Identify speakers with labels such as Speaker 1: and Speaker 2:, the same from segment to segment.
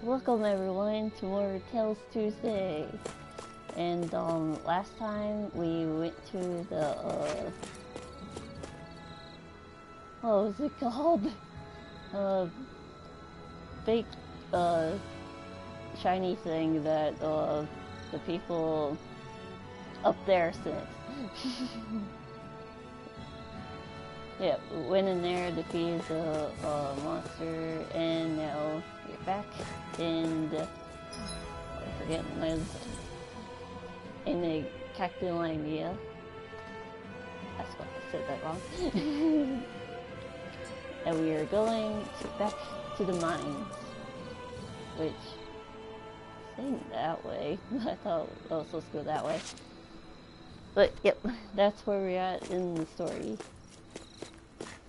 Speaker 1: Welcome everyone to more Tales Tuesday. And last time we went to the what was it called? Fake shiny thing that the people up there sent. Yeah, went in there, defeated the monster, and now we're back, and I forget my in the Cactulandia. That's what I said that wrong. And we are going back to the mines, which saying that way. I thought I was supposed to go that way, but yep, that's where we're at in the story.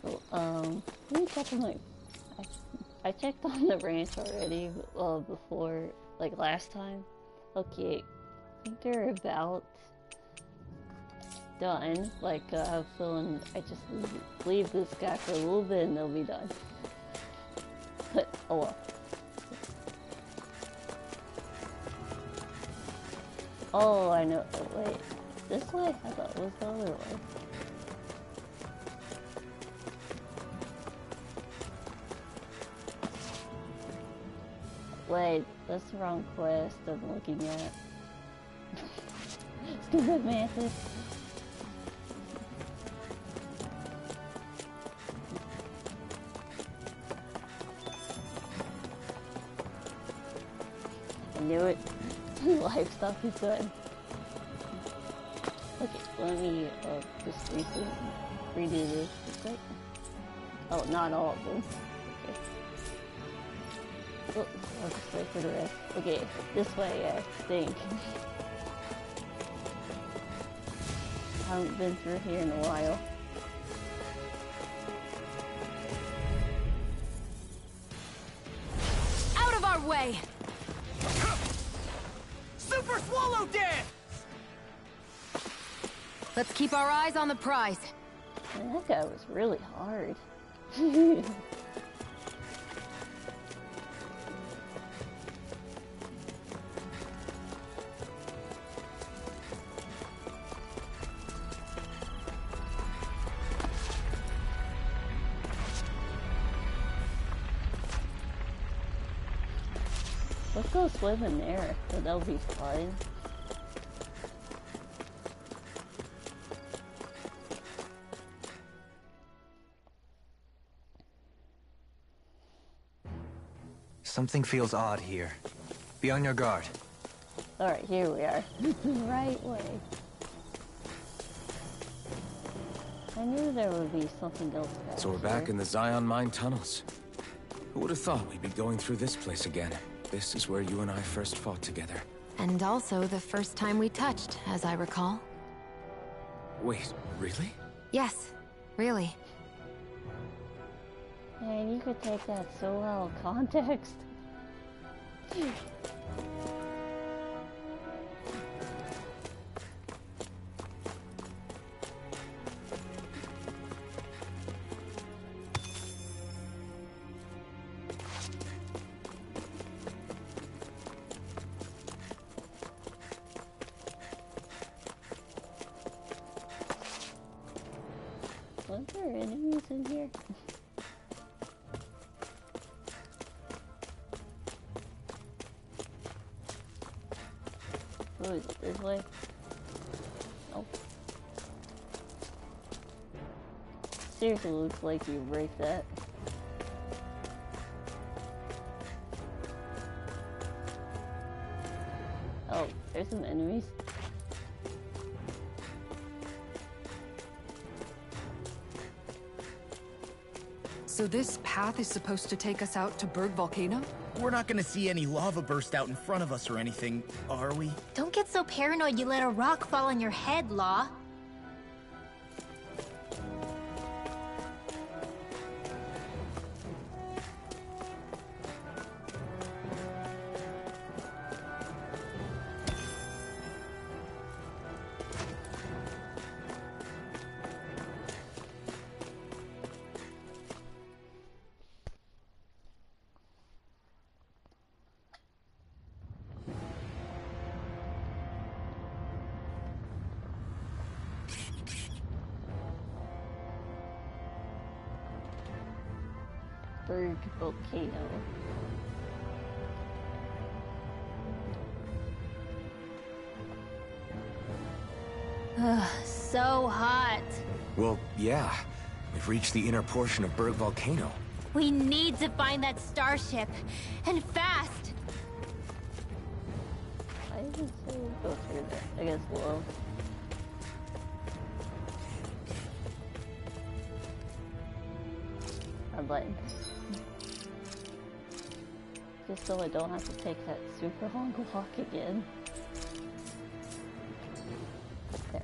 Speaker 1: So, let me check on I checked on the ranch already, before, like last time. Okay, I think they're about done. Like, I have a feeling I just leave this guy for a little bit and they'll be done. But, oh well. Oh, I know. Oh, wait. This way? I thought it was the other way. Wait, that's the wrong quest I'm looking at. Stupid mantis. I knew it. Livestock is good. Okay, let me just redo this. Right? Oh, not all of them. Oh, I'll just wait for the rest. Okay, this way, I think. I haven't been through here in a while.
Speaker 2: Out of our way! Super Swallow Dance! Let's keep our eyes on the prize.
Speaker 1: Man, that guy was really hard. Let's go swim in there. That'll be fun.
Speaker 3: Something feels odd here. Be on your guard.
Speaker 1: Alright, here we are. The right way. I knew there would be something else back
Speaker 4: So we're back in the Zion Mine tunnels. Who would have thought we'd be going through this place again? This is where you and I first fought together.
Speaker 2: And also the first time we touched, as I recall.
Speaker 4: Wait, really?
Speaker 2: Yes, really.
Speaker 1: Man, you could take that so out of context. Was there enemies in here? Oh, is it this way? Oh. Seriously, looks like you break that. Oh, there's some enemies.
Speaker 5: So this path is supposed to take us out to Berg Volcano?
Speaker 6: We're not gonna see any lava burst out in front of us or anything, are we?
Speaker 7: Don't get so paranoid you let a rock fall on your head, Law.
Speaker 1: Berg volcano.
Speaker 7: So hot.
Speaker 4: Well, yeah. We've reached the inner portion of Berg Volcano.
Speaker 7: We need to find that starship. And fast.
Speaker 1: I didn't say go through that. I guess we'll. Red button. Just so I don't have to take that super long walk again. There.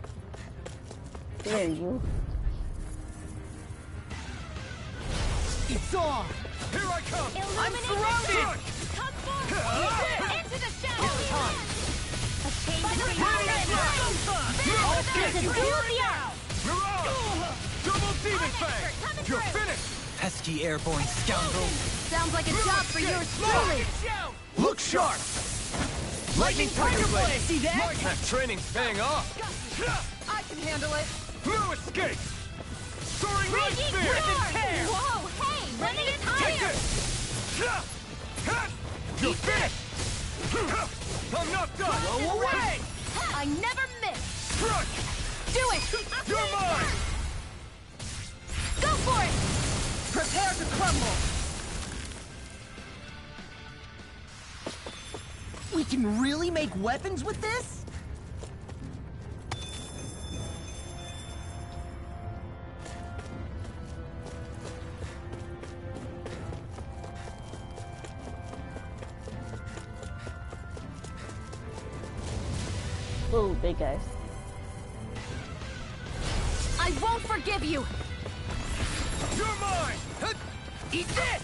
Speaker 1: There you.
Speaker 6: It's on!
Speaker 8: Here I come!
Speaker 6: I'm surrounded!
Speaker 7: Come forward! Into the shadows!
Speaker 6: It's time!
Speaker 7: A change in the
Speaker 6: I'll get you!
Speaker 8: Mirage! Double demon fang! You're finished!
Speaker 3: Pesky airborne scoundrel.
Speaker 7: Sounds like a job for yours truly.
Speaker 8: Look sharp! Lightning Tiger Blade!
Speaker 6: See that?
Speaker 8: That training's paying off!
Speaker 5: I can handle it.
Speaker 8: No escape! Soaring Light
Speaker 7: Raging
Speaker 8: Spear!
Speaker 7: roar! Whoa, hey! Running it
Speaker 8: Take
Speaker 7: higher!
Speaker 8: this! You're finished! I'm not done!
Speaker 6: Blow away!
Speaker 7: I never miss!
Speaker 8: Strike!
Speaker 7: Do it!
Speaker 8: You're mine!
Speaker 7: Go for it!
Speaker 6: Prepare to crumble! We can really make weapons with this?
Speaker 1: Whoa, big guys.
Speaker 7: I won't forgive you!
Speaker 8: You're mine!
Speaker 6: Eat this!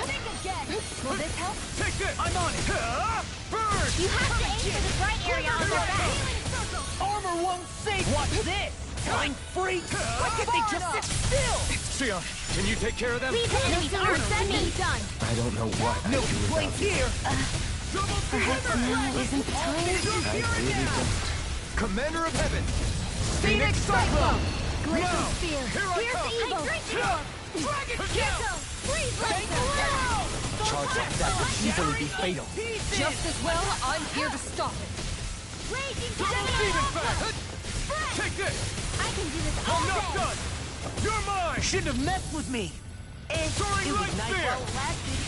Speaker 7: Think again! Will this help?
Speaker 8: Take this!
Speaker 6: I'm on it!
Speaker 8: Burn!
Speaker 7: You have to aim for the bright area on their back!
Speaker 6: Armor won't save! Watch this! Flying freak! Why can't they just sit still?
Speaker 8: Sion, can you take care of them?
Speaker 7: Leave enemies armor said me done!
Speaker 4: I don't know what I'd
Speaker 6: No
Speaker 4: do
Speaker 6: complaints
Speaker 4: without
Speaker 6: here!
Speaker 7: Perhaps now isn't the time?
Speaker 4: I really don't.
Speaker 8: Commander of Heaven!
Speaker 6: Phoenix Cyclone!
Speaker 7: Glacial Spear!
Speaker 8: Here I
Speaker 7: Here's
Speaker 8: come!
Speaker 7: evil!
Speaker 8: Dragon
Speaker 7: Ghetto! Freeze Laser!
Speaker 3: Charge like that would easily be fatal.
Speaker 5: Just as well, I'm here to stop it.
Speaker 7: Raging
Speaker 8: Double demon fang! Take this!
Speaker 7: I can do this all
Speaker 8: I'm not
Speaker 7: day!
Speaker 8: done! You're mine!
Speaker 6: Shouldn't have messed with me! And
Speaker 8: Soaring
Speaker 6: it
Speaker 8: Light
Speaker 6: was nice
Speaker 8: Spear!
Speaker 6: while it lasted.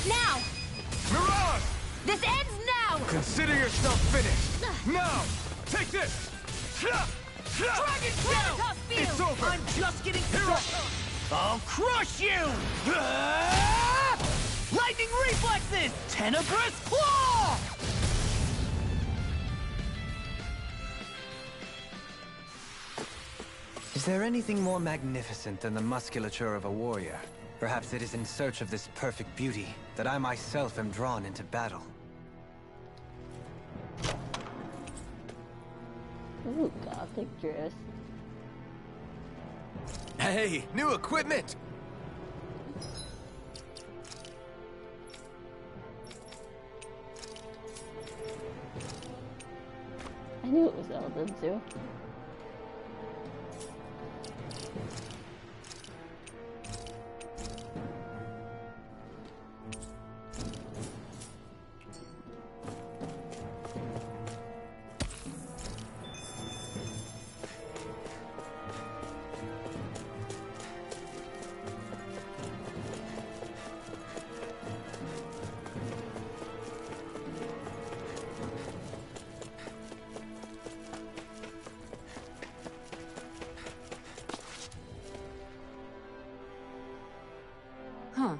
Speaker 7: Now!
Speaker 8: Mirage!
Speaker 7: This ends now!
Speaker 8: Consider yourself finished! Now! Take this!
Speaker 6: Dragon Tail!
Speaker 8: It's over!
Speaker 6: I'm just getting
Speaker 8: Here I
Speaker 6: started!
Speaker 8: come!
Speaker 6: I'll crush you! Lightning reflexes! Tenebrous claw!
Speaker 3: Is there anything more magnificent than the musculature of a warrior? Perhaps it is in search of this perfect beauty that I myself am drawn into battle.
Speaker 1: Ooh, gothic dress.
Speaker 8: Hey, new equipment!
Speaker 1: I knew it was Elden too.
Speaker 5: Huh.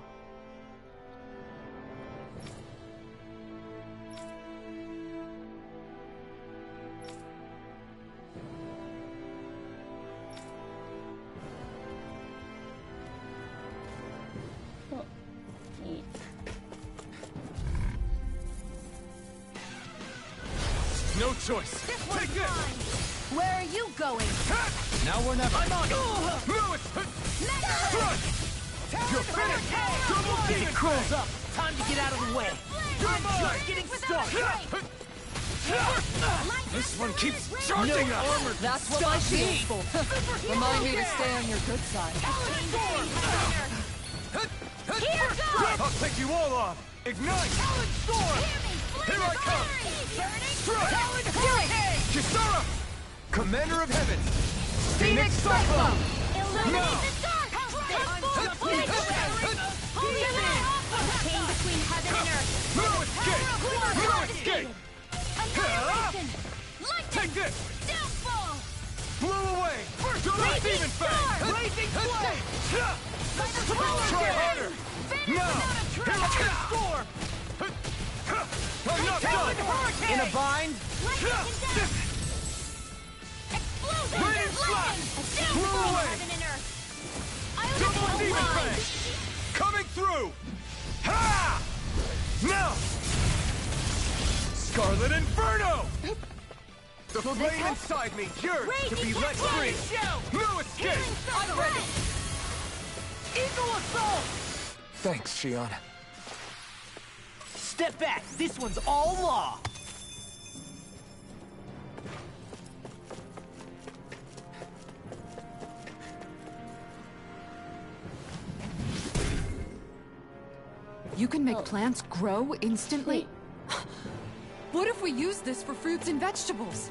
Speaker 1: Oh, neat.
Speaker 8: No choice! Take this!
Speaker 7: Where are you going?
Speaker 3: Now we're never.
Speaker 8: I'm on it! Lewis! Thrust! You're finished! Double
Speaker 6: As
Speaker 8: demon
Speaker 6: it curls up, time to get out of the way.
Speaker 8: You're
Speaker 6: I'm
Speaker 8: mine!
Speaker 6: just getting started.
Speaker 4: This one keeps charging us!
Speaker 5: That's what my shield's for. Remind me to stay on your good side.
Speaker 8: Here goes! I'll take you all off! Ignite! Talon Storm! Here I come! Strike! Talon Hurricane! Kisara! Commander of Heaven! Phoenix Cyclone!
Speaker 7: Illuminate the dark! Transform! Chain between heaven and earth.
Speaker 8: No escape! No escape!
Speaker 7: Annihilation!
Speaker 8: Take
Speaker 7: Lightning!
Speaker 8: this!
Speaker 7: Downfall!
Speaker 8: Blow away! Double Demon Fang!
Speaker 7: Raging Flame!
Speaker 8: Try harder! Now! Here I Storm! I'm not done!
Speaker 6: In a bind?
Speaker 8: Raining Slash! Blow away!
Speaker 7: Heaven and earth.
Speaker 8: Double Demon Fang! Coming through! Ha! Now! Scarlet Inferno! The flame inside me yearns to be let free! No escape!
Speaker 7: I'm ready!
Speaker 6: Eagle Assault!
Speaker 4: Thanks, Shion.
Speaker 6: Step back. This one's all law.
Speaker 5: You can make plants grow instantly? What if we use this for fruits and vegetables?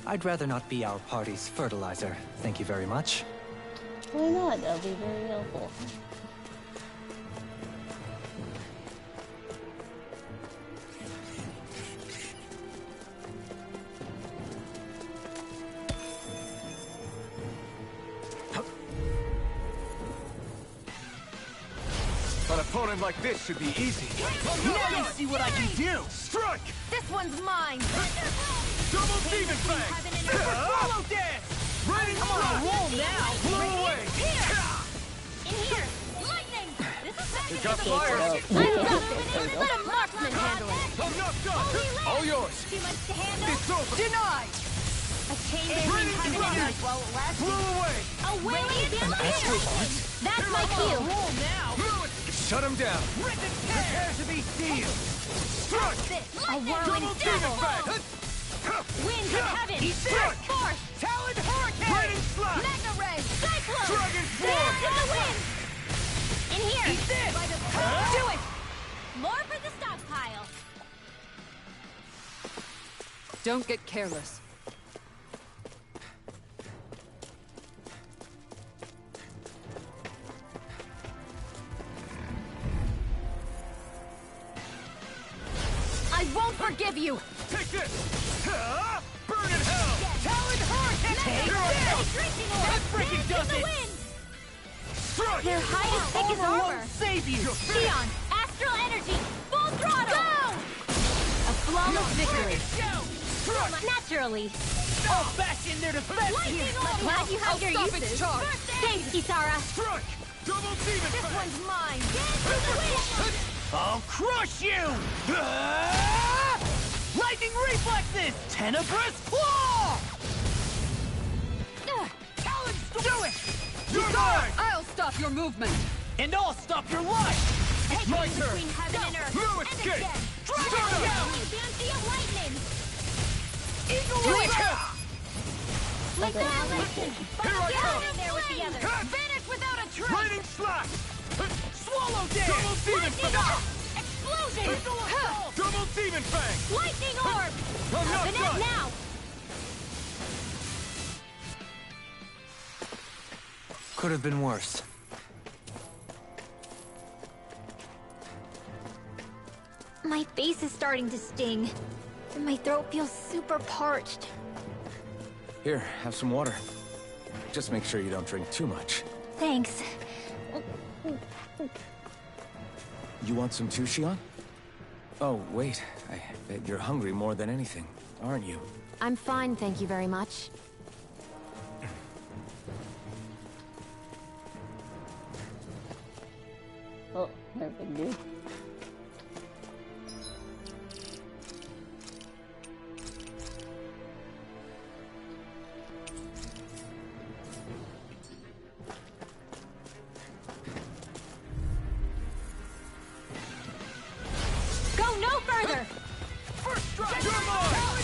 Speaker 3: I'd rather not be our party's fertilizer. Thank you very much.
Speaker 1: Why not? That'll be very helpful.
Speaker 8: An opponent like this should be easy.
Speaker 6: Now you see what I can do.
Speaker 8: Strike!
Speaker 7: This one's mine!
Speaker 8: Double Demon Fang!
Speaker 7: Heaven and earth.
Speaker 6: Follow dance.
Speaker 8: Raining
Speaker 6: I'm on a
Speaker 8: Slash!
Speaker 6: roll now.
Speaker 8: Blow away!
Speaker 7: In here! Lightning! This is
Speaker 8: You got fire!
Speaker 7: I've got this! Let a marksman handle it!
Speaker 8: I'm not done! All yours!
Speaker 7: Too much to handle?
Speaker 8: It's over!
Speaker 6: Denied.
Speaker 7: A chain between heaven and earth while it lasts.
Speaker 8: Blow away!
Speaker 7: A wailing damage! That's my cue!
Speaker 6: Roll now.
Speaker 8: Shut him down!
Speaker 6: Prepare to be sealed.
Speaker 8: Strike!
Speaker 7: A whirling
Speaker 8: Double Demon
Speaker 7: devil!
Speaker 8: Fang!
Speaker 7: Winds of heaven!
Speaker 6: Eat this.
Speaker 7: Force!
Speaker 6: Talon Hurricane.
Speaker 8: Raining Slash!
Speaker 7: Mega ray! Cyclone!
Speaker 8: Dragon Swarm!
Speaker 7: Dance in the wind! In here!
Speaker 6: Eat this.
Speaker 7: Do it! More for the stockpile!
Speaker 5: Don't get careless.
Speaker 7: I won't forgive you!
Speaker 8: Take this! Burn in hell!
Speaker 6: Talon Hurricane.
Speaker 8: Here I come!
Speaker 7: Drinking
Speaker 6: That
Speaker 7: orb!
Speaker 6: freaking
Speaker 7: Dance
Speaker 6: does
Speaker 7: in the
Speaker 6: it.
Speaker 7: wind!
Speaker 8: Strike!
Speaker 7: Their hide as thick as
Speaker 6: Armor
Speaker 7: armor!
Speaker 6: won't save you.
Speaker 7: Shion, astral energy! Full throttle! Go! A flawless victory! Naturally!
Speaker 6: I'll bash in their defense.
Speaker 7: Lightning orb! Glad you have your
Speaker 5: stop its
Speaker 7: uses!
Speaker 5: charge.
Speaker 7: Thanks, Kisara!
Speaker 8: Strike! Double Demon
Speaker 7: This
Speaker 8: Fang!
Speaker 7: one's mine! Dance in the wind!
Speaker 6: I'll crush you. Lightning reflexes. Tenebrous claw. Talon Storm. Do it.
Speaker 8: You're mine!
Speaker 5: I'll stop your movement!
Speaker 6: And I'll stop your life.
Speaker 7: Take
Speaker 8: my
Speaker 7: me
Speaker 8: turn.
Speaker 7: between heaven and earth!
Speaker 8: No
Speaker 7: and
Speaker 8: escape.
Speaker 7: again!
Speaker 8: Start
Speaker 7: Dragon
Speaker 8: up.
Speaker 7: down! Banshee of lightning!
Speaker 6: Eagle
Speaker 8: Do it.
Speaker 6: Assault.
Speaker 7: Like the Allison!
Speaker 8: Here I come.
Speaker 7: In there with the others! Vanish without a trace!
Speaker 8: Raining Slash!
Speaker 6: Swallow dance.
Speaker 8: Double Demon
Speaker 7: Lightning
Speaker 8: Fang!
Speaker 7: orb! Explosion!
Speaker 8: Double Demon Fang!
Speaker 7: Lightning orb!
Speaker 8: I'm not
Speaker 7: Up and
Speaker 8: done!
Speaker 7: in now!
Speaker 3: Could have been worse.
Speaker 7: My face is starting to sting. And my throat feels super parched.
Speaker 4: Here, have some water. Just make sure you don't drink too much.
Speaker 7: Thanks.
Speaker 4: You want some too, Shion? Oh, wait. I bet you're hungry more than anything, aren't you?
Speaker 2: I'm fine, thank you very much.
Speaker 1: Oh, no big deal.
Speaker 7: Go no further!
Speaker 8: First strike! You're mine!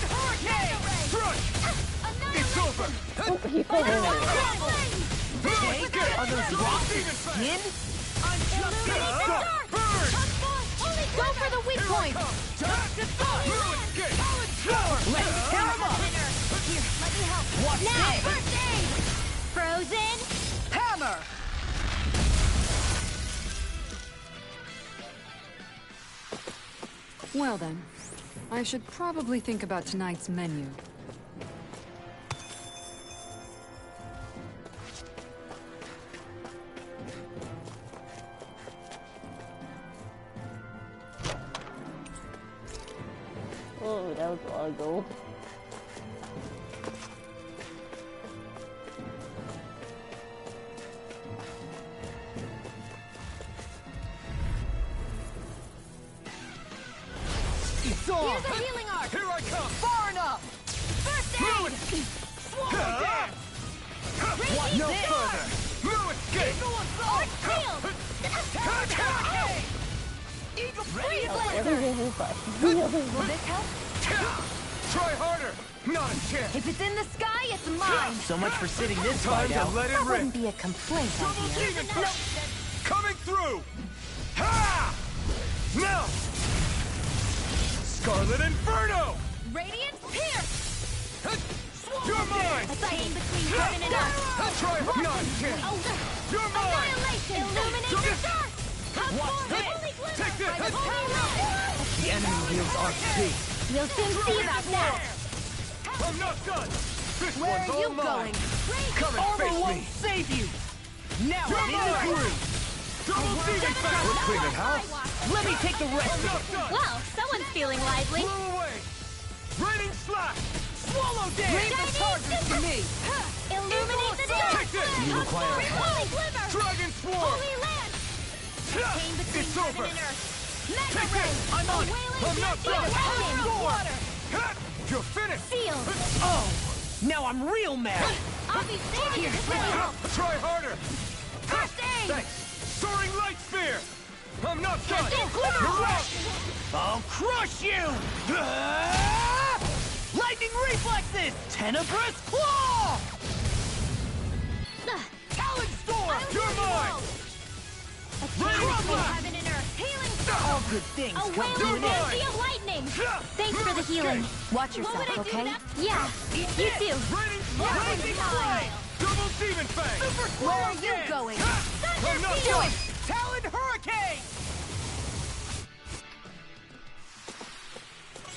Speaker 1: people.
Speaker 6: Are those rocks skin?
Speaker 5: Go for the weak point!
Speaker 6: Let's tear 'em up!
Speaker 7: Here, let me help.
Speaker 6: What's
Speaker 7: Now,
Speaker 6: this?
Speaker 7: first aid! Frozen?
Speaker 6: Hammer!
Speaker 5: Well then, I should probably think about tonight's menu.
Speaker 1: Oh, that was a lot of gold.
Speaker 6: It's on!
Speaker 7: Here's a healing arc!
Speaker 8: Here I come!
Speaker 6: Far enough!
Speaker 7: First aid!
Speaker 6: Swallow down! What's
Speaker 8: No
Speaker 6: this?
Speaker 8: further! No escape!
Speaker 7: Arc shield!
Speaker 6: Hurricane! Eagle freeze!
Speaker 1: What is this like?
Speaker 7: Will this help?
Speaker 8: Try harder! Not a chance!
Speaker 7: If it's in the sky, it's mine!
Speaker 6: So much for sitting this
Speaker 8: Time
Speaker 6: fight
Speaker 8: to
Speaker 6: out.
Speaker 8: let it
Speaker 7: That
Speaker 8: rip!
Speaker 7: wouldn't be a complaint, I
Speaker 8: Double
Speaker 7: hear.
Speaker 8: demon fist! Coming through! Ha! Now! Scarlet Inferno!
Speaker 7: Radiant pierce!
Speaker 8: You're mine!
Speaker 7: A fighting between heaven and earth!
Speaker 8: Try not a chance!
Speaker 7: Oh,
Speaker 8: You're mine!
Speaker 7: annihilation! Illuminate the dark! Come
Speaker 6: What's
Speaker 7: forward!
Speaker 6: this?
Speaker 7: Holy glimmer!
Speaker 8: Take this!
Speaker 7: By the holy light!
Speaker 6: The enemy wields Arc too.
Speaker 7: We'll soon see about that!
Speaker 8: I'm not done! This
Speaker 7: Where
Speaker 8: one's
Speaker 7: are
Speaker 8: all
Speaker 7: you
Speaker 8: mine!
Speaker 7: going?
Speaker 8: Come and
Speaker 6: Armor
Speaker 8: face
Speaker 6: won't
Speaker 8: me!
Speaker 6: save you! Now
Speaker 8: You're
Speaker 6: I'm in the
Speaker 8: mine!
Speaker 6: groove!
Speaker 8: Double demon fist! We're cleaning house!
Speaker 6: Let me take the rest
Speaker 8: I'm
Speaker 6: of
Speaker 8: not
Speaker 6: it!
Speaker 8: done!
Speaker 7: Well, someone's feeling lively.
Speaker 8: Blow away! Raining slash!
Speaker 6: Swallow down! Leave the chargers to me!
Speaker 7: Illuminate the dark!
Speaker 8: Take this!
Speaker 6: You require
Speaker 7: Holy glimmer!
Speaker 8: Dragon Swarm!
Speaker 7: Holy lance! Pain between
Speaker 8: It's
Speaker 7: heaven
Speaker 8: over!
Speaker 7: and earth! Mega
Speaker 8: Take
Speaker 7: ray!
Speaker 8: this!
Speaker 6: I'm on it!
Speaker 8: I'm not done!
Speaker 7: Lightning!
Speaker 6: Water!
Speaker 8: Ha! You're finished!
Speaker 7: Sealed!
Speaker 6: Oh! Now I'm real mad!
Speaker 7: I'll be saving you this help!
Speaker 8: Try harder!
Speaker 7: First aid!
Speaker 8: Thanks! Soaring Light Spear! I'm not done!
Speaker 7: Glimmer!
Speaker 8: You're out!
Speaker 6: I'll crush you! Ah! Lightning reflexes! Tenebrous claw! Talon storm!
Speaker 8: You're mine!
Speaker 7: A chain between heaven and earth! Healing
Speaker 6: All
Speaker 7: circle!
Speaker 6: good things
Speaker 7: A
Speaker 6: come to
Speaker 7: wailing
Speaker 6: an end.
Speaker 7: energy of lightning! Thanks for the healing.
Speaker 2: Watch
Speaker 7: What would
Speaker 2: yourself,
Speaker 7: I do
Speaker 2: okay?
Speaker 7: that? Yeah, you too.
Speaker 8: Raining
Speaker 6: Rising flame!
Speaker 8: Double Demon Fang!
Speaker 6: Super
Speaker 7: Where are
Speaker 6: swallow
Speaker 7: you
Speaker 6: dance!
Speaker 7: going?
Speaker 8: I'm not
Speaker 7: Do
Speaker 8: done!
Speaker 7: it!
Speaker 6: Talon hurricane!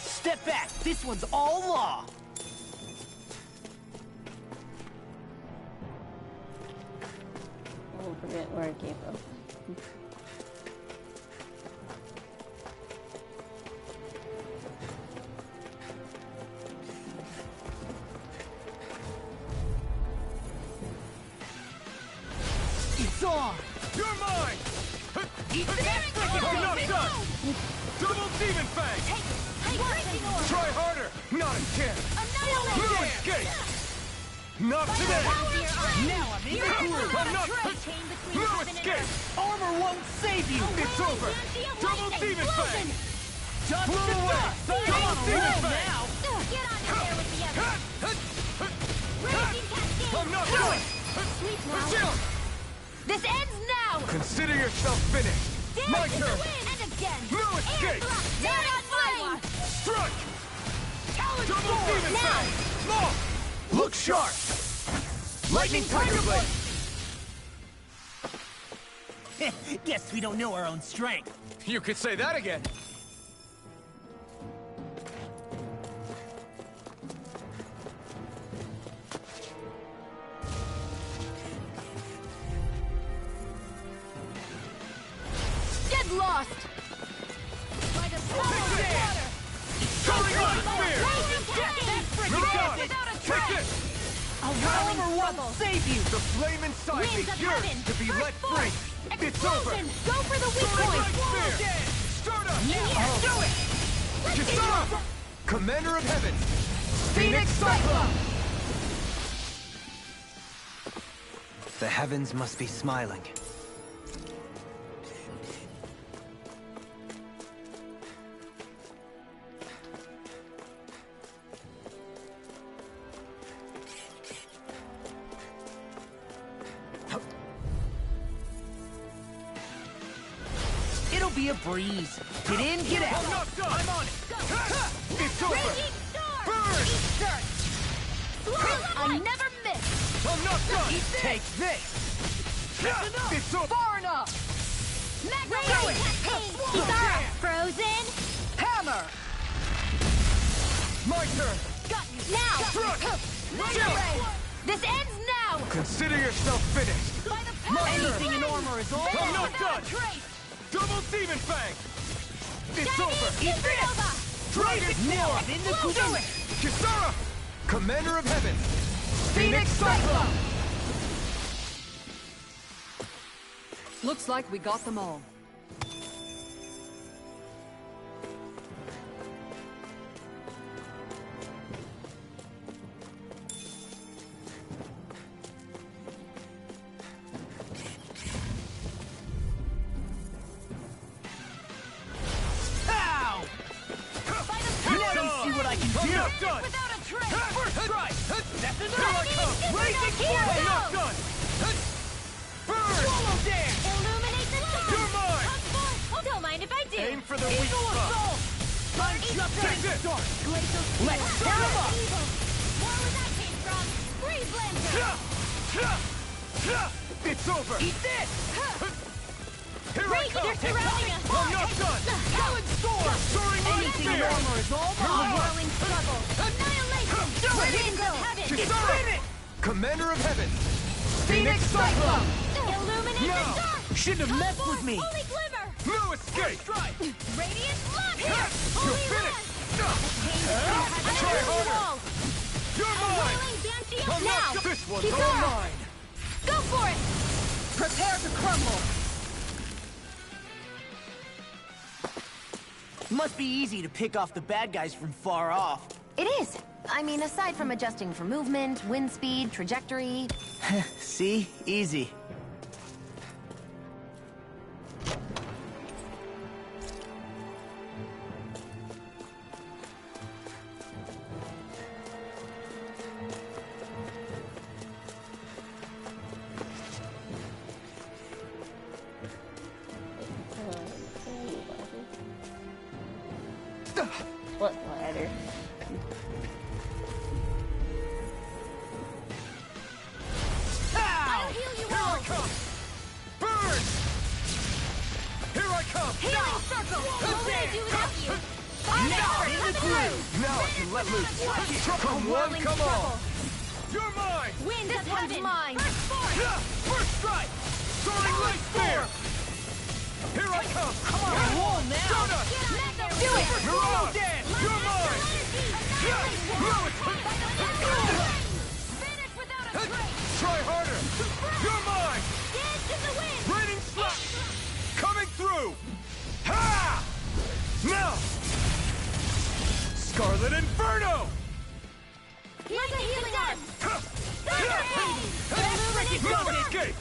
Speaker 6: Step back! This one's all law!
Speaker 1: I won't forget where I came from.
Speaker 6: It's on!
Speaker 8: You're mine!
Speaker 6: Eat that
Speaker 8: I'm not
Speaker 6: frickin'
Speaker 8: done! Double Demon Fang! Try harder! Not a chance! No escape! Not today!
Speaker 6: Now I'm in the groove!
Speaker 8: I'm not... No escape!
Speaker 6: Armor won't save you!
Speaker 8: It's over! Double Demon Fang!
Speaker 6: Just
Speaker 8: Blow
Speaker 6: the
Speaker 8: away!
Speaker 6: dust!
Speaker 8: Double
Speaker 6: I'm on a
Speaker 8: Demon
Speaker 6: roll
Speaker 8: Fang!
Speaker 6: now!
Speaker 7: Get on in there with the others. Raging cascade.
Speaker 8: I'm not done!
Speaker 7: Sleep now.
Speaker 8: Shield!
Speaker 7: This ends now.
Speaker 8: Consider yourself finished!
Speaker 7: Dance
Speaker 8: My
Speaker 7: in the
Speaker 8: turn!
Speaker 7: wind. And again.
Speaker 8: No escape!
Speaker 7: Dead on flame.
Speaker 8: Strike!
Speaker 6: Talon
Speaker 8: Double
Speaker 6: storm!
Speaker 8: Demon Fang! Long! Look sharp! Lightning Tiger Blade!
Speaker 6: Guess we don't know our own strength.
Speaker 8: You could say that again!
Speaker 7: Get lost. By the power of water.
Speaker 8: Soaring Light Spear!
Speaker 7: Raging cascade.
Speaker 8: You're done!
Speaker 7: Without a
Speaker 8: Take
Speaker 7: trace.
Speaker 8: this!
Speaker 7: A whirling
Speaker 6: Armor
Speaker 7: struggle.
Speaker 6: won't save you!
Speaker 8: The flame inside me
Speaker 7: Winds of
Speaker 8: yearns
Speaker 7: heaven.
Speaker 8: to be
Speaker 7: Burst
Speaker 8: let
Speaker 7: forth.
Speaker 8: free! It's over!
Speaker 7: Explosion. Go for the weak
Speaker 8: Soaring
Speaker 7: point.
Speaker 8: Light Spear! Start up!
Speaker 6: Do it!
Speaker 8: Kisara! Commander of Heavens! Phoenix Cyclone!
Speaker 3: The heavens must be smiling.
Speaker 6: be a breeze. Get in, get out.
Speaker 8: I'm not done.
Speaker 6: I'm on it.
Speaker 8: It's over.
Speaker 7: Raging storm!
Speaker 8: Burn!
Speaker 7: Eat dirt! I never miss!
Speaker 8: I'm not done.
Speaker 6: Take this.
Speaker 8: It's over.
Speaker 6: Far enough.
Speaker 7: Raging Kisara! Frozen!
Speaker 6: Hammer.
Speaker 8: My turn.
Speaker 7: Now!
Speaker 8: Jump.
Speaker 7: This ends now!
Speaker 8: Consider yourself finished.
Speaker 6: Anything in armor is all.
Speaker 8: I'm not done. Double Demon Fang. It's over.
Speaker 6: Eat this.
Speaker 8: Dragon
Speaker 6: Now
Speaker 8: Claw.
Speaker 6: I'm in the groove.
Speaker 8: Kisara, Commander of Heaven.
Speaker 6: Phoenix Cyclone.
Speaker 5: Looks like we got them all.
Speaker 6: Ow! Now you see what I can
Speaker 8: I'm
Speaker 6: do.
Speaker 8: not done.
Speaker 7: Without a trace!
Speaker 8: First try. That's
Speaker 6: Here
Speaker 8: enough.
Speaker 6: I come. Raging
Speaker 8: I'm
Speaker 6: Flame.
Speaker 8: not done. Burn.
Speaker 6: Swallow dance.
Speaker 7: Illuminate the sky!
Speaker 8: You're mine.
Speaker 7: Come forth! Don't mind if I do!
Speaker 8: Aim for the weak
Speaker 6: Eagle
Speaker 8: spot.
Speaker 6: Assault. I'm just
Speaker 8: Take
Speaker 6: getting
Speaker 8: this.
Speaker 6: started.
Speaker 7: Glacial
Speaker 6: Let's
Speaker 7: Steel.
Speaker 6: tear 'em up.
Speaker 7: Evil. More where that came from! Freeze Lancer!
Speaker 8: It's over.
Speaker 6: Eat this.
Speaker 8: Here I come.
Speaker 7: They're surrounding us!
Speaker 8: I'm not done.
Speaker 6: Talon Storm.
Speaker 8: Soaring
Speaker 6: Anything in
Speaker 8: Spear.
Speaker 6: armor is all
Speaker 7: A
Speaker 6: mine.
Speaker 7: whirling struggle! Annihilation! Winds of heaven!
Speaker 8: Kisara, Commander of Heaven.
Speaker 6: Phoenix Cyclone.
Speaker 7: Illuminate
Speaker 8: No.
Speaker 7: the dark!
Speaker 6: Shouldn't have messed with me.
Speaker 7: Holy glimmer!
Speaker 8: No escape.
Speaker 7: Radiant lock!
Speaker 8: You're
Speaker 7: Holy
Speaker 8: finished.
Speaker 7: Rest!
Speaker 8: Try harder. You're mine.
Speaker 7: Whirling Banshee
Speaker 8: I'm
Speaker 7: now!
Speaker 8: not. This one's all
Speaker 7: Kisara!
Speaker 8: mine.
Speaker 7: Go for it!
Speaker 6: Prepare to crumble. Must be easy to pick off the bad guys from far off.
Speaker 2: It is. I mean, aside from adjusting for movement, wind speed, trajectory...
Speaker 6: See? Easy.
Speaker 1: What ladder?
Speaker 7: I'll heal you
Speaker 8: Here
Speaker 7: all!
Speaker 8: I come. Burn. Here I come.
Speaker 7: Healing circle! What would I do without you?
Speaker 8: Now
Speaker 7: in the groove!
Speaker 8: Now I can let loose. Come one,
Speaker 7: Whirling
Speaker 8: come all.
Speaker 7: struggle!
Speaker 8: You're mine.
Speaker 7: Winds of
Speaker 2: one's
Speaker 7: heaven!
Speaker 2: mine.
Speaker 7: First force!
Speaker 8: First strike. Soaring light spear. Here I come. Come on,
Speaker 6: roll now.
Speaker 8: Donut.
Speaker 7: Do it!
Speaker 8: Hurrah. You're mine.
Speaker 7: Finish without a trace!
Speaker 8: Try harder. You're mine.
Speaker 7: Dance in the wind!
Speaker 8: Raining slap. Coming through. Ha! Now. Scarlet Inferno.
Speaker 7: Here's a healing arm!
Speaker 8: No escape.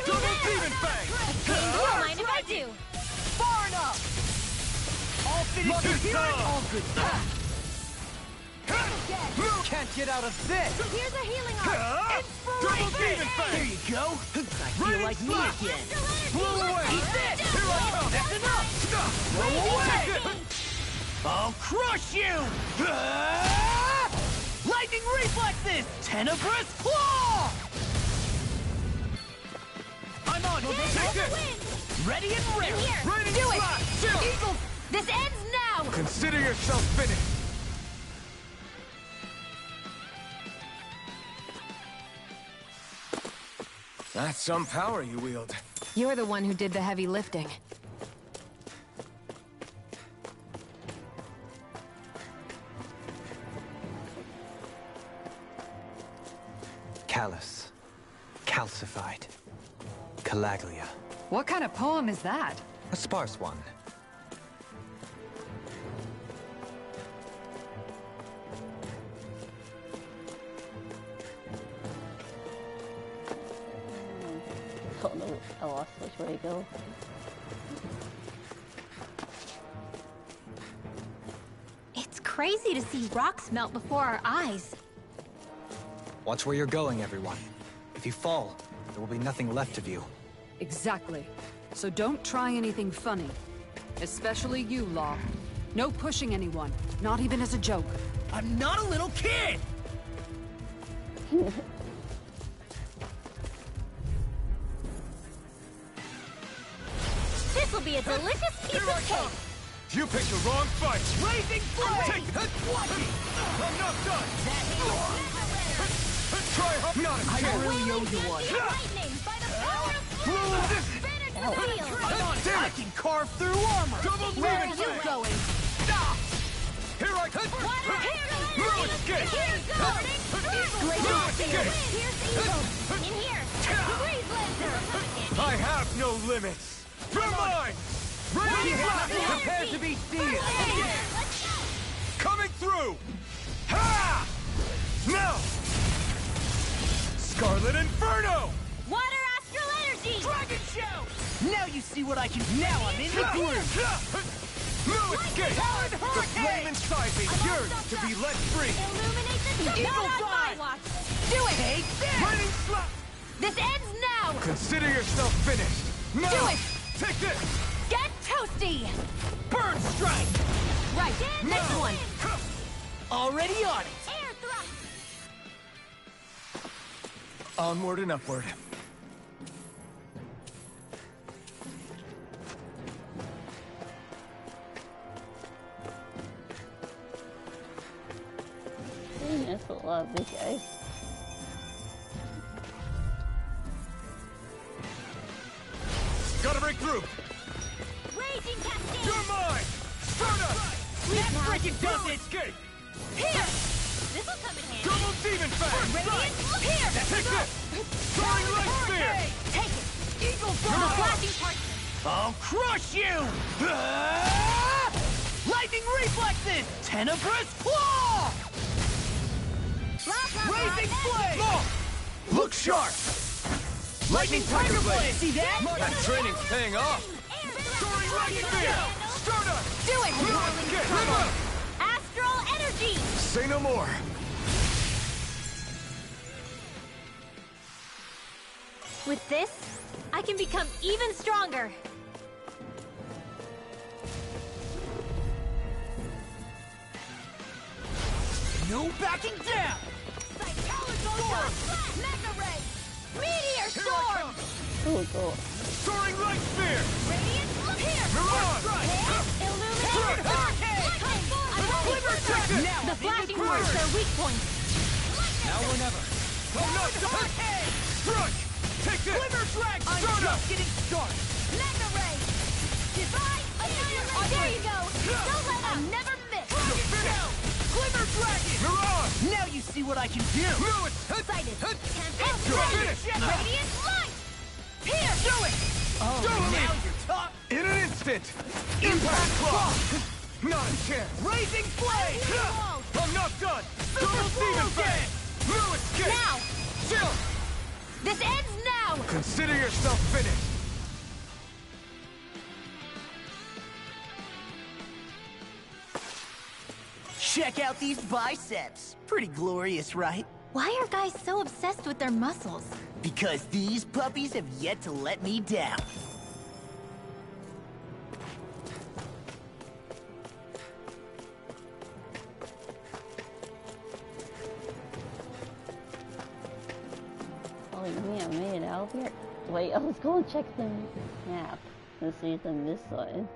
Speaker 8: Double Demon Fang.
Speaker 7: Don't mind if I do!
Speaker 6: Far enough. All finished
Speaker 8: Mother
Speaker 6: here.
Speaker 8: Tongue.
Speaker 6: All good.
Speaker 3: Can't get out of this!
Speaker 7: Here's a healing arm!
Speaker 8: Double Demon
Speaker 6: Here
Speaker 8: Fang.
Speaker 6: you go. I feel
Speaker 8: Raining
Speaker 6: like me
Speaker 8: slap.
Speaker 6: again.
Speaker 8: Blow away.
Speaker 6: Eat this.
Speaker 8: Here I come.
Speaker 6: That's enough.
Speaker 8: Blow away.
Speaker 6: I'll crush you. Lightning reflexes. Tenebrous claw. I'm on.
Speaker 8: Take this.
Speaker 6: Ready and ready.
Speaker 8: Raining
Speaker 7: Do it.
Speaker 8: slap. Chill.
Speaker 6: Eagle.
Speaker 7: This ends now!
Speaker 8: Consider yourself finished.
Speaker 4: That's some power you wield.
Speaker 2: You're the one who did the heavy lifting.
Speaker 3: Callous. Calcified. Calaglia.
Speaker 5: What kind of poem is that?
Speaker 3: A sparse one.
Speaker 1: Don't know. I lost which way to go.
Speaker 7: It's crazy to see rocks melt before our eyes.
Speaker 3: Watch where you're going, everyone. If you fall, there will be nothing left of you.
Speaker 5: Exactly. So don't try anything funny. Especially you, Law. No pushing anyone, not even as a joke.
Speaker 6: I'm not a little kid!
Speaker 7: This'll be a delicious piece
Speaker 8: Here I
Speaker 7: of
Speaker 8: come!
Speaker 7: cake!
Speaker 8: You picked the wrong fight!
Speaker 6: Blazing flame!
Speaker 8: Take that! I'm not done! Try hard! Not a
Speaker 6: I
Speaker 8: chance!
Speaker 6: really owe you one.
Speaker 7: Lightning by the power of
Speaker 8: Blow this!
Speaker 7: Finish
Speaker 6: Come on,
Speaker 8: Damn
Speaker 6: I
Speaker 8: it.
Speaker 6: can carve through armor!
Speaker 8: Double
Speaker 6: Where are
Speaker 8: demon
Speaker 6: you
Speaker 8: flame!
Speaker 6: going?
Speaker 8: Here I come! No escape!
Speaker 7: Blazing
Speaker 8: escape!
Speaker 7: Here's evil! In here! Freeze laser!
Speaker 8: I have no limits! You're mine! Raging blast!
Speaker 6: Prepare to be sealed!
Speaker 8: Coming through! Ha! Now! Scarlet Inferno!
Speaker 7: Water astral energy!
Speaker 6: Dragon shout! Now you see what I can do! Now I'm in the groove!
Speaker 8: No escape! The flame inside me yearns to be let free!
Speaker 7: Illuminate the
Speaker 6: Evil
Speaker 7: not on my
Speaker 6: die.
Speaker 7: watch!
Speaker 6: Do it! Take this!
Speaker 8: Lightning slap!
Speaker 7: This ends now!
Speaker 8: Consider yourself finished! Now!
Speaker 7: Do it!
Speaker 8: Take this!
Speaker 7: Get toasty!
Speaker 6: Burn strike!
Speaker 7: Right, next
Speaker 8: Now.
Speaker 7: one!
Speaker 6: Already on it!
Speaker 7: Air thrust!
Speaker 8: Onward and upward.
Speaker 1: That's a lot of big guys.
Speaker 8: Gotta break through!
Speaker 7: Raging cascade!
Speaker 8: You're mine! Stardust!
Speaker 6: That freaking does
Speaker 8: No
Speaker 6: it!
Speaker 8: escape!
Speaker 7: Here! This'll come in handy!
Speaker 8: Double demon fang!
Speaker 7: Radiant, here!
Speaker 8: Take this! Soaring light spear!
Speaker 7: Take it!
Speaker 6: Eagle
Speaker 7: The
Speaker 6: fly!
Speaker 7: flashing parchment!
Speaker 6: I'll crush you! Lightning reflexes! Tenebrous claw! Blazing flame!
Speaker 8: Look sharp! Lightning tiger blade!
Speaker 6: See that?
Speaker 8: That training's paying off! Soaring light spear! Stardust!
Speaker 7: Do it!
Speaker 8: No escape! River!
Speaker 7: Astral energy!
Speaker 8: Say no more!
Speaker 7: With this, I can become even stronger.
Speaker 6: No backing down!
Speaker 7: Mega ray! Meteor
Speaker 8: Here I
Speaker 7: storm!
Speaker 8: come!
Speaker 1: Cool, cool.
Speaker 8: Soaring light spear!
Speaker 7: Radiant, look here!
Speaker 8: Mirage!
Speaker 7: Illuminate!
Speaker 8: Take this!
Speaker 7: The flashing parts are weak points.
Speaker 8: Now or never! I'm not done! Strike! Take this!
Speaker 6: Glimmer drag! I'm
Speaker 8: Stardust!
Speaker 6: just getting started!
Speaker 7: Mega ray! Divine annihilation! There you go! Don't let up! Never miss!
Speaker 6: Glimmer dragon!
Speaker 8: Mirage!
Speaker 6: Now you see what I can do!
Speaker 8: No, it's...
Speaker 7: Excited!
Speaker 8: You're finished!
Speaker 7: Radiant light! Here!
Speaker 6: Do it! Oh,
Speaker 8: Double
Speaker 6: now
Speaker 8: me.
Speaker 6: you're top!
Speaker 8: In an instant! Impact claw! Not a chance!
Speaker 6: Raising flame!
Speaker 8: I'm not done! Double demon fang! No escape!
Speaker 7: Now!
Speaker 8: Chill!
Speaker 7: This ends now!
Speaker 8: Consider yourself finished!
Speaker 6: Check out these biceps! Pretty glorious, right?
Speaker 7: Why are guys so obsessed with their muscles?
Speaker 6: Because these puppies have yet to let me down.
Speaker 1: Oh, you mean I made it out here? Wait, I was going to check the map to see if I missed something.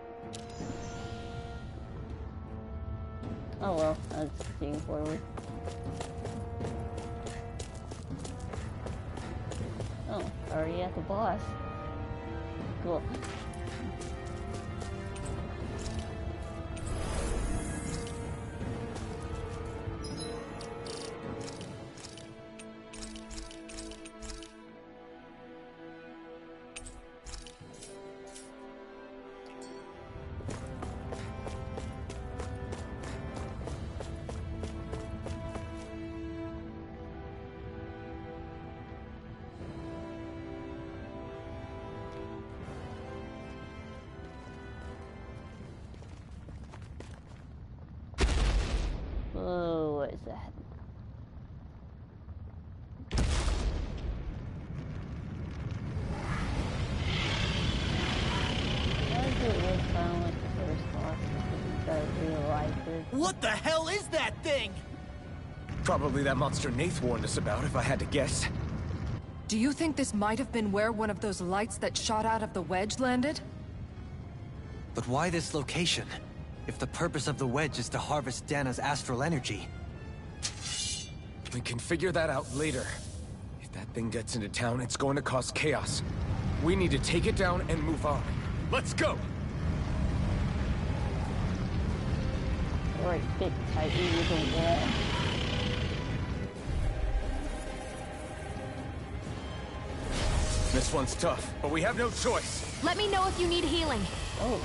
Speaker 1: Oh well, I was seeing forward. Oh, already at the boss. Cool.
Speaker 6: What the hell is that thing?
Speaker 4: Probably that monster Nath warned us about, if I had to guess.
Speaker 5: Do you think this might have been where one of those lights that shot out of the wedge landed?
Speaker 3: But why this location? If the purpose of the wedge is to harvest Dana's astral energy.
Speaker 4: We can figure that out later. If that thing gets into town, it's going to cause chaos. We need to take it down and move on. Let's go!
Speaker 1: Alright, big tight using that.
Speaker 4: This one's tough, but we have no choice.
Speaker 2: Let me know if you need healing.
Speaker 1: Oh,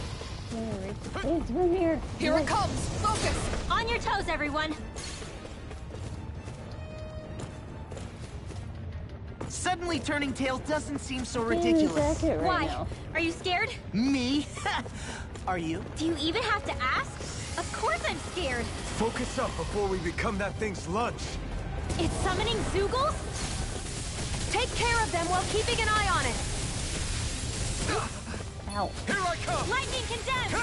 Speaker 1: it's from here.
Speaker 5: Here it comes! Focus!
Speaker 7: On your toes, everyone.
Speaker 6: Suddenly turning tail doesn't seem so
Speaker 1: Get in his
Speaker 6: ridiculous.
Speaker 1: jacket right
Speaker 7: Why?
Speaker 1: now.
Speaker 7: Are you scared?
Speaker 6: Me? Are you?
Speaker 7: Do you even have to ask? Of course I'm scared.
Speaker 8: Focus up before we become that thing's lunch.
Speaker 7: It's summoning Zoogles?
Speaker 2: Take care of them while keeping an eye on it.
Speaker 1: Ow.
Speaker 8: Here I come!
Speaker 7: Lightning condemned!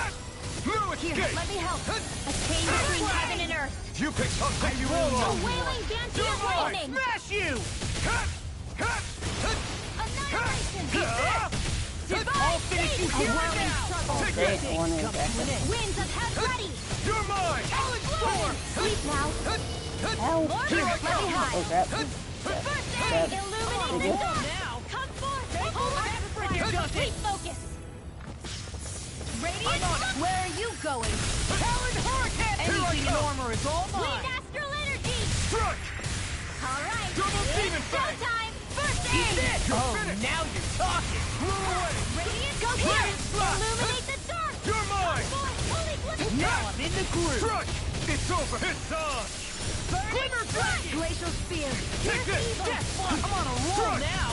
Speaker 8: No
Speaker 2: Here,
Speaker 8: escape!
Speaker 2: let me help.
Speaker 7: A chain between heaven and earth.
Speaker 8: You picked I'll take you all
Speaker 7: A
Speaker 8: on!
Speaker 7: wailing banshee of lightning!
Speaker 6: Smash you!
Speaker 7: Annihilation!
Speaker 6: I'll finish you here and now!
Speaker 8: Take
Speaker 1: Big
Speaker 8: it!
Speaker 1: one exactly.
Speaker 7: Winds of heaven ready!
Speaker 8: You're mine!
Speaker 7: Sleep now!
Speaker 1: Ow.
Speaker 7: Lord, let me hide!
Speaker 1: Oh crap.
Speaker 7: First
Speaker 1: Grab.
Speaker 7: aid! Illuminate the
Speaker 1: Good.
Speaker 7: dark!
Speaker 6: Now!
Speaker 7: Come forth! Hold on! Complete focus! Radiant look!
Speaker 6: Where are you going? Talon Hurricane! Anything in armor is all
Speaker 7: Wind
Speaker 6: mine!
Speaker 7: astral energy!
Speaker 8: Strike!
Speaker 7: Alright!
Speaker 8: Double demon
Speaker 7: It's
Speaker 8: fang!
Speaker 7: showtime! First
Speaker 6: Eat
Speaker 7: aid!
Speaker 6: this! Oh,
Speaker 8: finished.
Speaker 6: now you're talking!
Speaker 8: Blew away!
Speaker 7: Radiant go here!
Speaker 8: Radiant slash!
Speaker 7: Illuminate the dark!
Speaker 8: You're mine!
Speaker 7: Forth! Holy glitter!
Speaker 6: Now I'm in the groove!
Speaker 8: Strike! It's over! It's on!
Speaker 6: Glimmer Dragon! Glacial Spear!
Speaker 8: Take this!
Speaker 6: Death Block! I'm on a roll
Speaker 8: Strike!
Speaker 6: now!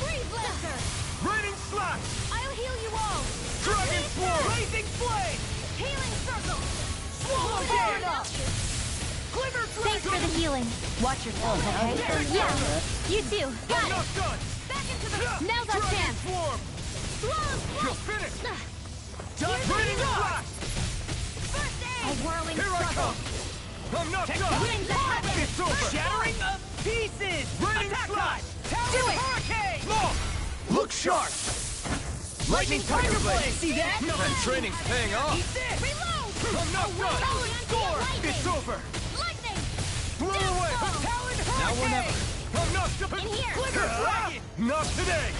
Speaker 7: Freeze Blaster!
Speaker 8: Raining slash!
Speaker 7: I'll heal you all!
Speaker 8: Dragon Swarm!
Speaker 6: Blazing Flame!
Speaker 7: Healing circle!
Speaker 6: Swallow
Speaker 7: Powered
Speaker 6: Down!
Speaker 7: up!
Speaker 6: Glimmer
Speaker 7: Thanks for
Speaker 6: Dragon!
Speaker 7: the healing. Watch yourself, okay? Yeah. You too. Got
Speaker 8: I'm
Speaker 7: it.
Speaker 8: not done!
Speaker 7: Back into the... Now's our
Speaker 8: Dragon
Speaker 7: chance.
Speaker 8: Swarm!
Speaker 7: Swallow
Speaker 8: You're
Speaker 7: smoke.
Speaker 8: finished!
Speaker 6: Done
Speaker 8: Raining
Speaker 6: raining
Speaker 8: slash!
Speaker 7: First aid. A whirling
Speaker 8: Here I
Speaker 7: struggle.
Speaker 8: come! I'm not done!
Speaker 7: Winds of heaven.
Speaker 8: It's over!
Speaker 6: Shattering of pieces!
Speaker 8: Raining
Speaker 6: Attack
Speaker 8: slash!
Speaker 6: time! Talon
Speaker 7: Do it.
Speaker 6: Hurricane!
Speaker 8: Look! Look sharp! Lightning Tiger Blade!
Speaker 6: See that?
Speaker 8: That training's paying off!
Speaker 6: Eat this!
Speaker 7: Reload.
Speaker 8: I'm not done!
Speaker 7: Score.
Speaker 8: It's over!
Speaker 7: Lightning.
Speaker 8: Blew away!
Speaker 6: Talon
Speaker 8: Now or never!
Speaker 6: Hurricane!
Speaker 8: I'm not done!
Speaker 7: In here.
Speaker 6: Glimmer Dragon!
Speaker 8: Not today!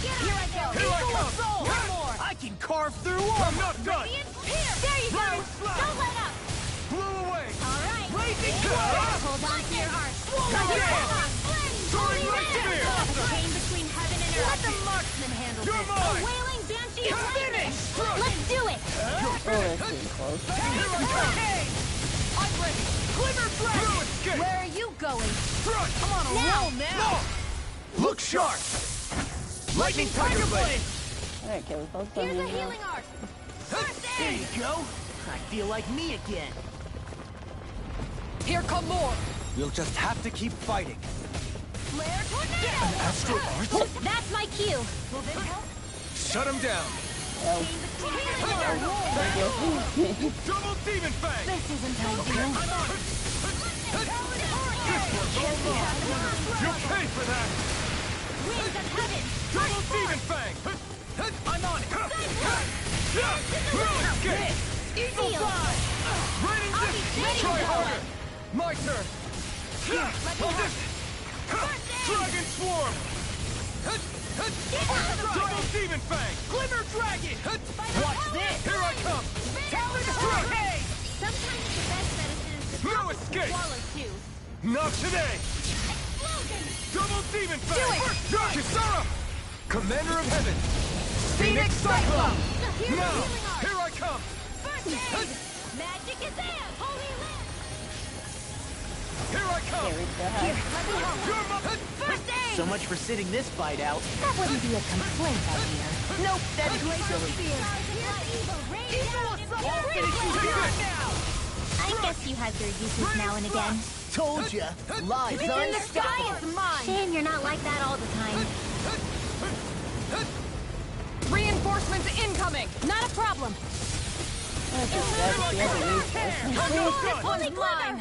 Speaker 7: Here I go.
Speaker 8: Here I come!
Speaker 6: Soul!
Speaker 8: One
Speaker 6: more! I can carve through
Speaker 8: I'm
Speaker 6: armor!
Speaker 8: not done!
Speaker 7: Radiant. Here. There you go.
Speaker 8: Raining slash.
Speaker 7: Don't let up.
Speaker 8: Blew away!
Speaker 7: All right.
Speaker 6: Blazing
Speaker 7: Hold on to your heart.
Speaker 8: Soaring Light Spear!
Speaker 7: A chain between heaven and earth.
Speaker 6: Let the marksman handle
Speaker 8: You're
Speaker 6: this!
Speaker 8: mine!
Speaker 7: Wailing banshee of lightning.
Speaker 8: Strike!
Speaker 7: Let's do it.
Speaker 1: Oh, that's getting close.
Speaker 8: Here I come!
Speaker 6: Hurricane! I'm ready! Glimmer
Speaker 8: No
Speaker 6: Dragon!
Speaker 8: escape!
Speaker 2: Where are you going?
Speaker 8: Strike!
Speaker 6: I'm on a roll now!
Speaker 8: Look sharp! Lightning Tiger Blade!
Speaker 1: Alright, okay, we're close on
Speaker 7: Here's a
Speaker 1: these now.
Speaker 7: healing arc. First
Speaker 6: There
Speaker 7: aid.
Speaker 6: you go! I feel like me again!
Speaker 5: Here come more!
Speaker 3: We'll just have to keep fighting.
Speaker 7: Flare tornado.
Speaker 8: Astral Arts?
Speaker 7: That's my cue. Will this help?
Speaker 8: Shut him down!
Speaker 1: Oh,
Speaker 8: Double Demon Fang!
Speaker 7: This isn't ideal.
Speaker 8: You'll pay for that!
Speaker 7: Winds of heaven.
Speaker 8: Double Demon Fang!
Speaker 6: I'm on it!
Speaker 8: No escape!
Speaker 6: Eagle
Speaker 7: Seal.
Speaker 6: Fly!
Speaker 8: Raining
Speaker 7: I'll be
Speaker 8: Distance!
Speaker 7: ready
Speaker 8: Try
Speaker 7: to go.
Speaker 8: harder! My turn! Dragon Swarm! Double Demon Fang!
Speaker 6: Glimmer Dragon! Watch this!
Speaker 8: Here I come!
Speaker 6: Talon Hurricane!
Speaker 7: Sometimes the best medicine is to
Speaker 8: No
Speaker 7: stop and
Speaker 8: escape.
Speaker 7: swallow too.
Speaker 8: Not today!
Speaker 7: Explosion.
Speaker 8: Double Demon Fang!
Speaker 7: Do it.
Speaker 8: First strike! Kisara! Commander of Heaven!
Speaker 6: Phoenix Cyclone!
Speaker 7: Here's a
Speaker 8: Now!
Speaker 7: healing arc.
Speaker 8: Here I come!
Speaker 7: First aid. Magic is in. Holy land.
Speaker 8: Here I come!
Speaker 1: okay, reach the high.
Speaker 7: Let me help.
Speaker 8: You're my...
Speaker 7: First aid.
Speaker 6: So much for sitting this fight out.
Speaker 2: That wouldn't be a complaint, I hear.
Speaker 6: Nope, that'd be silly. I'll finish you here now!
Speaker 7: I guess you have your uses now and again.
Speaker 6: Told ya, lies
Speaker 2: In the sky
Speaker 6: unstoppable.
Speaker 2: is mine!
Speaker 7: Shame you're not like that all the time.
Speaker 5: Reinforcements incoming!
Speaker 7: Not a problem.
Speaker 1: That's the other resource.
Speaker 2: One's mine.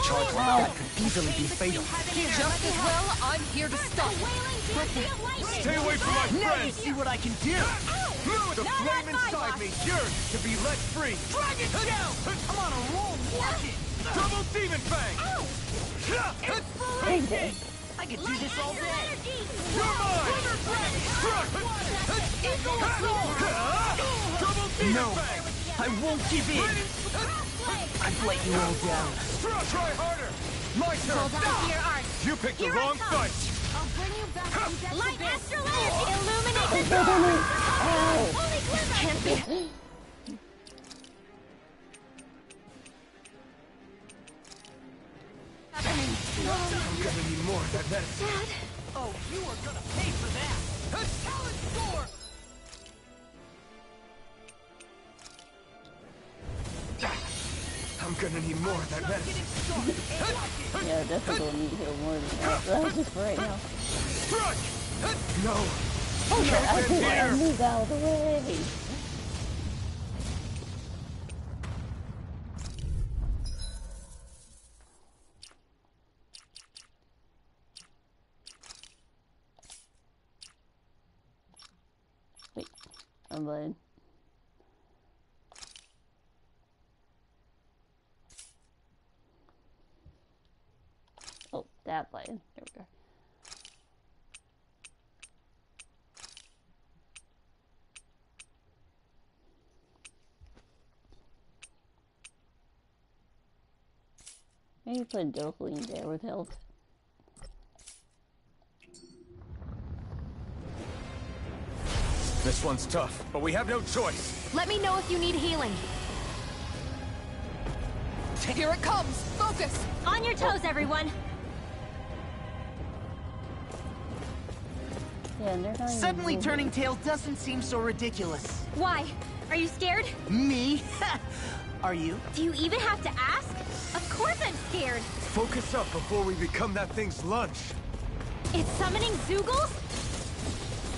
Speaker 3: Charge like that could easily be fatal.
Speaker 5: Just as well, I'm here to stop.
Speaker 8: Stay away from my
Speaker 6: Now you
Speaker 8: friends!
Speaker 6: see what I can do!
Speaker 8: The flame inside me yearns to be let free!
Speaker 6: Dragon down! I'm on a roll, watch it!
Speaker 8: Double Demon Fang!
Speaker 6: I could do this all day!
Speaker 8: You're mine! Double Demon
Speaker 6: No,
Speaker 8: Fang!
Speaker 6: I won't give in! I've let you all down.
Speaker 8: Try harder! My turn!
Speaker 2: Hold on to your art.
Speaker 8: You picked the
Speaker 2: Here I
Speaker 8: wrong
Speaker 2: come.
Speaker 8: fight!
Speaker 2: I'll bring you back from death. Light astral energy! Illuminate the Holy glimmer!
Speaker 1: Can't be.
Speaker 8: I'm gonna need more of that medicine.
Speaker 6: Oh, you are gonna pay for that! Talent Storm!
Speaker 8: I'm gonna need more of that medicine.
Speaker 1: Yeah, definitely gonna need heal more than that. That's just for right now.
Speaker 8: Strike! No!
Speaker 1: I moved out of the way. Wait, I'm blind. Oh, that button. There we go. Maybe put Dokeling there with help.
Speaker 4: This one's tough, but we have no choice.
Speaker 2: Let me know if you need healing.
Speaker 5: Here it comes! Focus!
Speaker 2: On your toes, everyone!
Speaker 1: Yeah, and they're not even
Speaker 6: Suddenly
Speaker 1: moving.
Speaker 6: turning tail doesn't seem so ridiculous.
Speaker 2: Why? Are you scared?
Speaker 6: Me? Are you?
Speaker 2: Do you even have to ask? Of course I'm scared!
Speaker 8: Focus up before we become that thing's lunch.
Speaker 2: It's summoning Zoogles?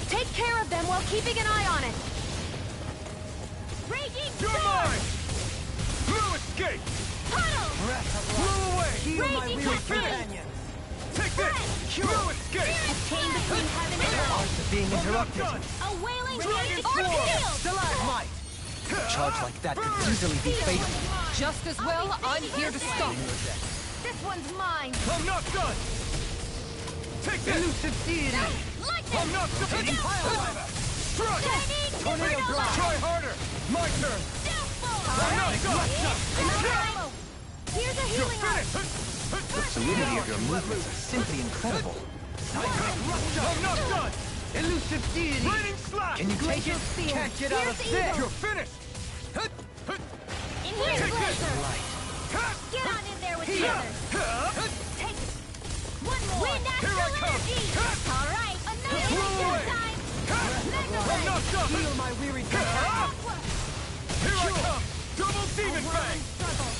Speaker 2: Take care of them while keeping an eye on it! Raging
Speaker 8: You're
Speaker 2: Storm!
Speaker 8: mine! No escape!
Speaker 2: Puddle!
Speaker 8: Blow away!
Speaker 6: Heal my
Speaker 2: Raging
Speaker 6: weary
Speaker 2: Cascade!
Speaker 6: companions!
Speaker 8: Take this! No escape!
Speaker 2: A chain between heaven and earth!
Speaker 6: Arts of being interrupted.
Speaker 8: Done!
Speaker 2: A wailing
Speaker 8: Dragon
Speaker 2: wind or
Speaker 8: Swarm!
Speaker 2: shield!
Speaker 6: Stalagmite!
Speaker 3: Charge like that could easily be fatal.
Speaker 5: Just as well, I'm here to stop.
Speaker 2: This one's mine!
Speaker 8: I'm not done! Take this!
Speaker 6: Elusive deity!
Speaker 2: Lightning!
Speaker 8: I'm not done!
Speaker 6: Hitting pile driver!
Speaker 8: Strike!
Speaker 2: Shining
Speaker 6: Tornado
Speaker 2: Inferno
Speaker 6: blast!
Speaker 8: Try harder! My turn! I'm not done!
Speaker 2: Here's a
Speaker 8: You're
Speaker 2: healing art!
Speaker 8: finished!
Speaker 3: The fluidity of your movements is simply incredible.
Speaker 8: I'm not done!
Speaker 6: Elusive deity!
Speaker 8: Raining slash!
Speaker 6: Can you take it? Can't get out of this!
Speaker 8: You're finished!
Speaker 2: In here,
Speaker 8: Take this!
Speaker 2: Blazer! Get on in there with the others! Take it! One more! Wind
Speaker 8: Here I
Speaker 2: astral
Speaker 8: come!
Speaker 2: energy! Alright!
Speaker 8: Blow
Speaker 2: Annihilation
Speaker 8: away!
Speaker 2: time!
Speaker 8: I'm not done!
Speaker 6: Heal my weary companions!
Speaker 8: Here I come! Double Demon Fang!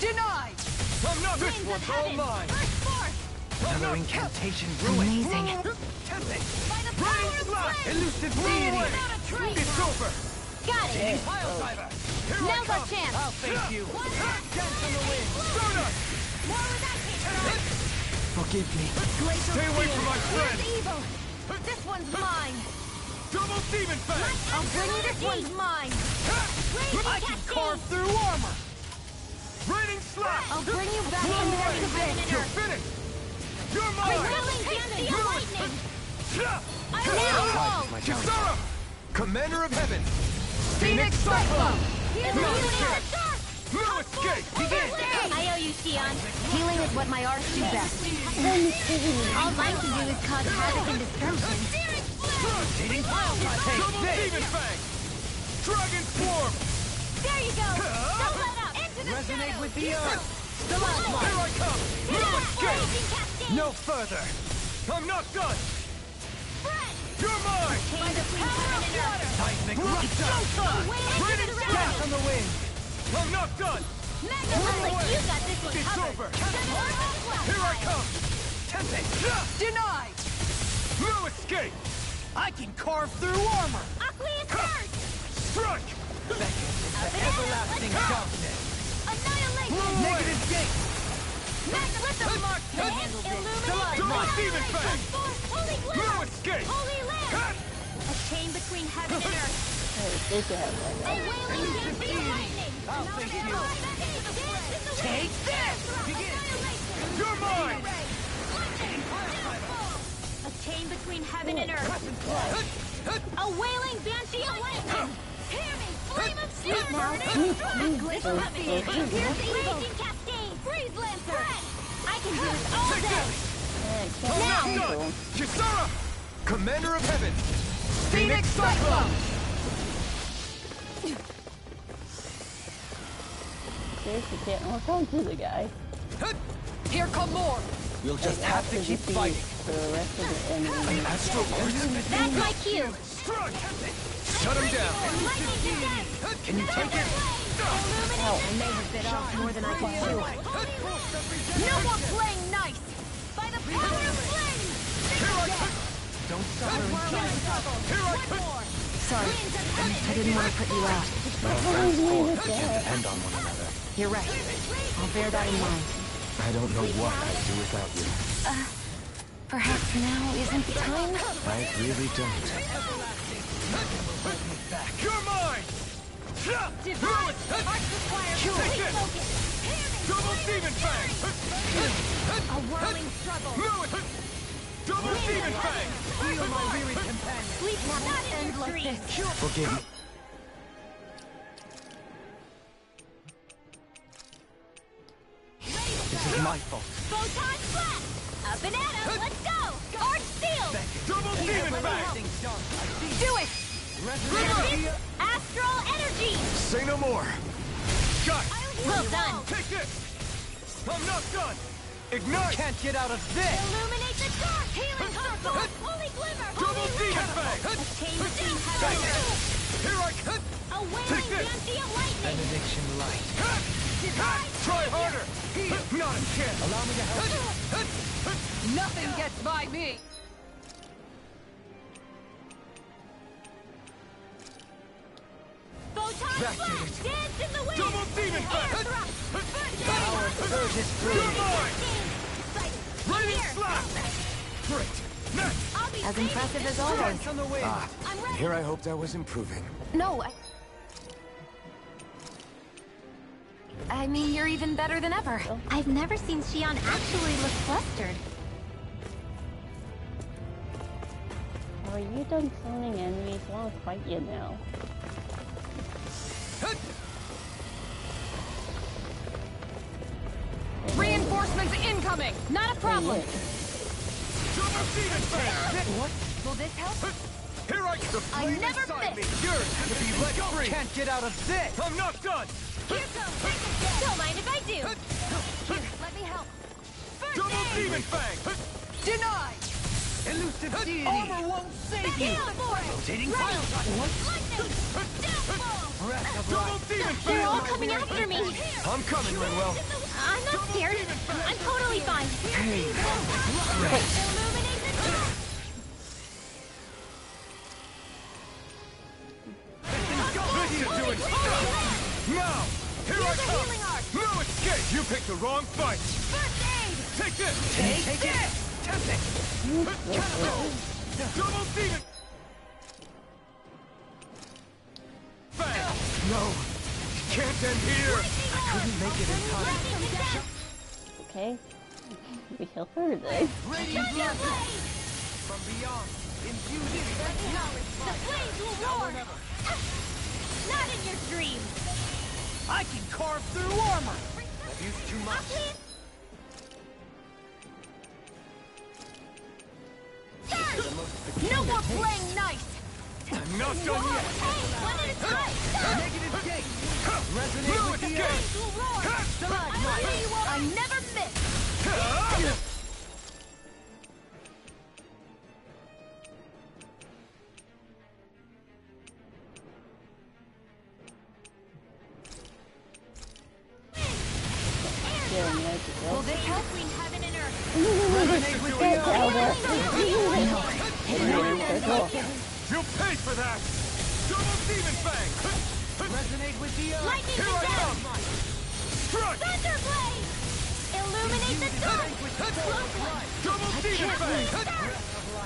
Speaker 5: Denied!
Speaker 8: I'm not this
Speaker 2: Winds of
Speaker 8: one's all
Speaker 2: heaven!
Speaker 8: mine!
Speaker 2: First force!
Speaker 3: Another incantation ruined.
Speaker 2: Amazing!
Speaker 6: Tempting!
Speaker 2: By the power of flame!
Speaker 6: Elusive
Speaker 8: Blow
Speaker 6: deity!
Speaker 8: away!
Speaker 2: Without a trace!
Speaker 8: It's over!
Speaker 2: Got it!
Speaker 6: Pile driver!
Speaker 8: Here I
Speaker 2: Now's our
Speaker 8: come!
Speaker 2: chance!
Speaker 6: I'll face you! Dance on the wind!
Speaker 8: Donut!
Speaker 2: More where that came from!
Speaker 3: Forgive me.
Speaker 8: Stay away from my friend!
Speaker 2: Here's evil! This one's mine!
Speaker 8: Double Demon Fang!
Speaker 2: I'll bring you this one's mine!
Speaker 6: I can carve through armor!
Speaker 8: Raining slash!
Speaker 2: I'll bring you back
Speaker 8: Blow
Speaker 2: from the
Speaker 8: away!
Speaker 2: heaven and
Speaker 8: You're
Speaker 2: earth!
Speaker 8: finished! You're mine!
Speaker 2: Prevailing damage of lightning! I
Speaker 3: Charge
Speaker 2: will
Speaker 3: my
Speaker 8: Kisara! Commander of Heaven!
Speaker 2: Phoenix Cyclone! Here's
Speaker 8: No
Speaker 2: a healing
Speaker 8: escape!
Speaker 2: art!
Speaker 8: No escape!
Speaker 2: Begin! I owe you, Sion. Healing is what my arts do best. All mine can do is cause havoc and destruction.
Speaker 6: Hitting pile driver! Take
Speaker 8: Double
Speaker 6: this!
Speaker 8: Demon Fang! Dragon Swarm!
Speaker 2: There you go! Don't let up! Into the
Speaker 6: Resonate with the
Speaker 2: shadows.
Speaker 6: earth! Stalagmite!
Speaker 8: Here I come! No escape!
Speaker 2: Raging Cascade!
Speaker 6: No further!
Speaker 8: I'm not done!
Speaker 2: Spread!
Speaker 8: You're mine!
Speaker 2: By the power of water!
Speaker 6: Seismic
Speaker 8: Rock
Speaker 6: rupture!
Speaker 8: Showtime!
Speaker 2: Away
Speaker 8: Raining
Speaker 2: into the
Speaker 8: slash!
Speaker 6: Dance on the wind!
Speaker 8: I'm not done!
Speaker 2: Magna, looks like you got this one
Speaker 8: It's
Speaker 2: covered.
Speaker 8: over!
Speaker 2: Here
Speaker 8: Here I come!
Speaker 6: Tempting!
Speaker 5: Denied!
Speaker 8: No escape!
Speaker 6: I can carve through armor!
Speaker 2: Aqueous Surge!
Speaker 8: Strike!
Speaker 6: Everlasting darkness.
Speaker 2: Annihilation!
Speaker 6: Negative gate.
Speaker 2: Let the mark handle this.
Speaker 8: Double demon fang.
Speaker 2: Holy
Speaker 8: No
Speaker 2: glitter!
Speaker 8: escape.
Speaker 2: Holy lamp! A chain between heaven and earth.
Speaker 1: Hey, did you have that?
Speaker 2: A wailing dancing lightning!
Speaker 6: I'll face you.
Speaker 2: Take
Speaker 6: this! Begin.
Speaker 8: You're mine.
Speaker 2: A chain between heaven and earth. A wailing banshee of lightning! Hear me! Flame of steel! Glitch coming! Raging cascade! Freeze lancer! I can do this all day!
Speaker 8: I'm not done. Kisara, Commander of Heaven.
Speaker 6: Phoenix Cyclone.
Speaker 1: Seriously, can't hold on to the guy.
Speaker 6: Here come more. We'll just have to keep fighting.
Speaker 1: For the rest of the enemies.
Speaker 8: Astral
Speaker 2: That's my cue!
Speaker 8: Strike. Shut him down.
Speaker 2: Lightning descent!
Speaker 8: Can you take it?
Speaker 2: I may have bit off more than I could chew. No more playing nice! By the power of flame!
Speaker 6: Don't suffer in silence.
Speaker 5: Sorry, I didn't want to put you out.
Speaker 3: Transport can depend on one another.
Speaker 5: You're right. I'll bear that in mind.
Speaker 4: I don't know what I'd do without you.
Speaker 5: Perhaps now isn't the time?
Speaker 4: I really don't.
Speaker 8: You're mine.
Speaker 2: Divine! Arch requires complete focus!
Speaker 8: Double demon fang.
Speaker 2: A whirling struggle!
Speaker 8: Double demon fang.
Speaker 6: Feel my weary companion.
Speaker 2: Sleep will not end like this!
Speaker 4: Forgive me.
Speaker 3: This is my fault.
Speaker 2: Photon blast! Up and at 'em! Let's go! Arch steel!
Speaker 8: Double demon fang.
Speaker 2: Do it! Astral energy!
Speaker 8: Say no more. Got it.
Speaker 2: Well done!
Speaker 8: Take this. I'm not done. Ignite.
Speaker 6: Can't get out of this.
Speaker 2: Illuminate the dark! Healing circle! Holy glimmer!
Speaker 8: Double
Speaker 2: Holy
Speaker 8: demon
Speaker 2: lamp!
Speaker 8: fang.
Speaker 2: A chain between heaven and earth!
Speaker 8: Here I come.
Speaker 2: A wailing
Speaker 8: Take this.
Speaker 2: banshee of lightning!
Speaker 6: Benediction light.
Speaker 8: Try harder. Not a chance.
Speaker 6: Allow me to help you. Nothing gets by me.
Speaker 2: Photon blast! Dance in the wind!
Speaker 8: Double demon
Speaker 2: Air
Speaker 8: fang.
Speaker 2: thrust!
Speaker 6: Power surges through
Speaker 8: You're
Speaker 6: me.
Speaker 8: mine. Raining
Speaker 2: Here!
Speaker 8: slap. Great. Next.
Speaker 2: I'll be
Speaker 5: As
Speaker 2: saving
Speaker 5: impressive
Speaker 2: this
Speaker 5: as always.
Speaker 6: Dance on the wind.
Speaker 2: I'm ready!
Speaker 4: Here I hoped I was improving.
Speaker 5: No, I mean, you're even better than ever.
Speaker 7: I've never seen Xion actually look flustered.
Speaker 1: Are you done summoning enemies? I want to fight you now.
Speaker 5: Reinforcements incoming! Not a problem!
Speaker 8: Double demon fang.
Speaker 2: Will this help?
Speaker 8: Here I come. The flame
Speaker 2: never
Speaker 8: inside me.
Speaker 2: miss.
Speaker 8: Yours to be let free.
Speaker 6: Can't get out of this.
Speaker 8: I'm not done.
Speaker 2: Here goes! Don't mind if I do! Here, let me help! First
Speaker 8: Double
Speaker 2: aid!
Speaker 8: demon fang.
Speaker 6: Denied. Elusive deity. Armor won't save you.
Speaker 2: Heal force!
Speaker 6: Rotating
Speaker 2: Rattle!
Speaker 6: cloud.
Speaker 2: Lightning! Downfall!
Speaker 6: Breath of
Speaker 8: Double
Speaker 6: life.
Speaker 8: demon
Speaker 7: They're all
Speaker 8: fang.
Speaker 7: coming after me.
Speaker 8: I'm coming, Renwell.
Speaker 7: I'm not scared. I'm totally fine.
Speaker 2: Illuminate the dark!
Speaker 8: This should do it. Now, here I
Speaker 2: Here's a
Speaker 8: come.
Speaker 2: healing arc!
Speaker 8: No escape. You picked the wrong fight.
Speaker 2: First aid!
Speaker 8: Take this.
Speaker 6: Take it. Tempt it.
Speaker 8: Double demon fang. No, it can't end here.
Speaker 6: Couldn't make it in time.
Speaker 1: Okay. We help her today.
Speaker 6: Radiant blood. From beyond. Infused in.
Speaker 2: The flames will roar! Not in your dreams!
Speaker 6: I can carve through armor. I've used too much.
Speaker 2: No more playing nice!
Speaker 8: I'm not done yet.
Speaker 2: Hey, one at a time!
Speaker 6: Negative gate.
Speaker 8: No
Speaker 6: Resonate with the
Speaker 8: escape.
Speaker 6: earth.
Speaker 2: Flames will roar! I never miss!
Speaker 1: Yeah, magic.
Speaker 2: Will this help? Between heaven and earth.
Speaker 6: Resonate with the earth.
Speaker 8: You'll pay for that. Double demon fang.
Speaker 6: Resonate with the earth.
Speaker 2: Lightning
Speaker 8: Here I
Speaker 2: condemn!
Speaker 8: come! Strike!
Speaker 2: Thunderblade! Illuminate the dark! Close one!
Speaker 8: Double demon fang!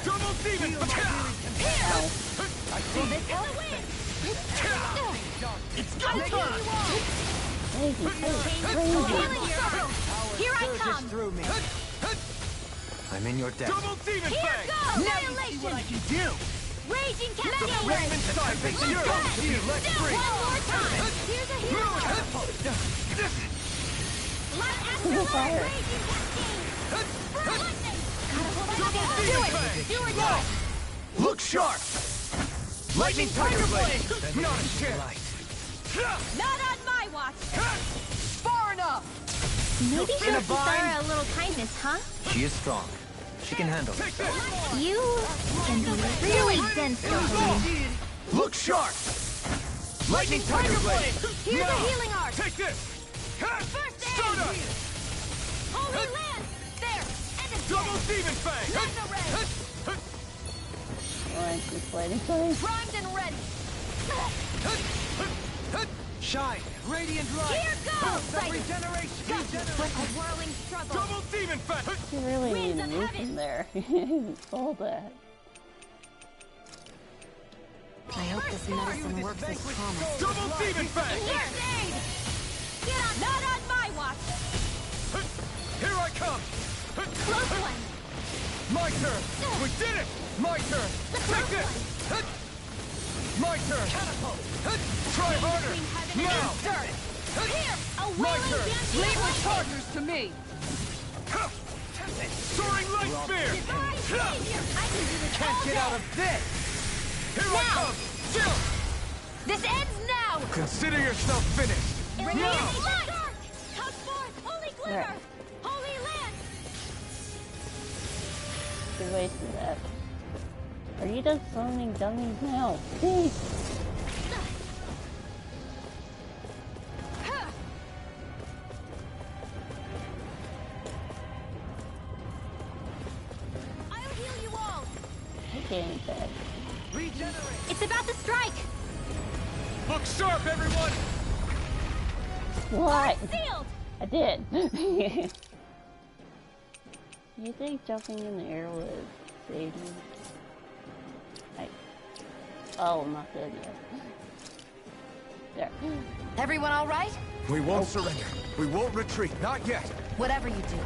Speaker 8: Double demon fang!
Speaker 2: Will this help?
Speaker 6: It's go time!
Speaker 2: Healing circle! Here I come!
Speaker 6: Through me.
Speaker 3: I'm in your debt.
Speaker 8: Double demon
Speaker 2: Here
Speaker 8: fang!
Speaker 2: goes!
Speaker 6: Now you see what I can do!
Speaker 2: Raging
Speaker 8: The
Speaker 2: cascade!
Speaker 8: flaming side is yours to be let free!
Speaker 2: One more time! Here's a healing circle! Light astral light! Raging cascade! Burn lightning! Do it! Do or die!
Speaker 8: Look sharp! Lightning tiger blade! Not a chance!
Speaker 2: Not on my watch!
Speaker 6: Far enough!
Speaker 7: Maybe
Speaker 8: In a
Speaker 7: show
Speaker 8: bind?
Speaker 7: Kisara a little kindness, huh?
Speaker 3: She is strong. She can handle it.
Speaker 8: Take this!
Speaker 7: You can be really dense, Silverine.
Speaker 8: Look sharp! Lightning tiger blade!
Speaker 2: Here's
Speaker 8: Now!
Speaker 2: a healing arc!
Speaker 8: Take this!
Speaker 2: First aid!
Speaker 8: Stardust!
Speaker 2: Holy land! There! And a
Speaker 8: Double demon fang!
Speaker 2: Lightning ray!
Speaker 1: Alright, just waiting for me.
Speaker 2: Primed and ready!
Speaker 6: Shine! Radiant light!
Speaker 2: Here goes!
Speaker 6: Some regeneration!
Speaker 2: What a whirling struggle!
Speaker 8: Double demon fang!
Speaker 1: You really need
Speaker 2: Winds
Speaker 1: to
Speaker 2: of
Speaker 1: move
Speaker 2: heaven.
Speaker 1: from there. All that.
Speaker 5: I hope this medicine works as promised.
Speaker 8: Double demon fang!
Speaker 2: First aid! Get on! Not on my watch!
Speaker 8: Here I come!
Speaker 2: Close one!
Speaker 8: My turn! We did it! My turn! Take this! My turn!
Speaker 6: Catapult!
Speaker 8: Try harder!
Speaker 2: Between heaven
Speaker 8: Now!
Speaker 2: and dirt! Here! A
Speaker 8: My
Speaker 2: wailing
Speaker 8: turn.
Speaker 2: banshee!
Speaker 6: Leave the
Speaker 2: lightning.
Speaker 6: chargers to me!
Speaker 8: Soaring light spear!
Speaker 2: Divine savior! I can do this
Speaker 6: Can't
Speaker 2: all
Speaker 6: get
Speaker 2: day.
Speaker 6: out of this!
Speaker 8: Here I
Speaker 2: Now.
Speaker 8: come! Chill!
Speaker 2: This ends now!
Speaker 8: Consider yourself finished!
Speaker 2: Illuminate the dark! Come forth, holy glimmer!
Speaker 1: There.
Speaker 2: Holy land!
Speaker 1: You wasted that. Are you done summoning dummies now? Please!
Speaker 2: I'll heal you all!
Speaker 1: I can't back.
Speaker 6: Regenerate!
Speaker 2: It's about to strike!
Speaker 8: Look sharp, everyone!
Speaker 1: What?
Speaker 2: Sealed!
Speaker 1: I did! You think jumping in the air would save me? Oh, I'm not dead yet. There.
Speaker 5: Everyone all right?
Speaker 8: We won't surrender. We won't retreat. Not yet.
Speaker 5: Whatever you do,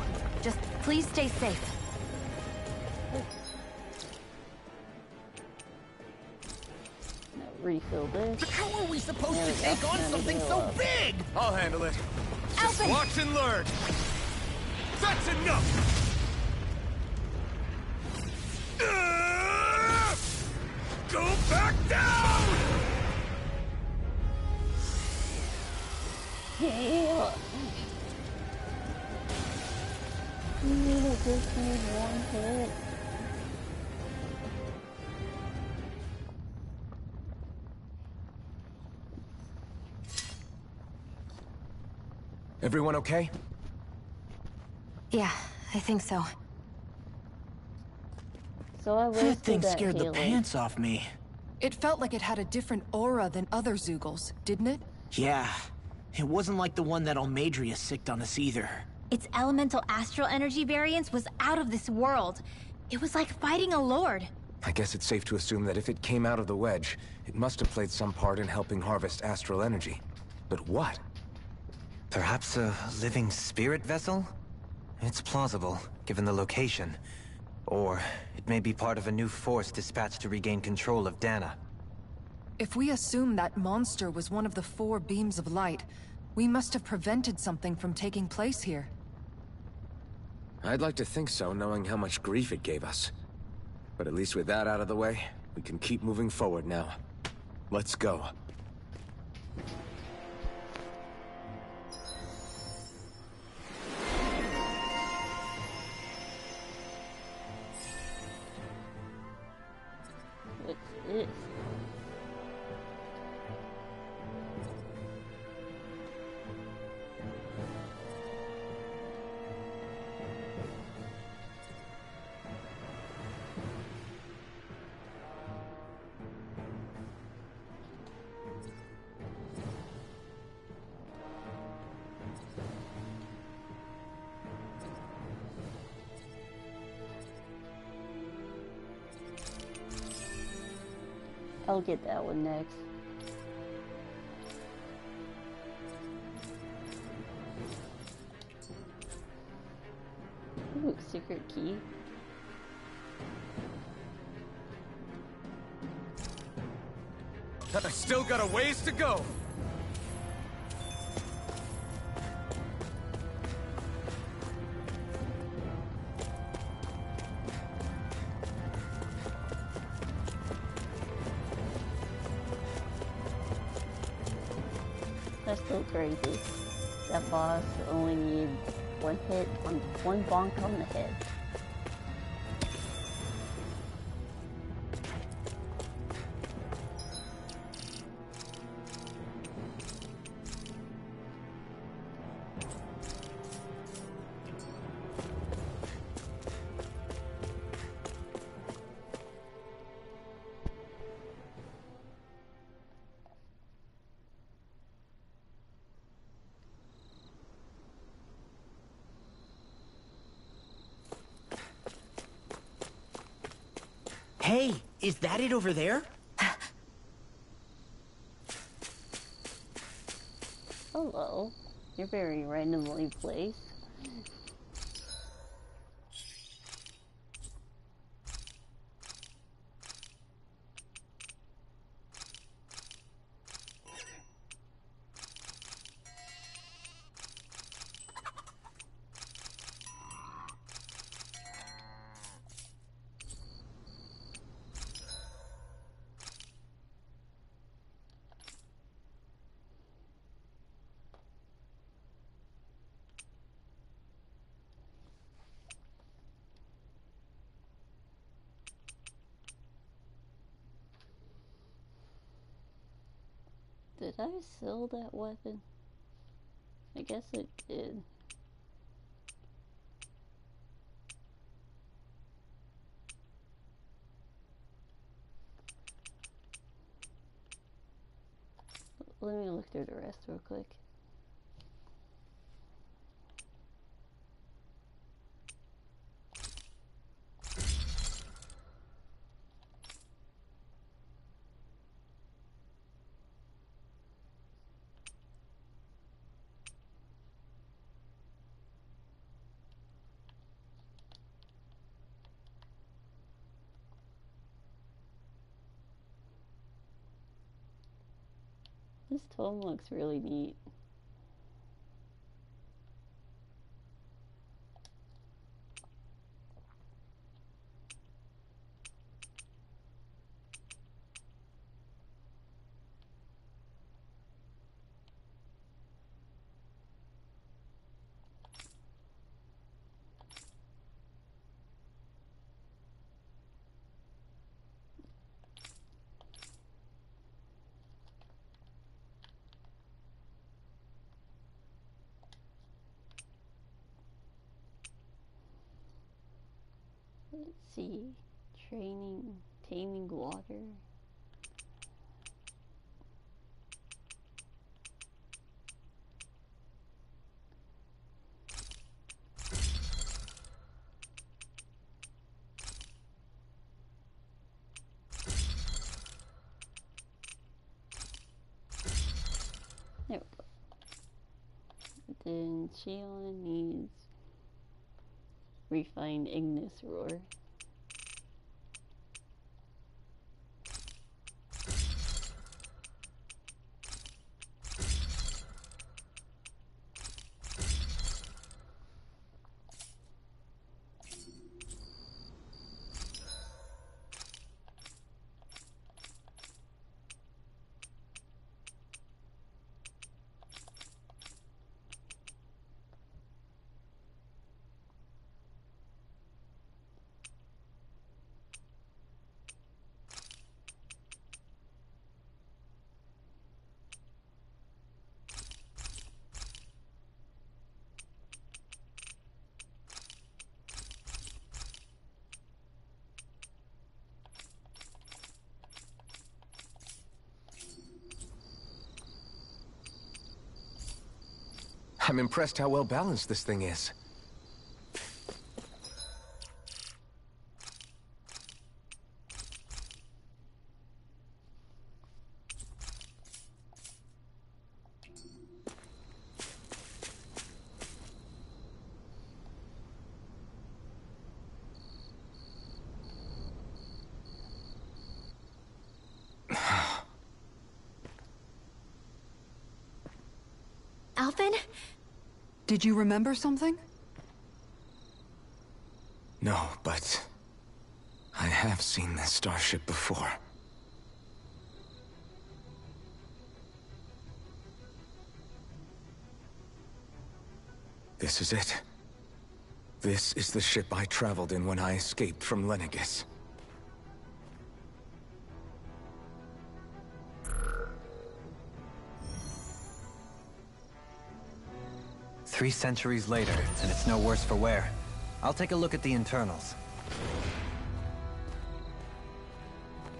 Speaker 5: just please stay safe.
Speaker 1: Now refill this.
Speaker 6: How are we supposed
Speaker 1: There we
Speaker 6: to
Speaker 1: go.
Speaker 6: take on
Speaker 1: Now we
Speaker 6: something
Speaker 1: go
Speaker 6: so
Speaker 1: up.
Speaker 6: big?
Speaker 8: I'll handle it. Just
Speaker 2: Alvin!
Speaker 8: watch and learn. That's enough! Go back down!
Speaker 1: Yeah. You just need one hit.
Speaker 4: Everyone okay?
Speaker 5: Yeah, I think so.
Speaker 1: So I wasted
Speaker 6: That thing
Speaker 1: that
Speaker 6: scared the
Speaker 1: healing.
Speaker 6: pants off me.
Speaker 5: It felt like it had a different aura than other Zeugles, didn't it?
Speaker 6: Yeah. It wasn't like the one that Almadria sicked on us either.
Speaker 7: Its elemental astral energy variance was out of this world. It was like fighting a lord.
Speaker 4: I guess it's safe to assume that if it came out of the wedge, it must have played some part in helping harvest astral energy. But what?
Speaker 3: Perhaps a living spirit vessel? It's plausible, given the location. Or it may be part of a new force dispatched to regain control of Dana.
Speaker 5: If we assume that monster was one of the 4 beams of light, we must have prevented something from taking place here.
Speaker 4: I'd like to think so, knowing how much grief it gave us. But at least with that out of the way, we can keep moving forward now. Let's go.
Speaker 1: What's this? I'll get that one next. Ooh, secret key.
Speaker 4: I still got a ways to go.
Speaker 1: That's still crazy. That boss only needs one hit on one bonk on the head.
Speaker 6: Hey, is that it over there?
Speaker 1: Hello. You're very randomly placed. Did I sell that weapon? I guess it did. Let me look through the rest real quick. This tome looks really neat. Let's see. Training, taming water. There we go. Then Sheila needs refined Ignis Roar.
Speaker 4: I'm impressed how well balanced this thing is.
Speaker 7: Alphen?
Speaker 5: Did you remember something?
Speaker 4: No, but I have seen this starship before. This is it. This is the ship I traveled in when I escaped from Lenegis.
Speaker 3: Three centuries later, and it's no worse for wear. I'll take a look at the internals.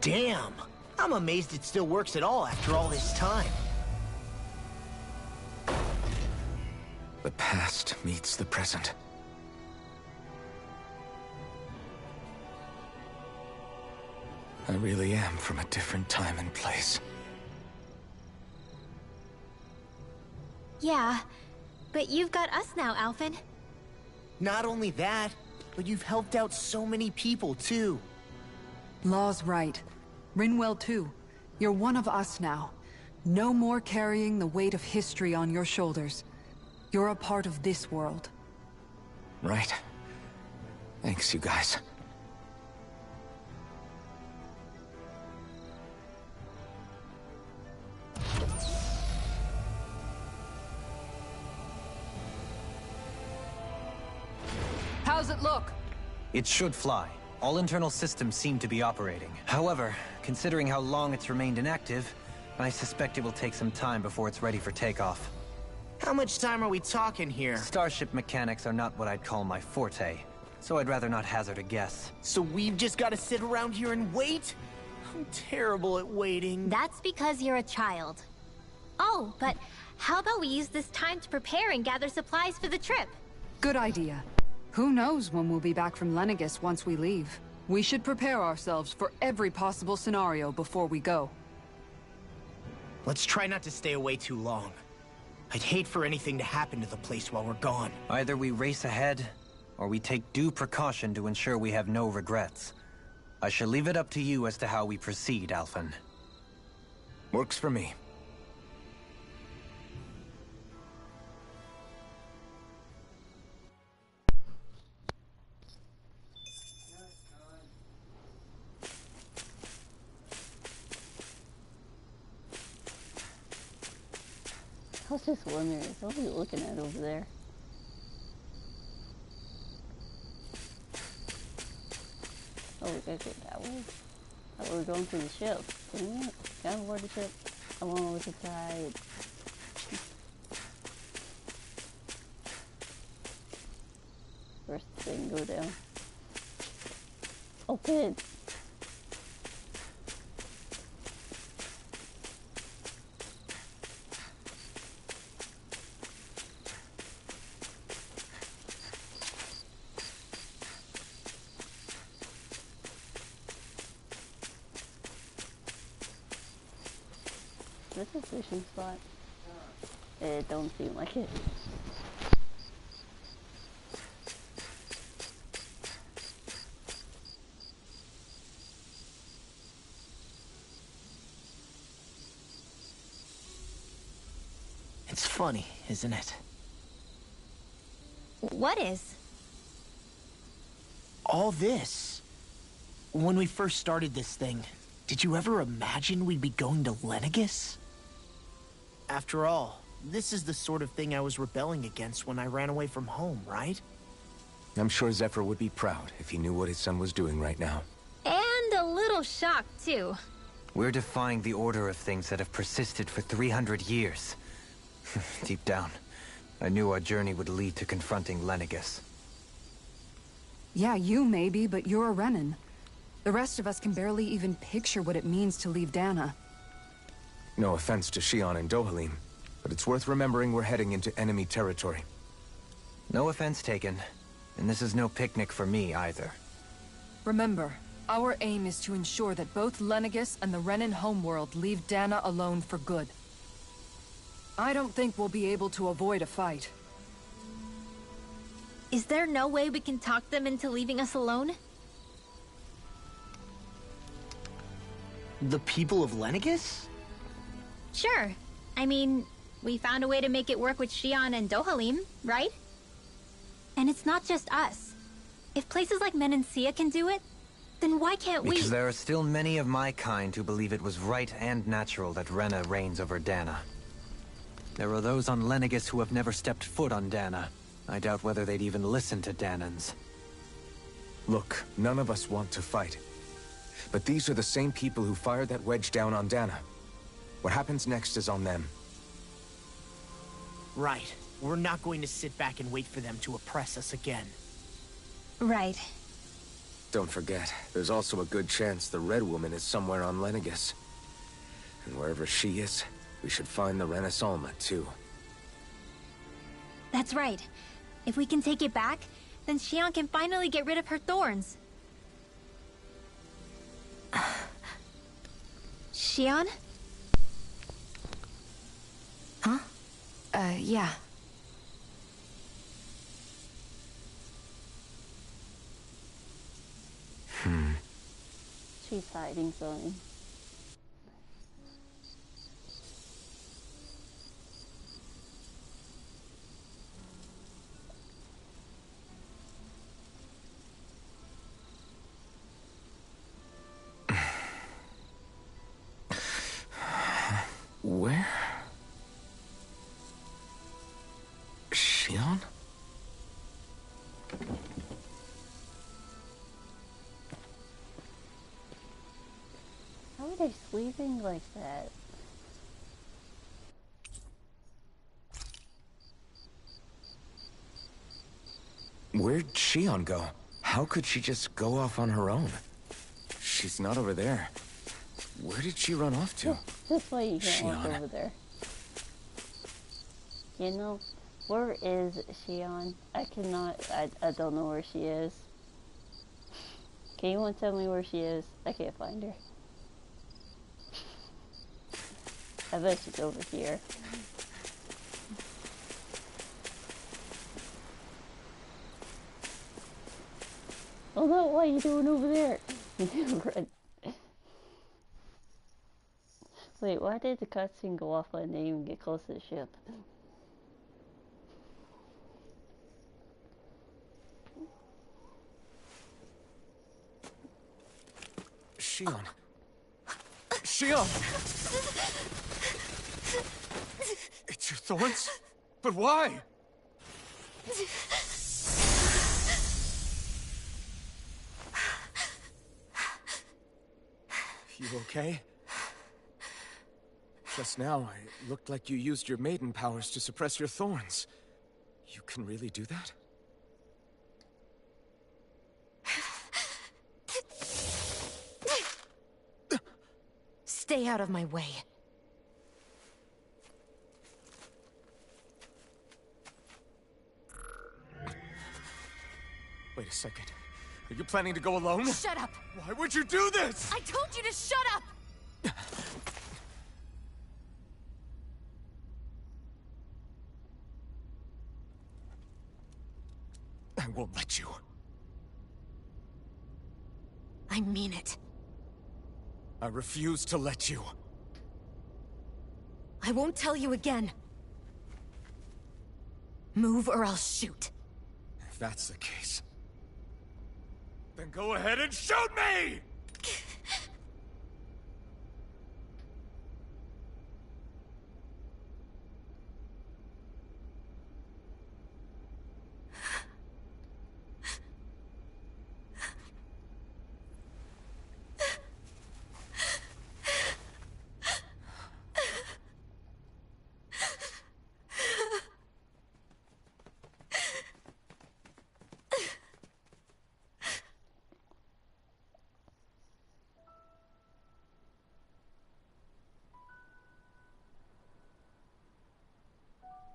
Speaker 6: Damn! I'm amazed it still works at all after all this time.
Speaker 4: The past meets the present. I really am from a different time and place.
Speaker 7: Yeah, but you've got us now, Alphen.
Speaker 6: Not only that, but you've helped out so many people, too.
Speaker 5: Law's right. Rinwell too. You're one of us now. No more carrying the weight of history on your shoulders. You're a part of this world.
Speaker 4: Right. Thanks, you guys.
Speaker 5: How's it look?
Speaker 3: It should fly. All internal systems seem to be operating. However, considering how long it's remained inactive, I suspect it will take some time before it's ready for takeoff.
Speaker 6: How much time are we talking here?
Speaker 3: Starship mechanics are not what I'd call my forte, so I'd rather not hazard a guess.
Speaker 6: So we've just got to sit around here and wait? I'm terrible at waiting.
Speaker 7: That's because you're a child. Oh, but how about we use this time to prepare and gather supplies for the trip?
Speaker 5: Good idea. Who knows when we'll be back from Lenegis once we leave. We should prepare ourselves for every possible scenario before we go.
Speaker 6: Let's try not to stay away too long. I'd hate for anything to happen to the place while we're gone.
Speaker 3: Either we race ahead, or we take due precaution to ensure we have no regrets. I shall leave it up to you as to how we proceed, Alphen.
Speaker 4: Works for me.
Speaker 1: I was just wondering, what are you looking at over there? Oh, we gotta go that way? I thought we were going to the ship. Dang it. Gotta board the ship. I wanna look inside. First thing, go down. Open! Is this a fishing spot? It don't seem like it.
Speaker 6: It's funny, isn't it?
Speaker 7: What is?
Speaker 6: All this. When we first started this thing, did you ever imagine we'd be going to Lenegis? After all, this is the sort of thing I was rebelling against when I ran away from home, right?
Speaker 4: I'm sure Zephyr would be proud if he knew what his son was doing right now.
Speaker 7: And a little shocked, too.
Speaker 3: We're defying the order of things that have persisted for 300 years. Deep down, I knew our journey would lead to confronting Lenegis.
Speaker 5: Yeah, you maybe, but you're a Renan. The rest of us can barely even picture what it means to leave Dana.
Speaker 4: No offense to Shion and Dohalim, but it's worth remembering we're heading into enemy territory.
Speaker 3: No offense taken, and this is no picnic for me either.
Speaker 5: Remember, our aim is to ensure that both Lenegis and the Renan homeworld leave Dana alone for good. I don't think we'll be able to avoid a fight.
Speaker 7: Is there no way we can talk them into leaving us alone?
Speaker 6: The people of Lenegis?
Speaker 7: Sure. I mean, We found a way to make it work with Xion and Dohalim, right? And it's not just us. If places like Menancia can do it, then why can't we?
Speaker 3: Because there are still many of my kind who believe it was right and natural that Rena reigns over Dana. There are those on Lenegis who have never stepped foot on Dana. I doubt whether they'd even listen to Danans.
Speaker 4: Look, none of us want to fight. But these are the same people who fired that wedge down on Dana. What happens next is on them.
Speaker 6: Right. We're not going to sit back and wait for them to oppress us again.
Speaker 7: Right.
Speaker 4: Don't forget, there's also a good chance the Red Woman is somewhere on Lenegis. And wherever she is, we should find the Renaissalma, too.
Speaker 7: That's right. If we can take it back, then Xion can finally get rid of her thorns. Xion?
Speaker 5: Huh? Yeah.
Speaker 1: She's hiding something.
Speaker 4: Where? Xion?
Speaker 1: How are they sleeping like that?
Speaker 4: Where'd Xion go? How could she just go off on her own? She's not over there. Where did she run off to?
Speaker 1: This way you can't walk
Speaker 4: Xion.
Speaker 1: over there. You know, where is Xion? I don't know where she is. Can anyone tell me where she is? I can't find her. I bet she's over here. Oh no, what are you doing over there? Run. Wait, why did the cutscene go off when I didn't even get close to the ship?
Speaker 4: Xion. Xion! It's your thorns? But why? You okay? Just now, it looked like you used your maiden powers to suppress your thorns. You can really do that?
Speaker 5: Stay out of my way.
Speaker 4: Wait a second. Are you planning to go alone?
Speaker 5: Shut up!
Speaker 4: Why would you do this?
Speaker 5: I told you to shut up!
Speaker 4: I won't let you.
Speaker 5: I mean it.
Speaker 4: I refuse to let you.
Speaker 5: I won't tell you again. Move or I'll shoot.
Speaker 4: If that's the case, then go ahead and shoot me!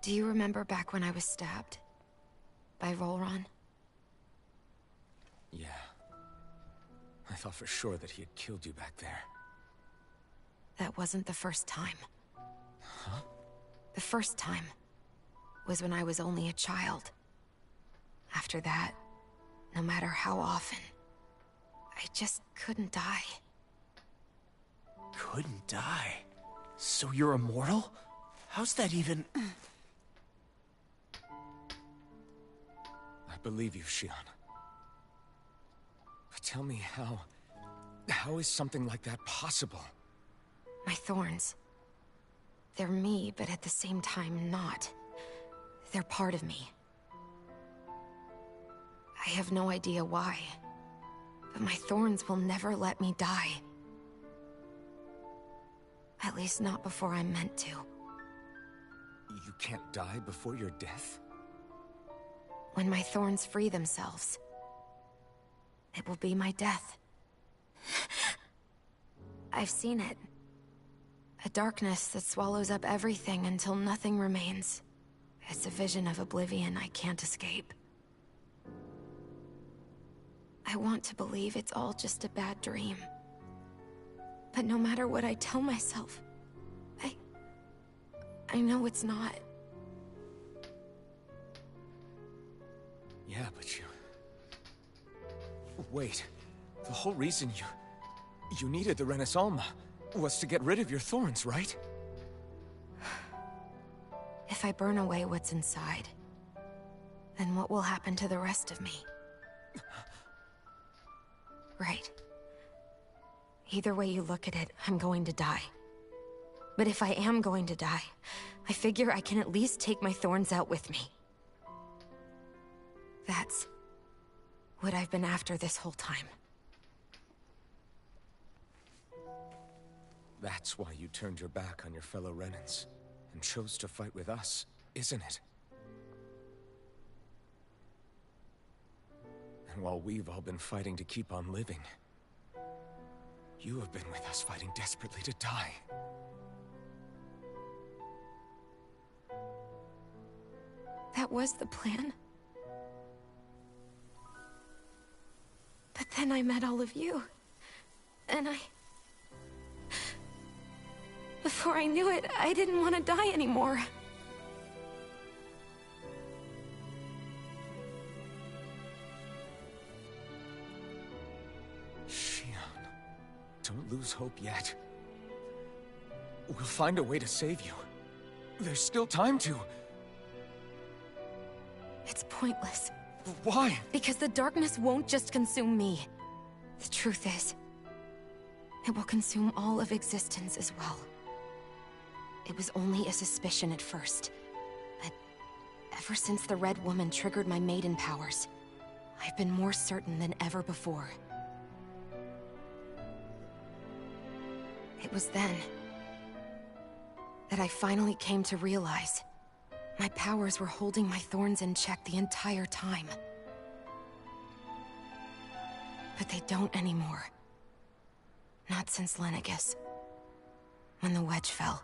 Speaker 5: Do you remember back when I was stabbed? By Volron?
Speaker 4: Yeah. I thought for sure that he had killed you back there.
Speaker 5: That wasn't the first time.
Speaker 4: Huh?
Speaker 5: The first time was when I was only a child. After that, no matter how often, I just couldn't die.
Speaker 6: Couldn't die? So you're immortal? How's that even...
Speaker 4: I believe you, Shion. But tell me how... How is something like that possible?
Speaker 9: My thorns. They're me, but at the same time not. They're part of me. I have no idea why, but my thorns will never let me die. At least not before I'm meant to.
Speaker 4: You can't die before your death?
Speaker 9: When my thorns free themselves, it will be my death. I've seen it. A darkness that swallows up everything until nothing remains. It's a vision of oblivion I can't escape. I want to believe it's all just a bad dream. But no matter what I tell myself, I know it's not.
Speaker 4: Yeah, but you... Wait. The whole reason you needed the Renaissance was to get rid of your thorns, right?
Speaker 9: If I burn away what's inside, then what will happen to the rest of me? Right. Either way you look at it, I'm going to die. But if I am going to die, I figure I can at least take my thorns out with me. That's what I've been after this whole time.
Speaker 4: That's why you turned your back on your fellow Renans and chose to fight with us, isn't it? And while we've all been fighting to keep on living, you have been with us fighting desperately to die.
Speaker 9: That was the plan. But then I met all of you. And before I knew it, I didn't want to die anymore.
Speaker 4: Shion, don't lose hope yet. We'll find a way to save you. There's still time to...
Speaker 9: It's pointless.
Speaker 4: Why?
Speaker 9: Because the darkness won't just consume me. The truth is, it will consume all of existence as well. It was only a suspicion at first, but ever since the Red Woman triggered my maiden powers, I've been more certain than ever before. It was then that I finally came to realize my powers were holding my thorns in check the entire time. But they don't anymore. Not since Lenegis, when the wedge fell.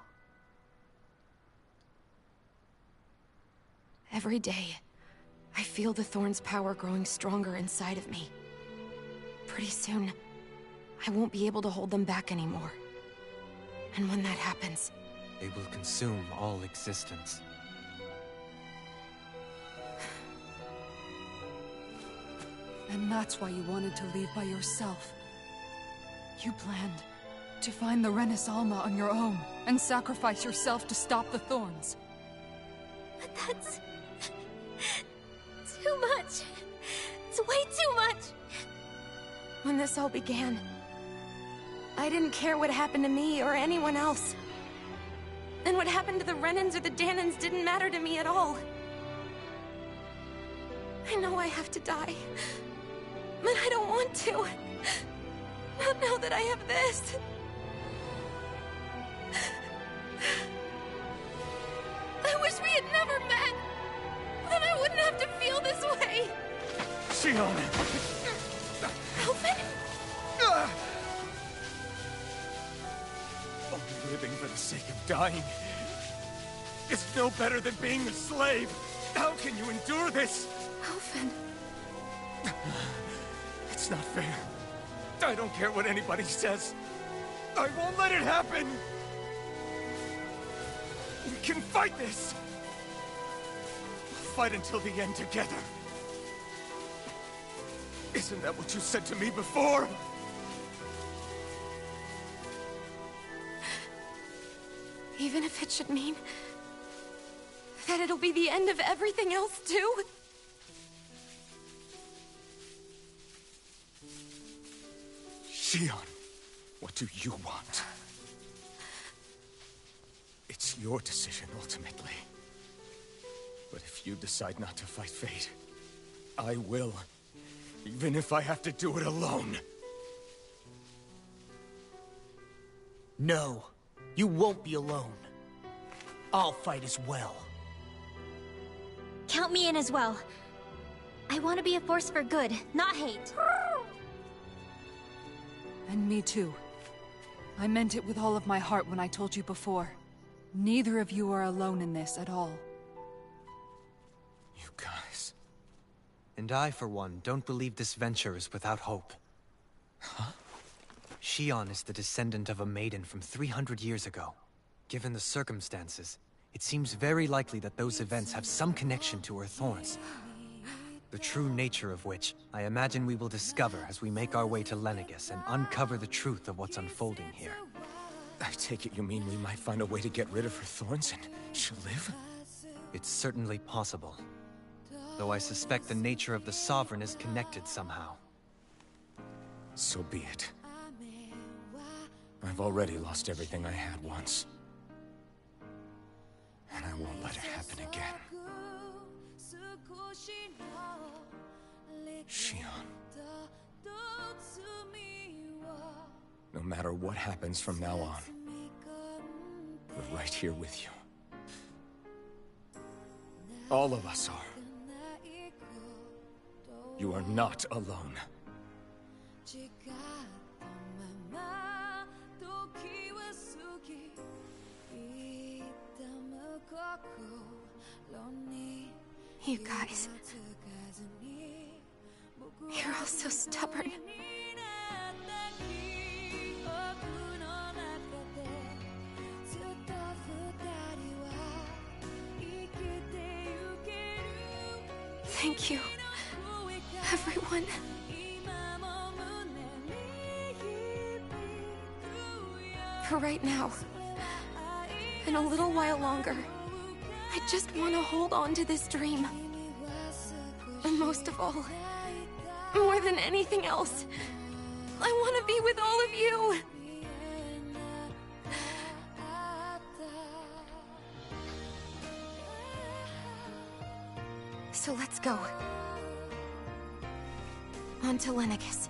Speaker 9: Every day, I feel the thorn's power growing stronger inside of me. Pretty soon, I won't be able to hold them back anymore. And when that happens...
Speaker 3: They will consume all existence.
Speaker 5: And that's why you wanted to leave by yourself. You planned to find the Renaissance on your own and sacrifice yourself to stop the thorns.
Speaker 7: But that's... too much. It's way too much.
Speaker 9: When this all began, I didn't care what happened to me or anyone else. And what happened to the Renans or the Danans didn't matter to me at all. I know I have to die, but I don't want to. Not now that I have this. I wish we had never met. Then I wouldn't have to feel this way.
Speaker 4: Shion!
Speaker 9: Alvin?
Speaker 4: Only living for the sake of dying is no better than being a slave. How can you endure this?
Speaker 9: Alvin.
Speaker 4: It's not fair. I don't care what anybody says. I won't let it happen! We can fight this! We'll fight until the end together. Isn't that what you said to me before?
Speaker 9: Even if it should mean That it'll be the end of everything else, too?
Speaker 4: Shion, what do you want? It's your decision, ultimately. But if you decide not to fight fate, I will. Even if I have to do it alone.
Speaker 6: No, you won't be alone. I'll fight as well.
Speaker 7: Count me in as well. I want to be a force for good, not hate.
Speaker 5: And me too. I meant it with all of my heart when I told you before. Neither of you are alone in this at all.
Speaker 4: You guys...
Speaker 3: And I, for one, don't believe this venture is without hope.
Speaker 4: Huh?
Speaker 3: Shion is the descendant of a maiden from 300 years ago. Given the circumstances, it seems very likely that those events have some connection to her thorns. The true nature of which, I imagine we will discover as we make our way to Lenegis and uncover the truth of what's unfolding here.
Speaker 4: I take it you mean we might find a way to get rid of her thorns and she'll live?
Speaker 3: It's certainly possible. Though I suspect the nature of the Sovereign is connected somehow.
Speaker 4: So be it. I've already lost everything I had once. And I won't let it happen again. Shion. No matter what happens from now on, we're right here with you. All of us are. You are not alone.
Speaker 9: You guys... You're all so stubborn. Thank you, everyone. For right now, and a little while longer, I just want to hold on to this dream. And most of all, more than anything else, I want to be with all of you. So let's go. On to Lenegis.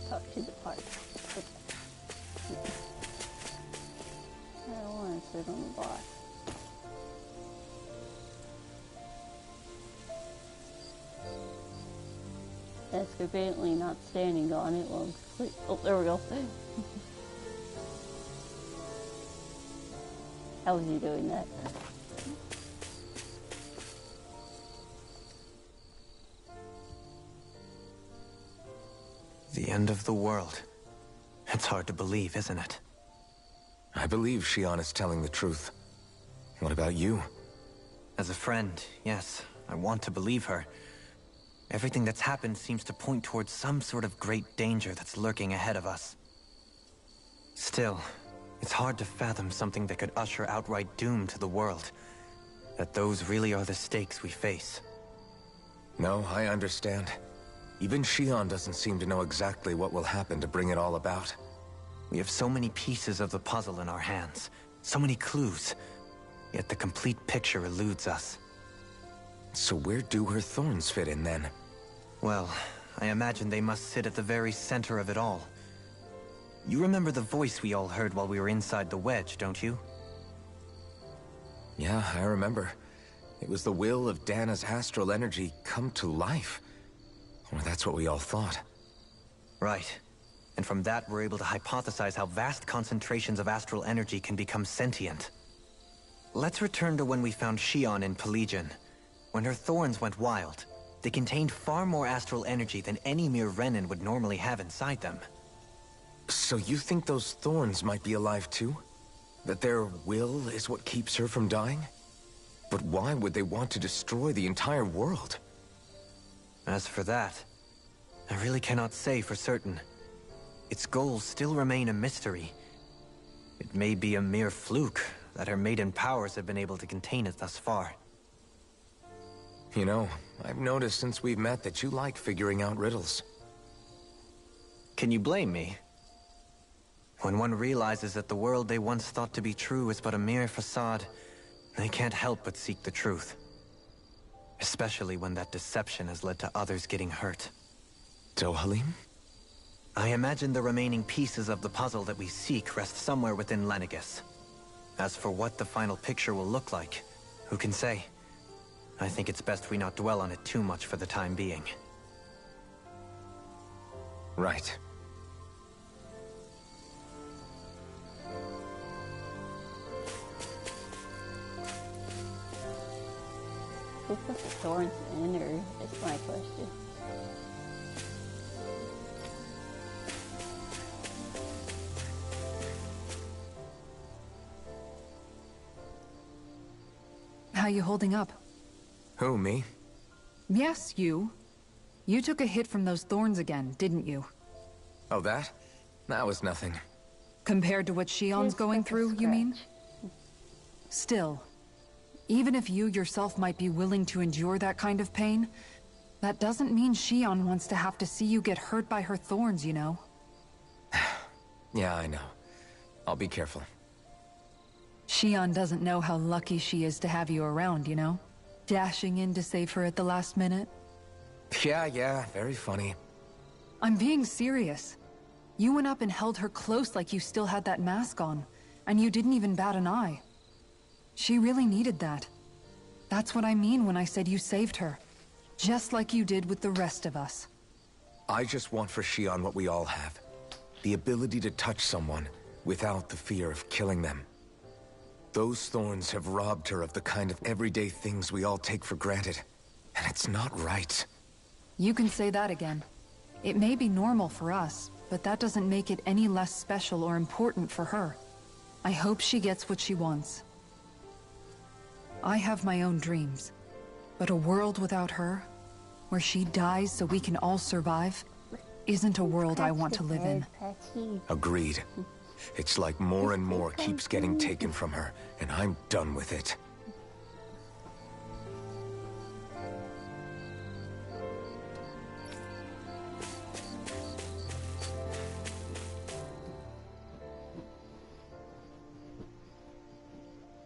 Speaker 1: Talk to the park. I don't want to sit on the bar. That's conveniently not standing on it. Well, oh, there we go. How was he doing that?
Speaker 3: The end of the world. It's hard to believe, isn't it?
Speaker 4: I believe Shion is telling the truth. What about you?
Speaker 3: As a friend, yes, I want to believe her. Everything that's happened seems to point towards some sort of great danger that's lurking ahead of us. Still, it's hard to fathom something that could usher outright doom to the world. That those really are the stakes we face.
Speaker 4: No, I understand. Even Shion doesn't seem to know exactly what will happen to bring it all about.
Speaker 3: We have so many pieces of the puzzle in our hands, so many clues, yet the complete picture eludes us.
Speaker 4: So where do her thorns fit in then?
Speaker 3: Well, I imagine they must sit at the very center of it all. You remember the voice we all heard while we were inside the wedge, don't you?
Speaker 4: Yeah, I remember. It was the will of Dana's astral energy come to life. Or that's what we all thought.
Speaker 3: Right. And from that, we're able to hypothesize how vast concentrations of astral energy can become sentient. Let's return to when we found Shion in Pelagian. When her thorns went wild, They contained far more astral energy than any mere Renin would normally have inside them.
Speaker 4: So you think those thorns might be alive too? That their will is what keeps her from dying? But why would they want to destroy the entire world?
Speaker 3: As for that, I really cannot say for certain. Its goals still remain a mystery. It may be a mere fluke that her maiden powers have been able to contain it thus far.
Speaker 4: You know, I've noticed since we've met that you like figuring out riddles.
Speaker 3: Can you blame me? When one realizes that the world they once thought to be true is but a mere facade, they can't help but seek the truth. Especially when that deception has led to others getting hurt.
Speaker 4: Dohalim?
Speaker 3: I imagine the remaining pieces of the puzzle that we seek rest somewhere within Lenegis. As for what the final picture will look like, who can say? I think it's best we not dwell on it too much for the time being.
Speaker 4: Right.
Speaker 1: Who put the thorns in her? Is my question.
Speaker 5: How you holding up?
Speaker 4: Who, me?
Speaker 5: Yes, you. You took a hit from those thorns again, didn't you?
Speaker 4: Oh, that? That was nothing.
Speaker 5: Compared to what Shion's going through, you mean? Still, even if you yourself might be willing to endure that kind of pain, that doesn't mean Shion wants to have to see you get hurt by her thorns, you know?
Speaker 4: Yeah, I know. I'll be careful.
Speaker 5: Shion doesn't know how lucky she is to have you around, you know? Dashing in to save her at the last minute.
Speaker 4: Yeah, very funny.
Speaker 5: I'm being serious. You went up and held her close like you still had that mask on, and you didn't even bat an eye. She really needed that. That's what I mean when I said you saved her. Just like you did with the rest of us.
Speaker 4: I just want for Shion what we all have. The ability to touch someone without the fear of killing them. Those thorns have robbed her of the kind of everyday things we all take for granted. And it's not right.
Speaker 5: You can say that again. It may be normal for us, but that doesn't make it any less special or important for her. I hope she gets what she wants. I have my own dreams, but a world without her, where she dies so we can all survive, isn't a world I want to live in.
Speaker 4: Agreed. It's like more and more keeps getting taken from her, and I'm done with it.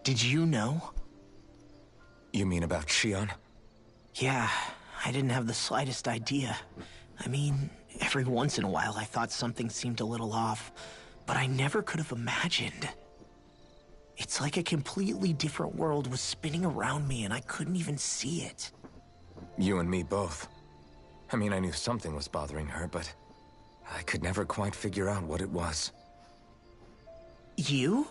Speaker 6: Did you know?
Speaker 4: You mean about Shion?
Speaker 6: Yeah, I didn't have the slightest idea. I mean, every once in a while I thought something seemed a little off, but I never could have imagined. It's like a completely different world was spinning around me and I couldn't even see it.
Speaker 4: You and me both. I mean, I knew something was bothering her, but I could never quite figure out what it was.
Speaker 6: You?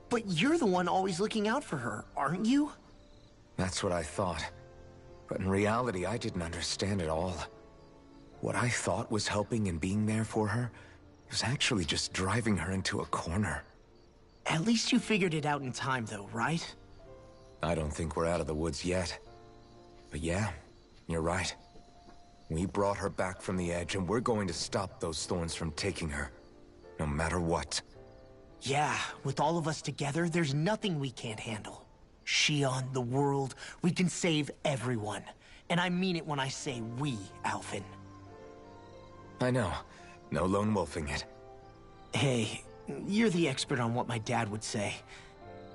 Speaker 6: But you're the one always looking out for her, aren't you?
Speaker 4: That's what I thought. But in reality, I didn't understand it all. What I thought was helping and being there for her was actually just driving her into a corner.
Speaker 6: At least you figured it out in time, though, right?
Speaker 4: I don't think we're out of the woods yet. But yeah, you're right. We brought her back from the edge, and we're going to stop those thorns from taking her. No matter what.
Speaker 6: Yeah, with all of us together, there's nothing we can't handle. Shion, the world, we can save everyone. And I mean it when I say we, Alvin.
Speaker 4: I know. No lone wolfing it.
Speaker 6: Hey, you're the expert on what my dad would say.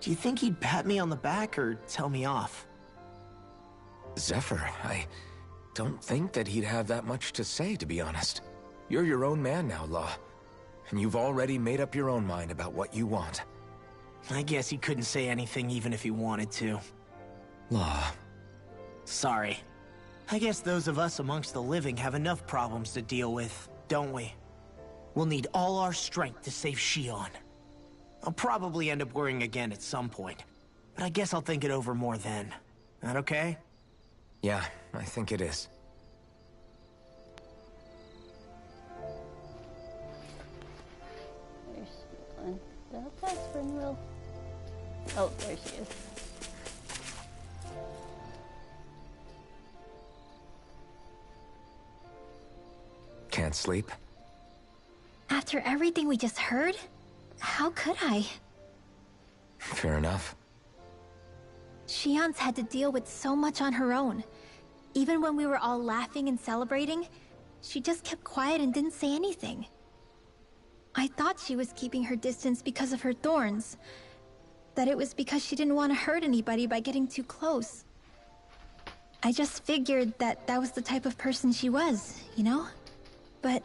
Speaker 6: Do you think he'd pat me on the back or tell me off?
Speaker 4: Zephyr, I don't think that he'd have that much to say, to be honest. You're your own man now, Law. And you've already made up your own mind about what you want.
Speaker 6: I guess he couldn't say anything even if he wanted to.
Speaker 4: Law.
Speaker 6: Sorry. I guess those of us amongst the living have enough problems to deal with, don't we? We'll need all our strength to save Shion. I'll probably end up worrying again at some point, but I guess I'll think it over more then. That okay?
Speaker 4: Yeah, I think it is.
Speaker 1: That pass Springville? Oh, there she is.
Speaker 4: Can't sleep?
Speaker 7: After everything we just heard, how could I?
Speaker 4: Fair enough.
Speaker 7: Shion's had to deal with so much on her own. Even when we were all laughing and celebrating, she just kept quiet and didn't say anything. I thought she was keeping her distance because of her thorns. That it was because she didn't want to hurt anybody by getting too close. I just figured that that was the type of person she was, you know? But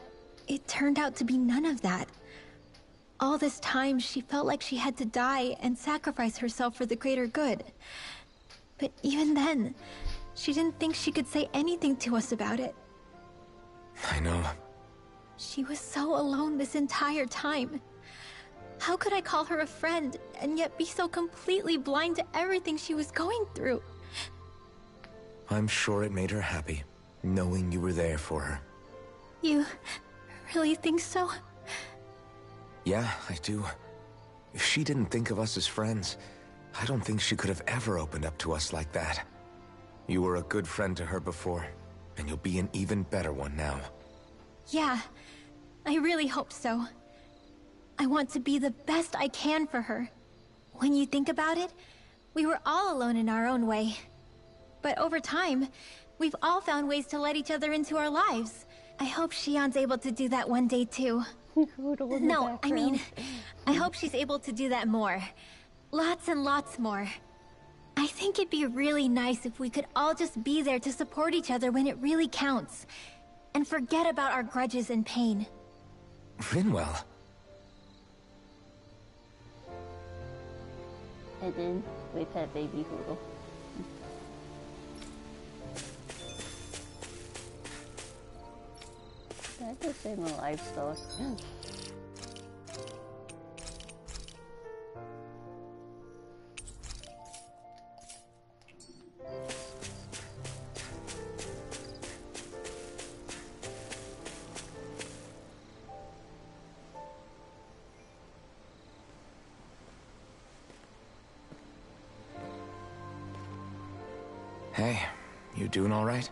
Speaker 7: it turned out to be none of that. All this time, she felt like she had to die and sacrifice herself for the greater good. But even then, she didn't think she could say anything to us about it.
Speaker 4: I know.
Speaker 7: She was so alone this entire time. How could I call her a friend and yet be so completely blind to everything she was going through?
Speaker 4: I'm sure it made her happy, knowing you were there for her.
Speaker 7: You really think so?
Speaker 4: Yeah, I do. If she didn't think of us as friends, I don't think she could have ever opened up to us like that. You were a good friend to her before, and you'll be an even better one now.
Speaker 7: Yeah, I really hope so. I want to be the best I can for her. When you think about it, we were all alone in our own way. But over time, we've all found ways to let each other into our lives. I hope Shion's able to do that one day too. No, I mean, I hope she's able to do that more. Lots and lots more. I think it'd be really nice if we could all just be there to support each other when it really counts. And forget about our grudges and pain.
Speaker 4: Rinwell.
Speaker 1: And then we pet baby Hoodle. That's the same livestock.
Speaker 4: Hey, you doing all right?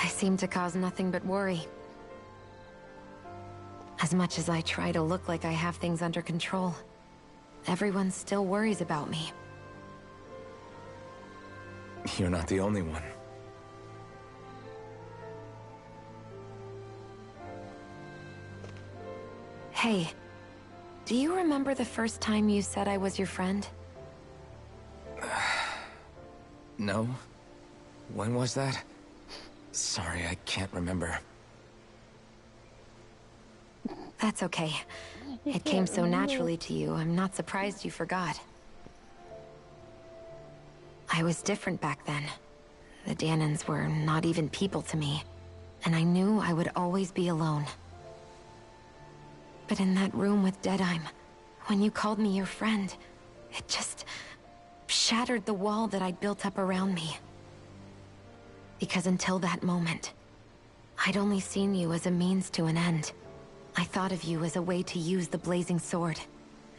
Speaker 9: I seem to cause nothing but worry. As much as I try to look like I have things under control, everyone still worries about me.
Speaker 4: You're not the only one.
Speaker 9: Hey, do you remember the first time you said I was your friend?
Speaker 4: No? When was that? Sorry, I can't remember.
Speaker 9: That's okay. It came so naturally to you, I'm not surprised you forgot. I was different back then. The Danans were not even people to me, and I knew I would always be alone. But in that room with Deadime, when you called me your friend, it just shattered the wall that I'd built up around me. Because until that moment, I'd only seen you as a means to an end. I thought of you as a way to use the blazing sword,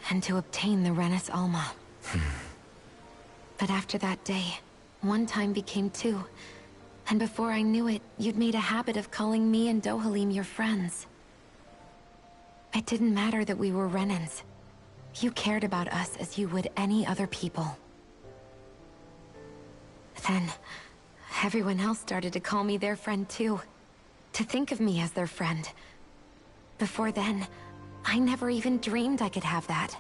Speaker 9: and to obtain the Renis Alma. But after that day, one time became two, and before I knew it, you'd made a habit of calling me and Dohalim your friends. It didn't matter that we were Renans. You cared about us as you would any other people. Then, everyone else started to call me their friend too. To think of me as their friend. Before then, I never even dreamed I could have that.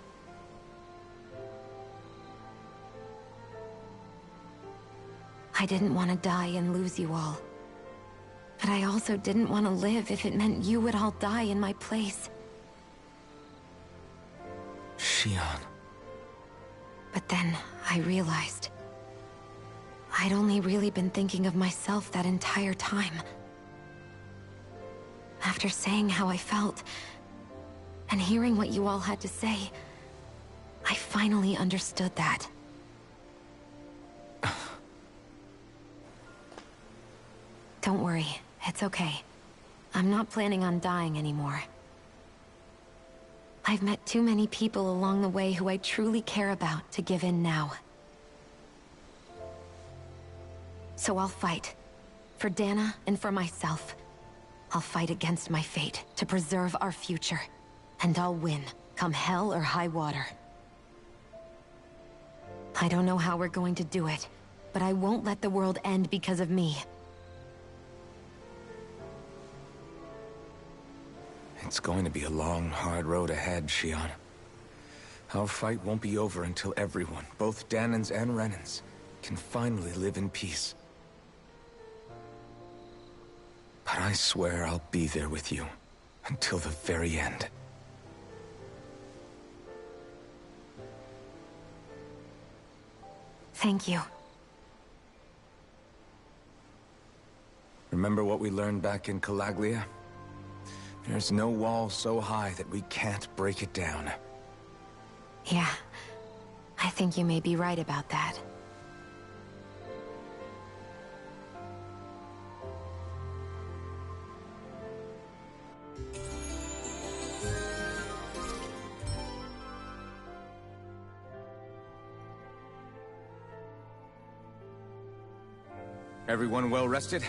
Speaker 9: I didn't want to die and lose you all. But I also didn't want to live if it meant you would all die in my place.
Speaker 4: Shion.
Speaker 9: But then, I realized I'd only really been thinking of myself that entire time. After saying how I felt, and hearing what you all had to say, I finally understood that. Don't worry, it's okay. I'm not planning on dying anymore. I've met too many people along the way who I truly care about to give in now. So I'll fight. For Dana and for myself. I'll fight against my fate to preserve our future. And I'll win, come hell or high water. I don't know how we're going to do it, but I won't let the world end because of me.
Speaker 4: It's going to be a long, hard road ahead, Shion. Our fight won't be over until everyone, both Danans and Renans, can finally live in peace. But I swear I'll be there with you, until the very end.
Speaker 9: Thank you.
Speaker 4: Remember what we learned back in Calaglia? There's no wall so high that we can't break it down.
Speaker 9: Yeah, I think you may be right about that.
Speaker 4: Everyone well rested?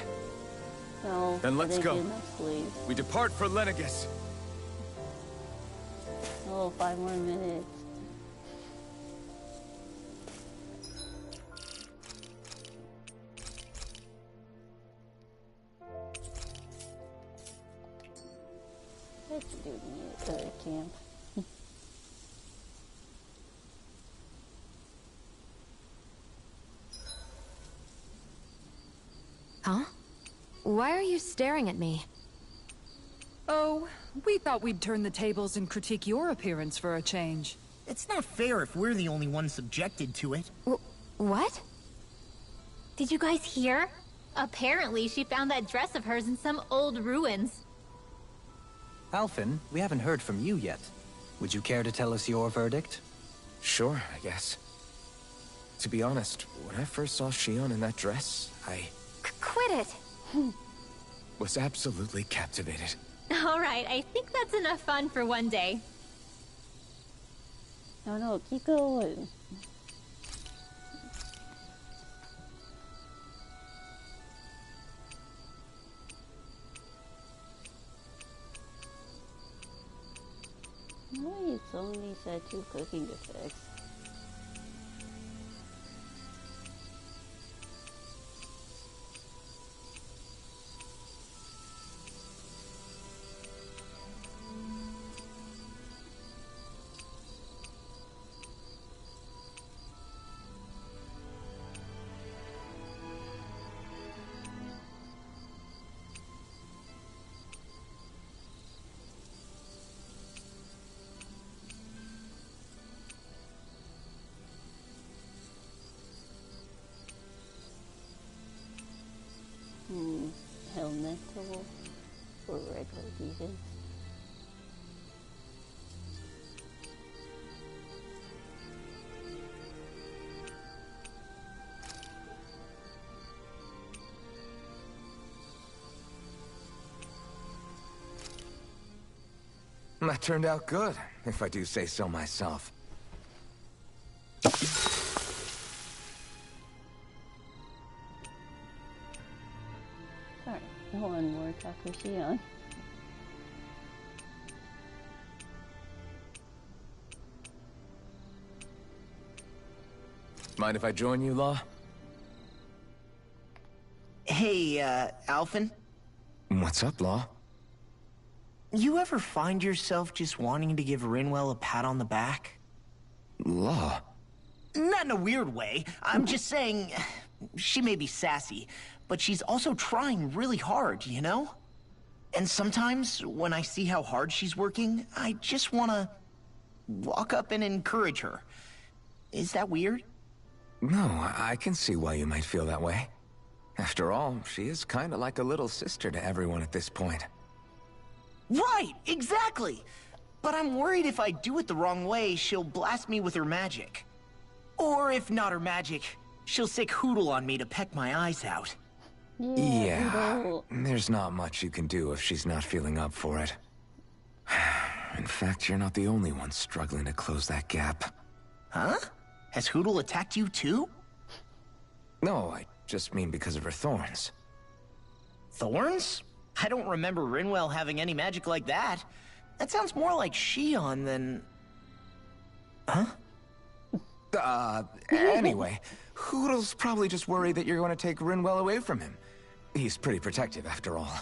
Speaker 1: No,
Speaker 4: Then let's
Speaker 1: I didn't
Speaker 4: go.
Speaker 1: get enough sleep.
Speaker 4: We depart for Lenegis.
Speaker 1: Oh, 5 more minutes. Let's do the camp.
Speaker 9: Huh? Why are you staring at me?
Speaker 5: Oh, we thought we'd turn the tables and critique your appearance for a change.
Speaker 6: It's not fair if we're the only ones subjected to it.
Speaker 9: What?
Speaker 7: Did you guys hear? Apparently, she found that dress of hers in some old ruins.
Speaker 3: Alphen, we haven't heard from you yet. Would you care to tell us your verdict?
Speaker 4: Sure, I guess. To be honest, when I first saw Shion in that dress, I
Speaker 9: Quit it!
Speaker 4: was absolutely captivated.
Speaker 7: Alright, I think that's enough fun for one day.
Speaker 1: No, keep going. Why it's only set to cooking effects? Elemental or regular defense?
Speaker 4: That turned out good, if I do say so myself.
Speaker 1: Sorry, one more Takushion.
Speaker 4: Mind if I join you, Law?
Speaker 6: Hey, Alphen?
Speaker 4: What's up, Law?
Speaker 6: You ever find yourself just wanting to give Rinwell a pat on the back?
Speaker 4: Law?
Speaker 6: Not in a weird way. I'm just saying, she may be sassy, but she's also trying really hard, you know? And sometimes, when I see how hard she's working, I just want to walk up and encourage her. Is that weird?
Speaker 4: No, I can see why you might feel that way. After all, she is kind of like a little sister to everyone at this point.
Speaker 6: Right, exactly! But I'm worried if I do it the wrong way, she'll blast me with her magic. Or if not her magic, she'll sick Hootle on me to peck my eyes out.
Speaker 4: Yeah,
Speaker 1: Udall.
Speaker 4: there's not much you can do if she's not feeling up for it. In fact, you're not the only one struggling to close that gap.
Speaker 6: Huh? Has Hoodle attacked you too?
Speaker 4: No, I just mean because of her thorns.
Speaker 6: Thorns? I don't remember Rinwell having any magic like that. That sounds more like Shion than... Huh?
Speaker 4: Anyway, Hoodle's probably just worried that you're going to take Rinwell away from him. He's pretty protective, after all.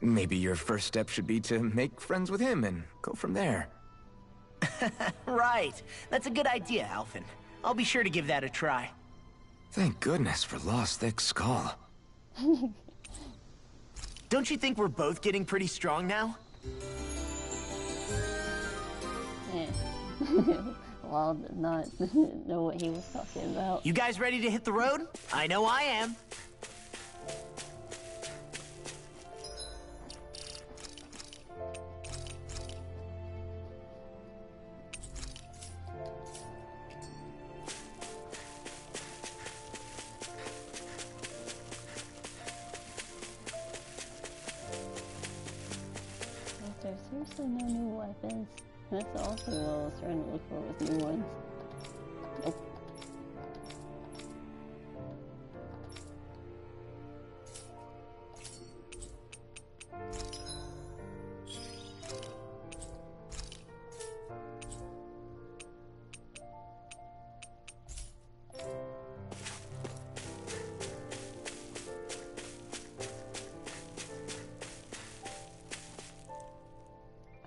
Speaker 4: Maybe your first step should be to make friends with him and go from there.
Speaker 6: Right. That's a good idea, Alphen. I'll be sure to give that a try.
Speaker 4: Thank goodness for Lost Thick Skull.
Speaker 6: Don't you think we're both getting pretty strong now?
Speaker 1: Yeah. Law did not know what he was talking about.
Speaker 6: You guys ready to hit the road? I know I am.
Speaker 1: There's seriously no new weapons. That's also what I was trying to look for with new ones. Nope.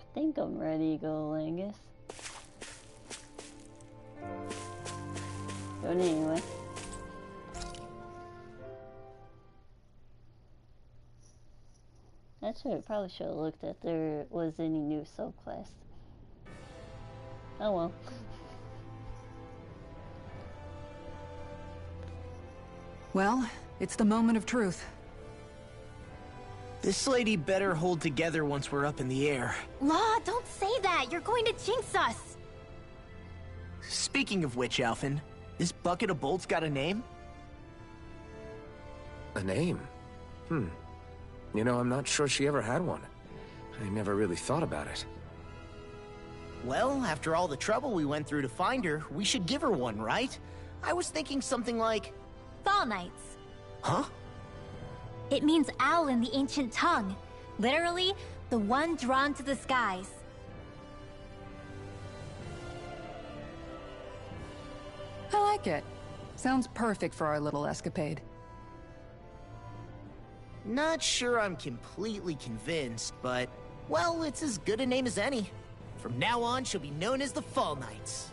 Speaker 1: I think I'm ready to go, Langus. But anyway. Probably should have looked at there was any new subclass. Oh well.
Speaker 5: Well, it's the moment of truth.
Speaker 6: This lady better hold together once we're up in the air.
Speaker 7: Law, don't say that. You're going to jinx us.
Speaker 6: Speaking of which, Alphen, this bucket of bolts got a name?
Speaker 4: A name? You know, I'm not sure she ever had one. I never really thought about it.
Speaker 6: Well, after all the trouble we went through to find her, we should give her one, right? I was thinking something like...
Speaker 7: Fall Knights.
Speaker 6: Huh?
Speaker 7: It means owl in the ancient tongue. Literally, the one drawn to the skies.
Speaker 5: I like it. Sounds perfect for our little escapade.
Speaker 6: Not sure I'm completely convinced, but... well, it's as good a name as any. From now on, she'll be known as the Fall Knights.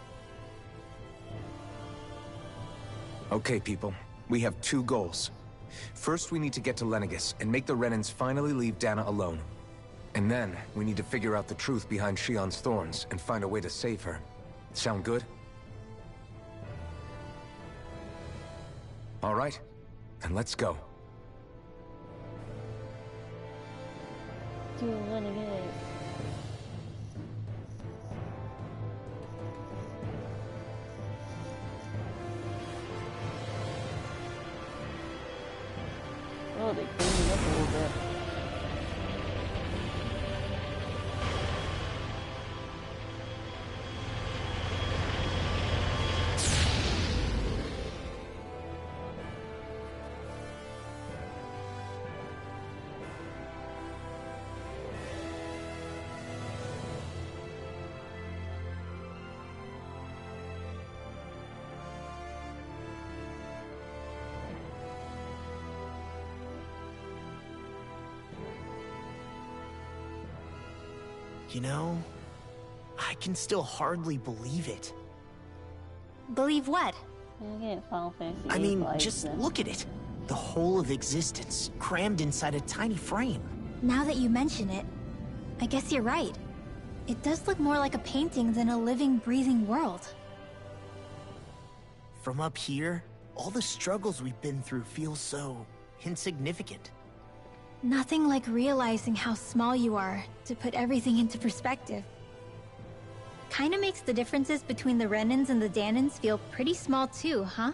Speaker 4: Okay, people. We have two goals. First, we need to get to Lenegis and make the Renans finally leave Dana alone. And then, we need to figure out the truth behind Shion's thorns and find a way to save her. Sound good? All right. Then let's go.
Speaker 1: Do what it is. Oh, they cleaned it up a little bit.
Speaker 6: You know, I can still hardly believe it.
Speaker 7: Believe what?
Speaker 1: I get Final Fantasy
Speaker 6: I mean,
Speaker 1: vibes
Speaker 6: just
Speaker 1: then.
Speaker 6: look at it. The whole of existence, crammed inside a tiny frame.
Speaker 7: Now that you mention it, I guess you're right. It does look more like a painting than a living, breathing world.
Speaker 6: From up here, all the struggles we've been through feel so insignificant.
Speaker 7: Nothing like realizing how small you are to put everything into perspective. Kinda makes the differences between the Renans and the Danans feel pretty small too, huh?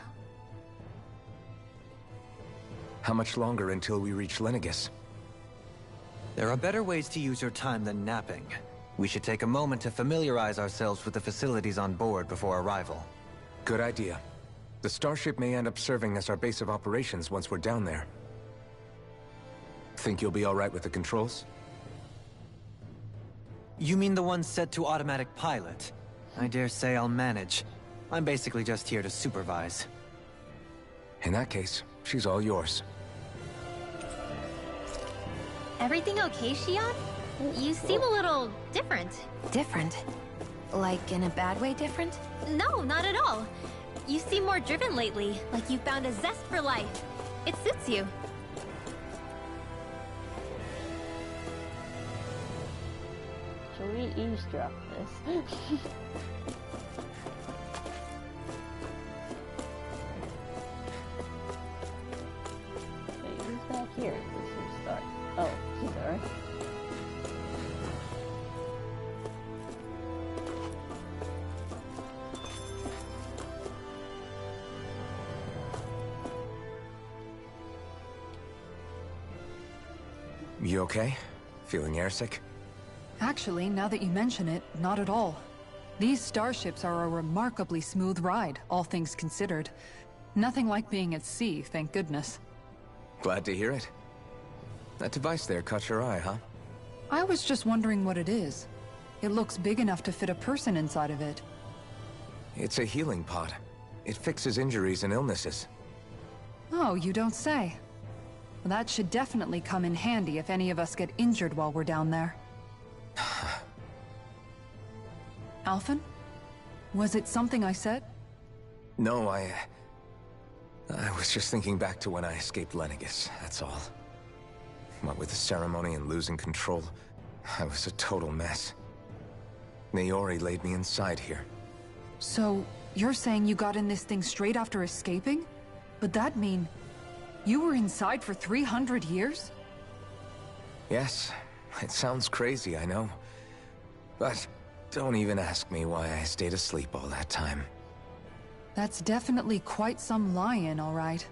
Speaker 4: How much longer until we reach Lenegis?
Speaker 3: There are better ways to use your time than napping. We should take a moment to familiarize ourselves with the facilities on board before arrival.
Speaker 4: Good idea. The starship may end up serving as our base of operations once we're down there. Think you'll be all right with the controls?
Speaker 3: You mean the one set to automatic pilot? I dare say I'll manage. I'm basically just here to supervise.
Speaker 4: In that case, she's all yours.
Speaker 7: Everything okay, Shion? You seem a little different.
Speaker 9: Different? Like in a bad way different?
Speaker 7: No, not at all. You seem more driven lately, like you found a zest for life. It suits you.
Speaker 1: Shall we eavesdrop this? Wait, who's back here? This is start. Oh, sorry.
Speaker 4: You okay? Feeling airsick?
Speaker 5: Actually, now that you mention it, not at all. These starships are a remarkably smooth ride, all things considered. Nothing like being at sea, thank goodness.
Speaker 4: Glad to hear it. That device there caught your eye, huh?
Speaker 5: I was just wondering what it is. It looks big enough to fit a person inside of it.
Speaker 4: It's a healing pod. It fixes injuries and illnesses.
Speaker 5: Oh, you don't say. Well, that should definitely come in handy if any of us get injured while we're down there. Alphen? Was it something I said?
Speaker 4: No, I was just thinking back to when I escaped Lenegis, that's all. What with the ceremony and losing control, I was a total mess. Naori laid me inside here.
Speaker 5: So, you're saying you got in this thing straight after escaping? Would that mean you were inside for 300 years?
Speaker 4: Yes, it sounds crazy, I know. But don't even ask me why I stayed asleep all that time.
Speaker 5: That's definitely quite some lie-in, all right.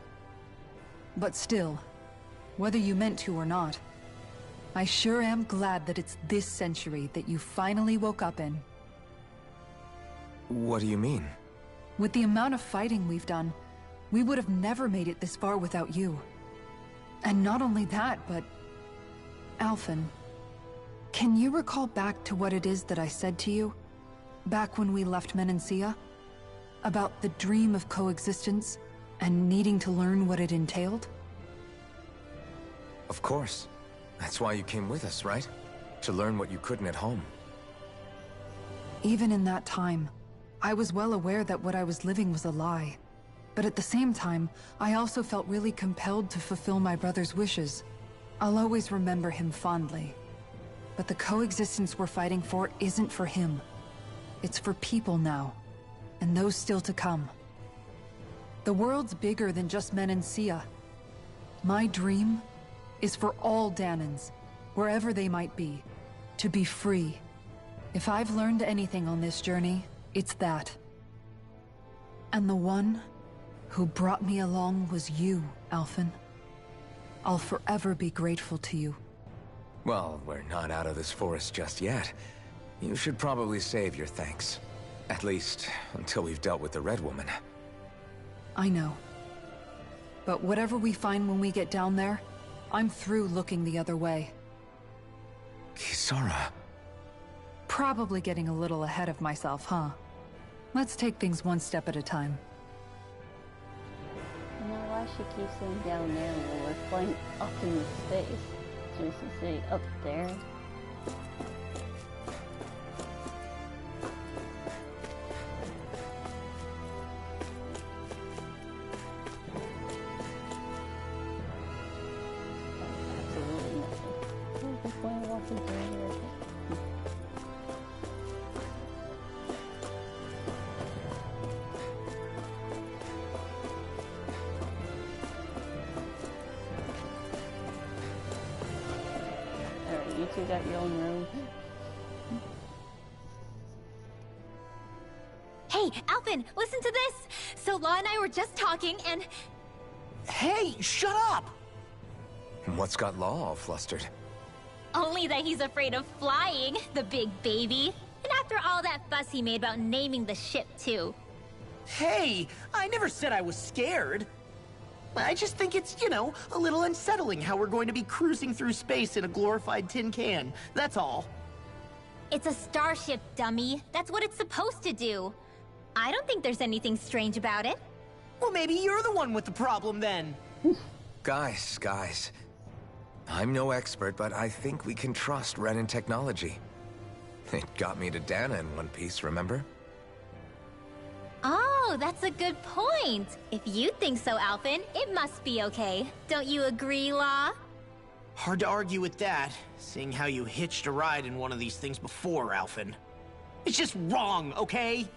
Speaker 5: But still, whether you meant to or not, I sure am glad that it's this century that you finally woke up in.
Speaker 4: What do you mean?
Speaker 5: With the amount of fighting we've done, we would have never made it this far without you. And not only that, but... Alphen, can you recall back to what it is that I said to you? Back when we left Menancia? About the dream of coexistence, and needing to learn what it entailed?
Speaker 4: Of course. That's why you came with us, right? To learn what you couldn't at home.
Speaker 5: Even in that time, I was well aware that what I was living was a lie. But at the same time, I also felt really compelled to fulfill my brother's wishes. I'll always remember him fondly. But the coexistence we're fighting for isn't for him. It's for people now, and those still to come. The world's bigger than just Menancia. My dream is for all Danans, wherever they might be, to be free. If I've learned anything on this journey, it's that. And the one who brought me along was you, Alphen. I'll forever be grateful to you.
Speaker 4: Well, we're not out of this forest just yet. You should probably save your thanks. At least, until we've dealt with the Red Woman.
Speaker 5: I know. But whatever we find when we get down there, I'm through looking the other way.
Speaker 4: Kisara.
Speaker 5: Probably getting a little ahead of myself, huh? Let's take things one step at a time.
Speaker 1: I know why she keeps saying down there when we're flying up in space. So we can say up there. Absolutely nothing. Where's the point of walking through here? Alright, you two got your own room.
Speaker 7: Hey, Alphen, listen to this! So Law and I were just talking, and...
Speaker 6: Hey, shut up!
Speaker 4: What's got Law all flustered?
Speaker 2: Only that he's afraid of flying, the big baby. And after all that fuss he made about naming the ship, too.
Speaker 6: Hey, I never said I was scared. I just think it's, you know, a little unsettling how we're going to be cruising through space in a glorified tin can. That's all.
Speaker 2: It's a starship, dummy. That's what it's supposed to do. I don't think there's anything strange about it.
Speaker 6: Well, maybe you're the one with the problem then.
Speaker 4: Guys. I'm no expert, but I think we can trust Renan technology. It got me to Dana in one piece, remember?
Speaker 2: Oh, that's a good point. If you think so, Alphen, it must be okay. Don't you agree, Law?
Speaker 6: Hard to argue with that, seeing how you hitched a ride in one of these things before, Alphen. It's just wrong, okay?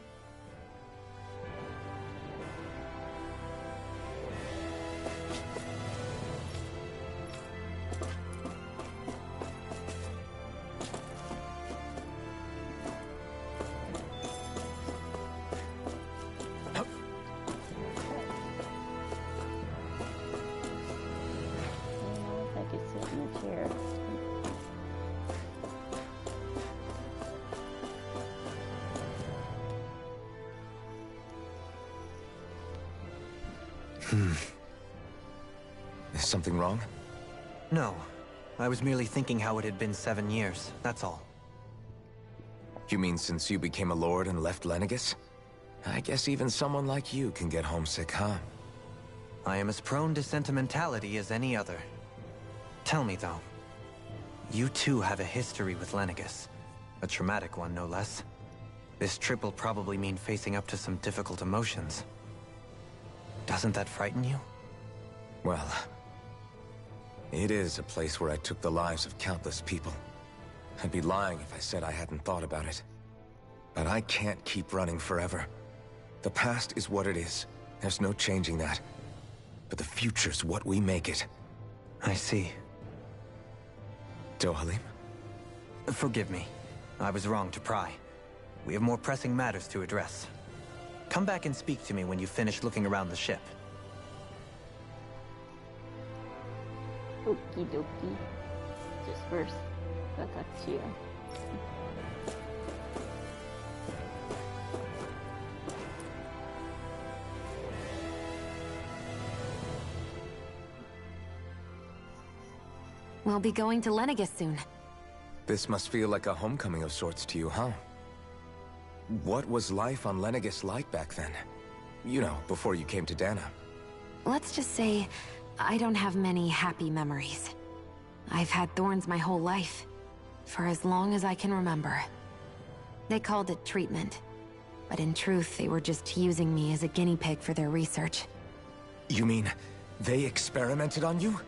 Speaker 1: I could sit in the chair.
Speaker 4: Is something wrong?
Speaker 3: No. I was merely thinking how it had been 7 years, that's all.
Speaker 4: You mean since you became a lord and left Lenegis? I guess even someone like you can get homesick, huh?
Speaker 3: I am as prone to sentimentality as any other. Tell me, though. You too have a history with Lenegis. A traumatic one, no less. This trip will probably mean facing up to some difficult emotions. Doesn't that frighten you?
Speaker 4: Well, it is a place where I took the lives of countless people. I'd be lying if I said I hadn't thought about it. But I can't keep running forever. The past is what it is. There's no changing that. But the future's what we make it.
Speaker 3: I see.
Speaker 4: Dohalim?
Speaker 3: Forgive me. I was wrong to pry. We have more pressing matters to address. Come back and speak to me when you finish looking around the ship.
Speaker 1: Okie dokie. Just first, gotta talk to you.
Speaker 9: We'll be going to Lenegis soon.
Speaker 4: This must feel like a homecoming of sorts to you, huh? What was life on Lenegis like back then? You know, before you came to Dana.
Speaker 9: Let's just say, I don't have many happy memories. I've had thorns my whole life, for as long as I can remember. They called it treatment, but in truth, they were just using me as a guinea pig for their research.
Speaker 4: You mean, they experimented on you?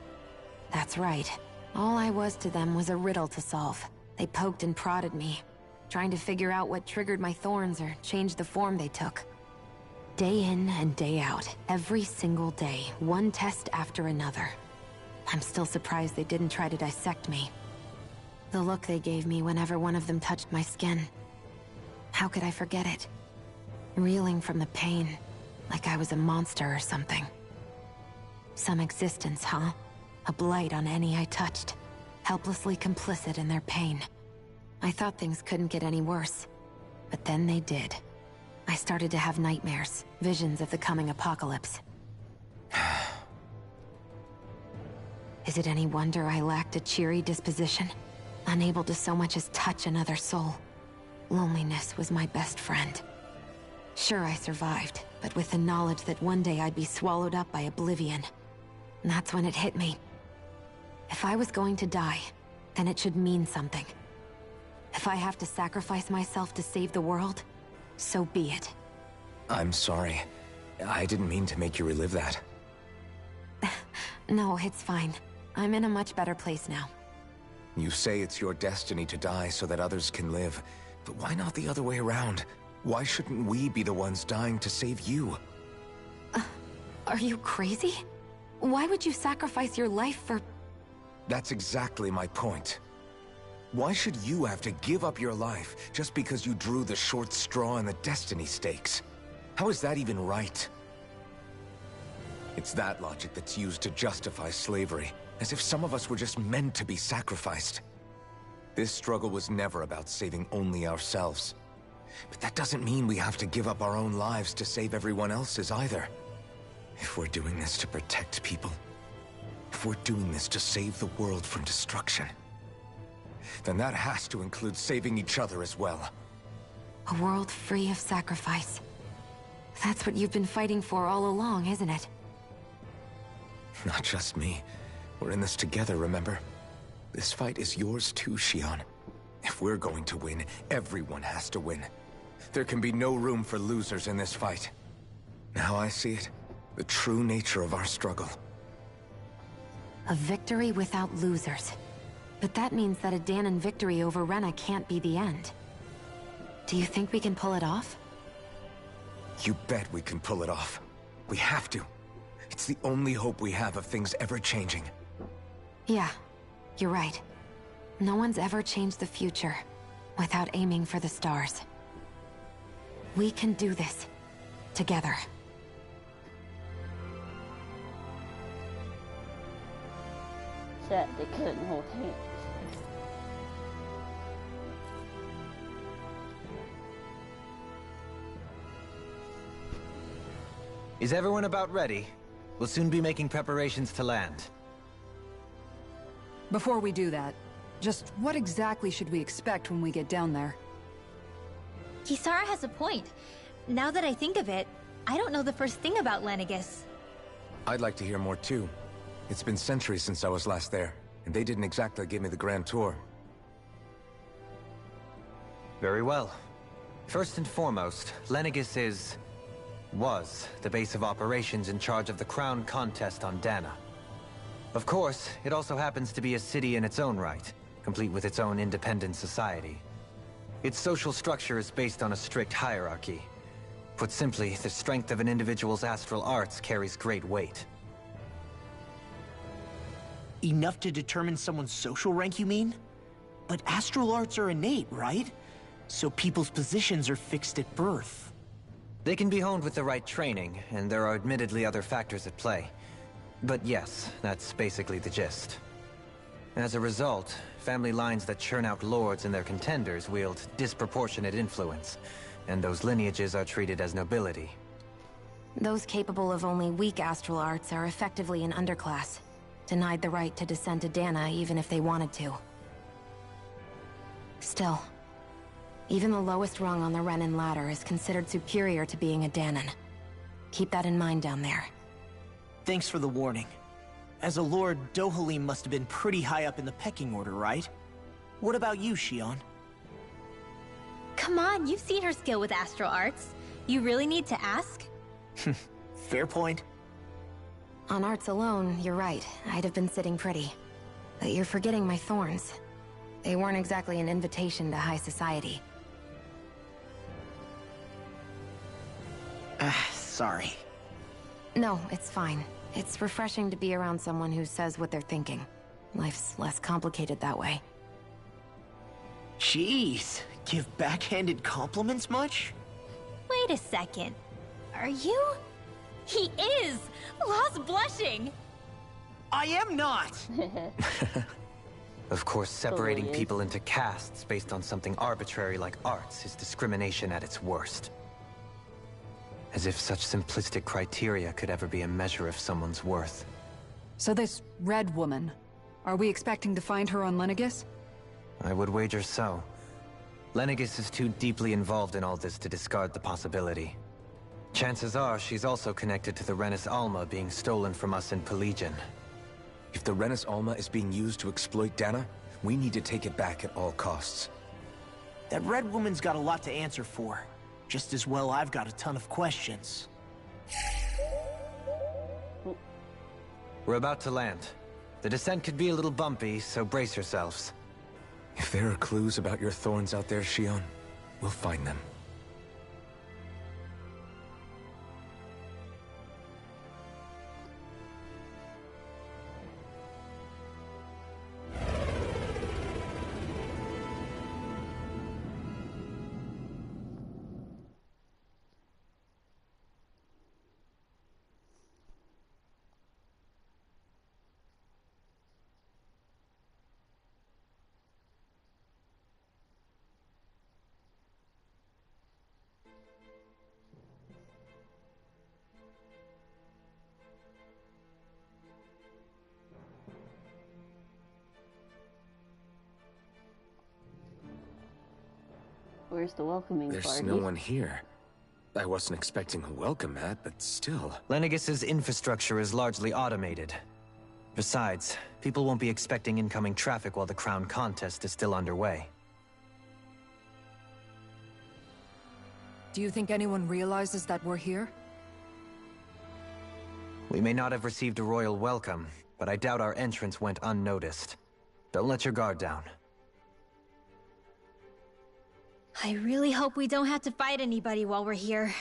Speaker 9: That's right. All I was to them was a riddle to solve. They poked and prodded me, trying to figure out what triggered my thorns or changed the form they took. Day in and day out, every single day, one test after another. I'm still surprised they didn't try to dissect me. The look they gave me whenever one of them touched my skin. How could I forget it? Reeling from the pain, like I was a monster or something. Some existence, huh? A blight on any I touched, helplessly complicit in their pain. I thought things couldn't get any worse, but then they did. I started to have nightmares, visions of the coming apocalypse. Is it any wonder I lacked a cheery disposition? Unable to so much as touch another soul. Loneliness was my best friend. Sure, I survived, but with the knowledge that one day I'd be swallowed up by oblivion. And that's when it hit me. If I was going to die, then it should mean something. If I have to sacrifice myself to save the world, so be it.
Speaker 4: I'm sorry. I didn't mean to make you relive that.
Speaker 9: No, it's fine. I'm in a much better place now.
Speaker 4: You say it's your destiny to die so that others can live. But why not the other way around? Why shouldn't we be the ones dying to save you?
Speaker 9: Are you crazy? Why would you sacrifice your life for...
Speaker 4: That's exactly my point. Why should you have to give up your life just because you drew the short straw in the destiny stakes? How is that even right? It's that logic that's used to justify slavery. as if some of us were just meant to be sacrificed. This struggle was never about saving only ourselves. But that doesn't mean we have to give up our own lives to save everyone else's either. If we're doing this to protect people, if we're doing this to save the world from destruction, then that has to include saving each other as well.
Speaker 9: A world free of sacrifice. That's what you've been fighting for all along, isn't it?
Speaker 4: Not just me. We're in this together, remember? This fight is yours too, Xion. If we're going to win, everyone has to win. There can be no room for losers in this fight. Now I see it. The true nature of our struggle.
Speaker 9: A victory without losers. But that means that a Dahnan victory over Rena can't be the end. Do you think we can pull it off?
Speaker 4: You bet we can pull it off. We have to. It's the only hope we have of things ever changing.
Speaker 9: Yeah, you're right. No one's ever changed the future without aiming for the stars. We can do this. Together.
Speaker 1: Chat, they couldn't hold hands.
Speaker 3: Is everyone about ready? We'll soon be making preparations to land.
Speaker 5: Before we do that, just what exactly should we expect when we get down there?
Speaker 7: Kisara has a point. Now that I think of it, I don't know the first thing about Lenegis.
Speaker 4: I'd like to hear more too. It's been centuries since I was last there, and they didn't exactly give me the grand tour.
Speaker 3: Very well. First and foremost, Lenegis was the base of operations in charge of the crown contest on Dahna. Of course, it also happens to be a city in its own right, complete with its own independent society. Its social structure is based on a strict hierarchy. Put simply, the strength of an individual's astral arts carries great weight.
Speaker 6: Enough to determine someone's social rank, you mean? But astral arts are innate, right? So people's positions are fixed at birth.
Speaker 3: They can be honed with the right training, and there are admittedly other factors at play. But yes, that's basically the gist. As a result, family lines that churn out lords and their contenders wield disproportionate influence, and those lineages are treated as nobility.
Speaker 9: Those capable of only weak astral arts are effectively an underclass, denied the right to descend to Dahna even if they wanted to. Still, even the lowest rung on the Renan ladder is considered superior to being a Dahnan. Keep that in mind down there.
Speaker 6: Thanks for the warning. As a lord, Dohalim must have been pretty high up in the pecking order, right? What about you, Xion?
Speaker 7: Come on, you've seen her skill with astral arts. You really need to ask?
Speaker 6: Fair point.
Speaker 9: On arts alone, you're right. I'd have been sitting pretty. But you're forgetting my thorns. They weren't exactly an invitation to high society.
Speaker 6: Sorry.
Speaker 9: No, it's fine. It's refreshing to be around someone who says what they're thinking. Life's less complicated that way.
Speaker 6: Jeez, give backhanded compliments much?
Speaker 7: Wait a second. Are you? He is! Law's blushing!
Speaker 6: I am not!
Speaker 3: Of course, separating
Speaker 1: Totally is.
Speaker 3: people into castes based on something arbitrary like arts is discrimination at its worst. As if such simplistic criteria could ever be a measure of someone's worth.
Speaker 5: So this red woman, are we expecting to find her on Lenegis?
Speaker 3: I would wager so. Lenegis is too deeply involved in all this to discard the possibility. Chances are she's also connected to the Renis Alma being stolen from us in Pelegion.
Speaker 4: If the Renis Alma is being used to exploit Dahna, we need to take it back at all costs.
Speaker 6: That red woman's got a lot to answer for. Just as well I've got a ton of questions.
Speaker 3: We're about to land. The descent could be a little bumpy, so brace yourselves.
Speaker 4: If there are clues about your thorns out there, Xion, we'll find them.
Speaker 1: Where's the welcoming
Speaker 4: There's
Speaker 1: party?
Speaker 4: no one here. I wasn't expecting a welcome mat, but still.
Speaker 3: Lenegis's infrastructure is largely automated. Besides, people won't be expecting incoming traffic while the crown contest is still underway.
Speaker 5: Do you think anyone realizes that we're here?
Speaker 3: We may not have received a royal welcome, but I doubt our entrance went unnoticed. Don't let your guard down.
Speaker 7: I really hope we don't have to fight anybody while we're here.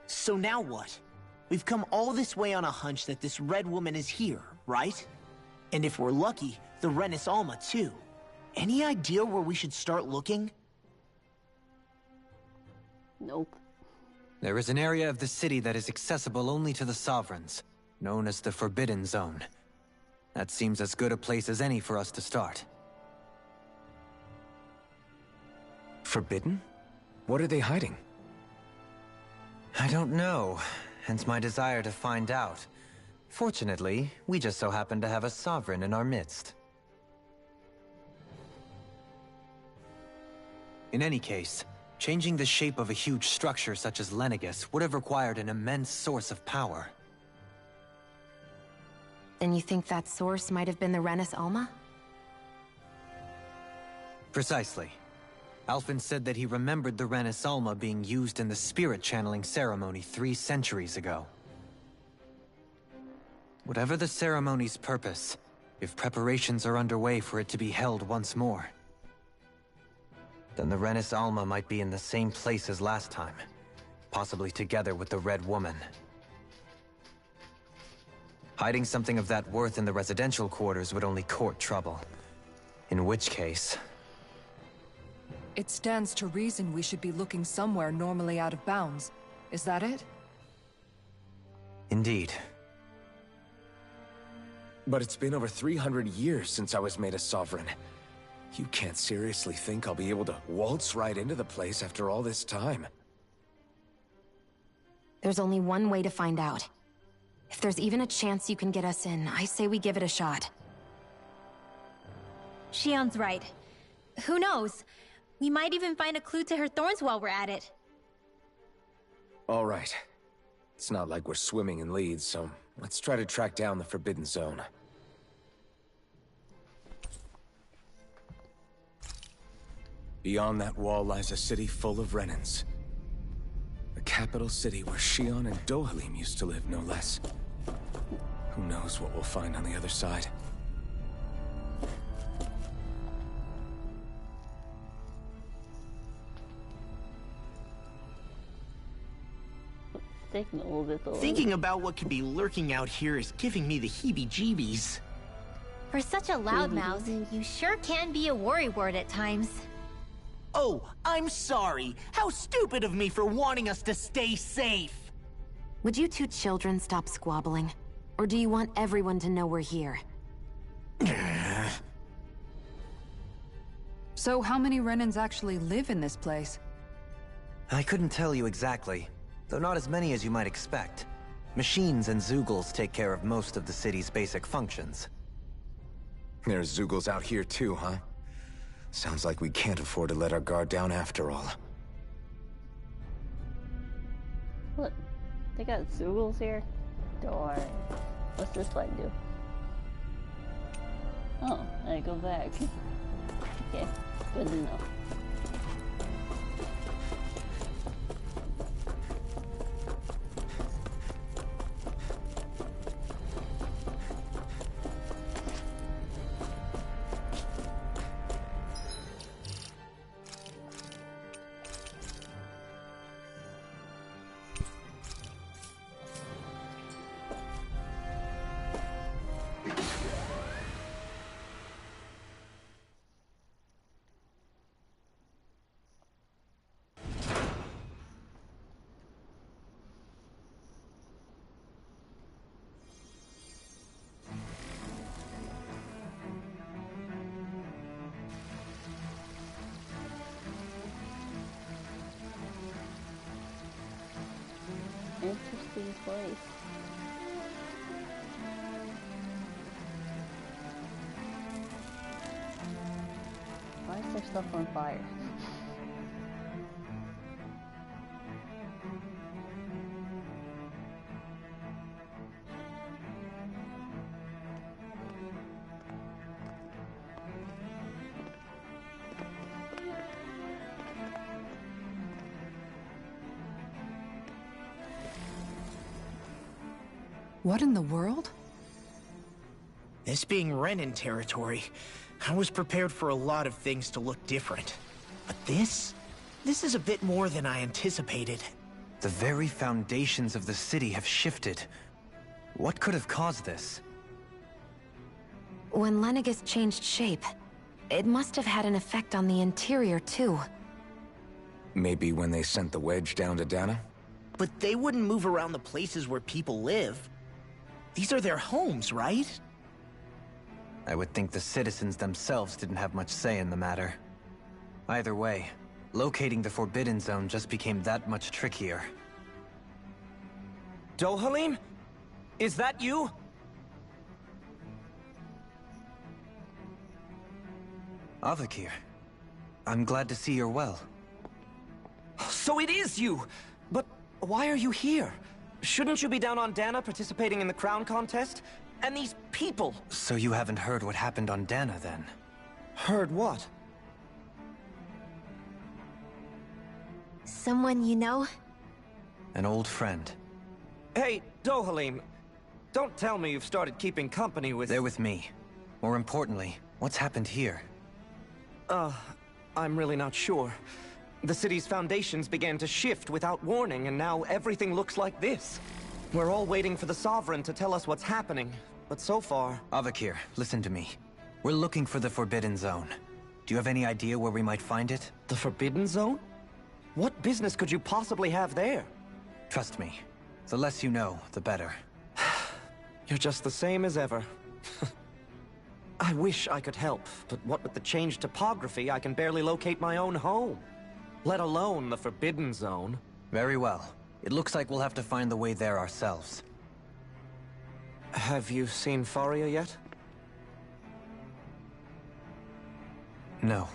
Speaker 6: So now what? We've come all this way on a hunch that this red woman is here, right? And if we're lucky, the Renis Alma too. Any idea where we should start looking?
Speaker 1: Nope.
Speaker 3: There is an area of the city that is accessible only to the Sovereigns, known as the Forbidden Zone. That seems as good a place as any for us to start.
Speaker 4: Forbidden? What are they hiding?
Speaker 3: I don't know, hence my desire to find out. Fortunately, we just so happen to have a Sovereign in our midst. In any case, changing the shape of a huge structure such as Lenegis would have required an immense source of power.
Speaker 9: Then you think that source might have been the Renis Alma?
Speaker 3: Precisely. Alphen said that he remembered the Renis Alma being used in the spirit channeling ceremony 3 centuries ago. Whatever the ceremony's purpose, if preparations are underway for it to be held once more, then the Renis Alma might be in the same place as last time, possibly together with the Red Woman. Hiding something of that worth in the residential quarters would only court trouble. In which case...
Speaker 5: It stands to reason we should be looking somewhere normally out of bounds. Is that it?
Speaker 3: Indeed.
Speaker 4: But it's been over 300 years since I was made a Sovereign. You can't seriously think I'll be able to waltz right into the place after all this time.
Speaker 9: There's only one way to find out. If there's even a chance you can get us in, I say we give it a shot.
Speaker 7: Shion's right. Who knows? We might even find a clue to her thorns while we're at it.
Speaker 4: All right. It's not like we're swimming in leads, so let's try to track down the Forbidden Zone. Beyond that wall lies a city full of Renans. A capital city where Shion and Dohalim used to live, no less. Who knows what we'll find on the other side?
Speaker 1: Taking a little bit though.
Speaker 6: Thinking about what could be lurking out here is giving me the heebie-jeebies.
Speaker 7: For such a loudmouth, you sure can be a worrywart at times.
Speaker 6: Oh, I'm sorry. How stupid of me for wanting us to stay safe.
Speaker 9: Would you two children stop squabbling? Or do you want everyone to know we're here?
Speaker 5: So how many Renans actually live in this place?
Speaker 3: I couldn't tell you exactly, though not as many as you might expect. Machines and Zeugles take care of most of the city's basic functions.
Speaker 4: There's Zeugles out here too, huh? Sounds like we can't afford to let our guard down after all.
Speaker 1: What? They got Zeugles here? Darn. What's this button do? Oh, I go back. Okay, good to know. Interesting place. stuff on fire.
Speaker 5: What in the world?
Speaker 6: This being Renan territory, I was prepared for a lot of things to look different. But this is a bit more than I anticipated.
Speaker 3: The very foundations of the city have shifted. What could have caused this?
Speaker 9: When Lenegis changed shape, it must have had an effect on the interior, too.
Speaker 4: Maybe when they sent the wedge down to Dana?
Speaker 6: But they wouldn't move around the places where people live. These are their homes, right?
Speaker 3: I would think the citizens themselves didn't have much say in the matter. Either way, locating the Forbidden Zone just became that much trickier.
Speaker 10: Dohalim? Is that you?
Speaker 3: Avakir, I'm glad to see you're well.
Speaker 10: So it is you! But why are you here? Shouldn't you be down on Dana participating in the crown contest? And these people!
Speaker 3: So you haven't heard what happened on Dana, then?
Speaker 10: Heard what?
Speaker 7: Someone you know?
Speaker 3: An old friend.
Speaker 10: Hey, Dohalim, don't tell me you've started keeping company with...
Speaker 3: They're with me. More importantly, what's happened here?
Speaker 10: I'm really not sure. The city's foundations began to shift without warning, and now everything looks like this. We're all waiting for the Sovereign to tell us what's happening, but so far...
Speaker 3: Avakir, listen to me. We're looking for the Forbidden Zone. Do you have any idea where we might find it?
Speaker 10: The Forbidden Zone? What business could you possibly have there?
Speaker 3: Trust me. The less you know, the better.
Speaker 10: You're just the same as ever. I wish I could help, but what with the changed topography, I can barely locate my own home. Let alone the Forbidden Zone.
Speaker 3: Very well. It looks like we'll have to find the way there ourselves.
Speaker 10: Have you seen Faria yet?
Speaker 3: No.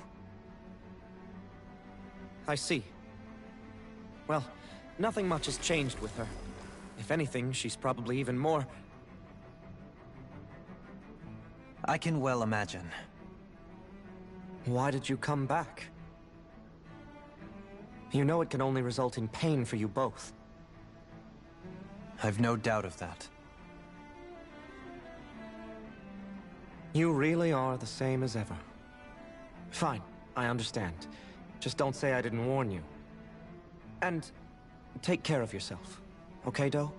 Speaker 10: I see. Well, nothing much has changed with her. If anything, she's probably even more...
Speaker 3: I can well imagine.
Speaker 10: Why did you come back? You know it can only result in pain for you both.
Speaker 3: I've no doubt of that.
Speaker 10: You really are the same as ever. Fine, I understand. Just don't say I didn't warn you. And take care of yourself. Okay, Do?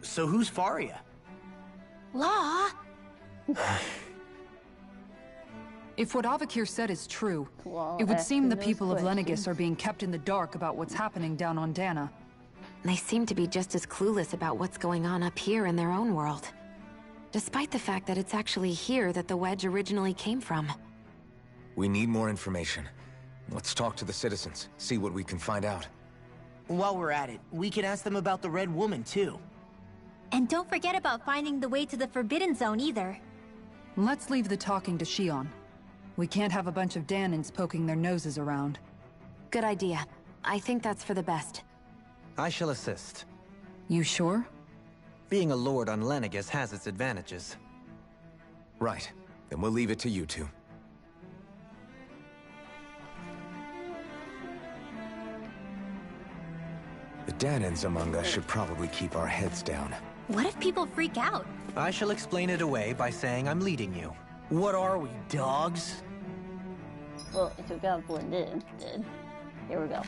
Speaker 6: So who's Faria?
Speaker 7: Law?
Speaker 5: If what Avakir said is true,
Speaker 1: Well,
Speaker 5: it would seem the
Speaker 1: asking
Speaker 5: people
Speaker 1: those
Speaker 5: of Lenegis
Speaker 1: questions.
Speaker 5: are being kept in the dark about what's happening down on Dana.
Speaker 9: They seem to be just as clueless about what's going on up here in their own world. Despite the fact that it's actually here that the wedge originally came from.
Speaker 4: We need more information. Let's talk to the citizens, see what we can find out.
Speaker 6: While we're at it, we can ask them about the Red Woman, too.
Speaker 7: And don't forget about finding the way to the Forbidden Zone either.
Speaker 5: Let's leave the talking to Shion. We can't have a bunch of Danans poking their noses around.
Speaker 9: Good idea. I think that's for the best.
Speaker 3: I shall assist.
Speaker 5: You sure?
Speaker 3: Being a lord on Lenegis has its advantages.
Speaker 4: Right. Then we'll leave it to you two. The Danans among us should probably keep our heads down.
Speaker 7: What if people freak out?
Speaker 3: I shall explain it away by saying I'm leading you.
Speaker 6: What are we, dogs?
Speaker 1: Well, if you got blend in, then here we go.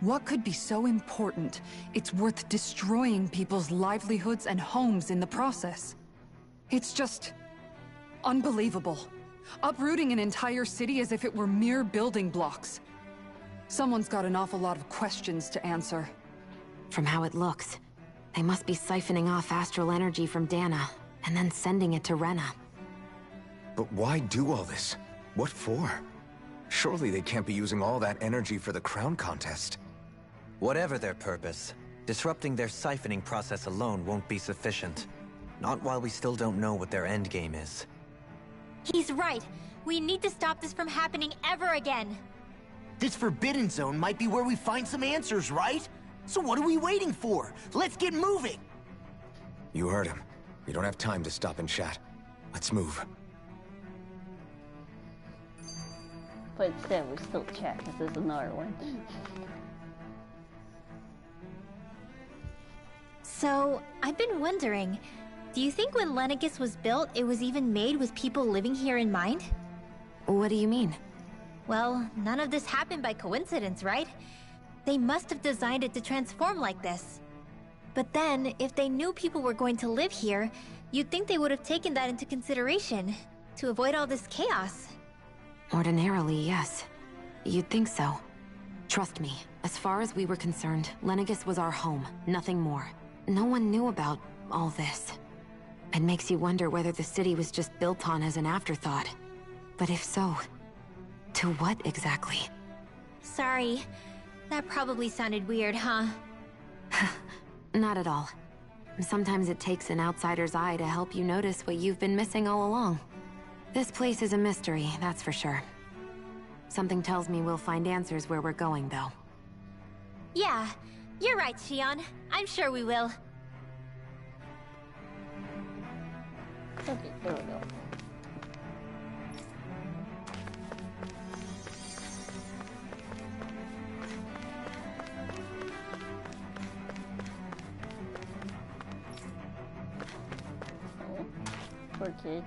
Speaker 5: What could be so important? It's worth destroying people's livelihoods and homes in the process. It's just... unbelievable. uprooting an entire city as if it were mere building blocks. Someone's got an awful lot of questions to answer.
Speaker 9: From how it looks, they must be siphoning off astral energy from Dana, and then sending it to Rena.
Speaker 4: But why do all this? What for? Surely they can't be using all that energy for the crown contest.
Speaker 3: Whatever their purpose, disrupting their siphoning process alone won't be sufficient. Not while we still don't know what their endgame is.
Speaker 7: He's right. We need to stop this from happening ever again.
Speaker 6: This Forbidden Zone might be where we find some answers, right? So what are we waiting for? Let's get moving!
Speaker 4: You heard him. We don't have time to stop and chat. Let's move.
Speaker 1: But instead, we still chat because there's another one.
Speaker 7: So, I've been wondering, do you think when Lenegis was built, it was even made with people living here in mind?
Speaker 9: What do you mean?
Speaker 7: Well, none of this happened by coincidence, right? They must have designed it to transform like this. But then, if they knew people were going to live here, you'd think they would have taken that into consideration, to avoid all this chaos.
Speaker 9: Ordinarily, yes. You'd think so. Trust me, as far as we were concerned, Lenegis was our home, nothing more. No one knew about all this. It makes you wonder whether the city was just built on as an afterthought. But if so, to what exactly?
Speaker 7: Sorry. That probably sounded weird, huh?
Speaker 9: Not at all. Sometimes it takes an outsider's eye to help you notice what you've been missing all along. This place is a mystery, that's for sure. Something tells me we'll find answers where we're going, though.
Speaker 7: Yeah, you're right, Xion. I'm sure we will.
Speaker 1: Okay, there we go. Oh, poor kids.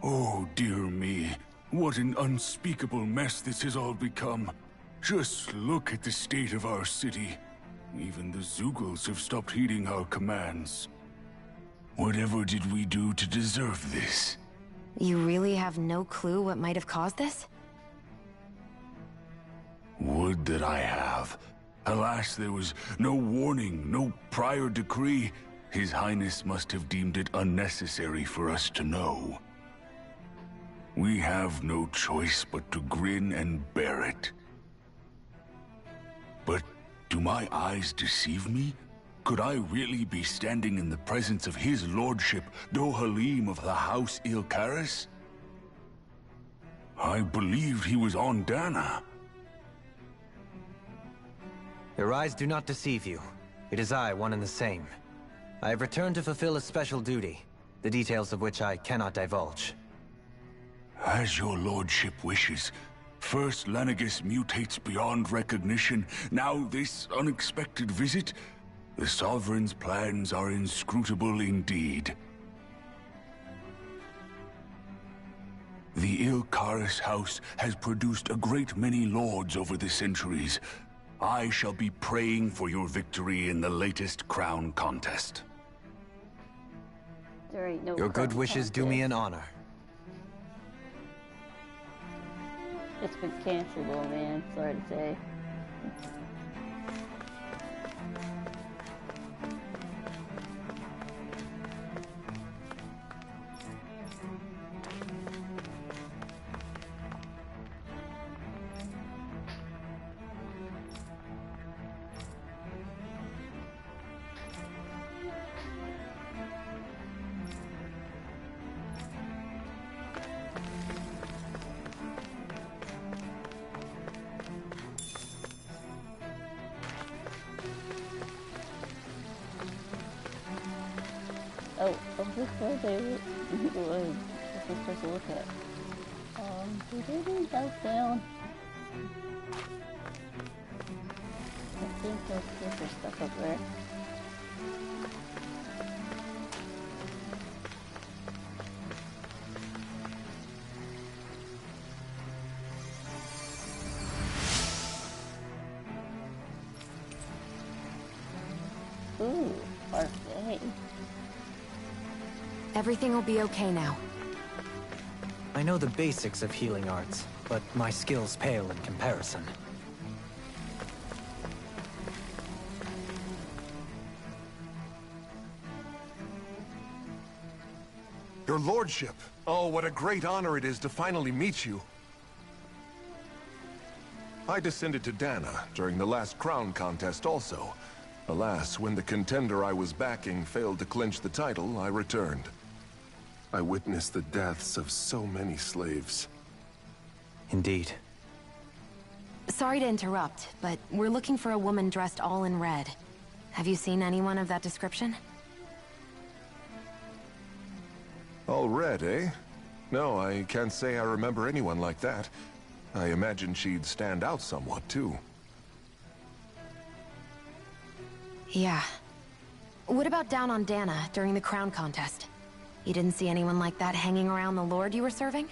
Speaker 11: Oh, dear me. What an unspeakable mess this has all become. Just look at the state of our city. Even the Zeugles have stopped heeding our commands. Whatever did we do to deserve this?
Speaker 9: You really have no clue what might have caused this?
Speaker 11: Would that I have. Alas, there was no warning, no prior decree. His Highness must have deemed it unnecessary for us to know. We have no choice but to grin and bear it. But do my eyes deceive me? Could I really be standing in the presence of his lordship, Dohalim of the House Ilkaris? I believed he was on Dana.
Speaker 3: Your eyes do not deceive you. It is I, one and the same. I have returned to fulfill a special duty, the details of which I cannot divulge.
Speaker 11: As your lordship wishes. First Lenegis mutates beyond recognition, now this unexpected visit. The Sovereign's plans are inscrutable indeed. The Ilkaris house has produced a great many lords over the centuries. I shall be praying for your victory in the latest crown contest.
Speaker 1: There ain't no
Speaker 3: Your good
Speaker 1: crown
Speaker 3: wishes do me
Speaker 1: contest.
Speaker 3: an honor.
Speaker 1: It's been canceled, oh man. Sorry to say. Oh, this way they was supposed to look at. Did they leave those down? I think there's stuff up there. Ooh, parfait.
Speaker 9: Everything will be okay now.
Speaker 3: I know the basics of healing arts, but my skills pale in comparison.
Speaker 8: Your lordship! Oh, what a great honor it is to finally meet you. I descended to Dana during the last crown contest also. Alas, when the contender I was backing failed to clinch the title, I returned. I witnessed the deaths of so many slaves.
Speaker 3: Indeed.
Speaker 9: Sorry to interrupt, but we're looking for a woman dressed all in red. Have you seen anyone of that description?
Speaker 8: All red, eh? No, I can't say I remember anyone like that. I imagine she'd stand out somewhat, too.
Speaker 9: Yeah. What about down on Dana during the crown contest? You didn't see anyone like that hanging around the lord you were serving?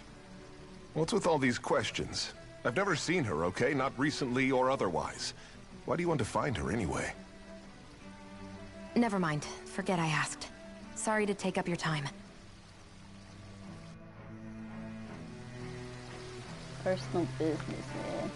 Speaker 8: What's with all these questions? I've never seen her, okay? Not recently or otherwise. Why do you want to find her anyway?
Speaker 9: Never mind. Forget I asked. Sorry to take up your time.
Speaker 1: Personal business, man.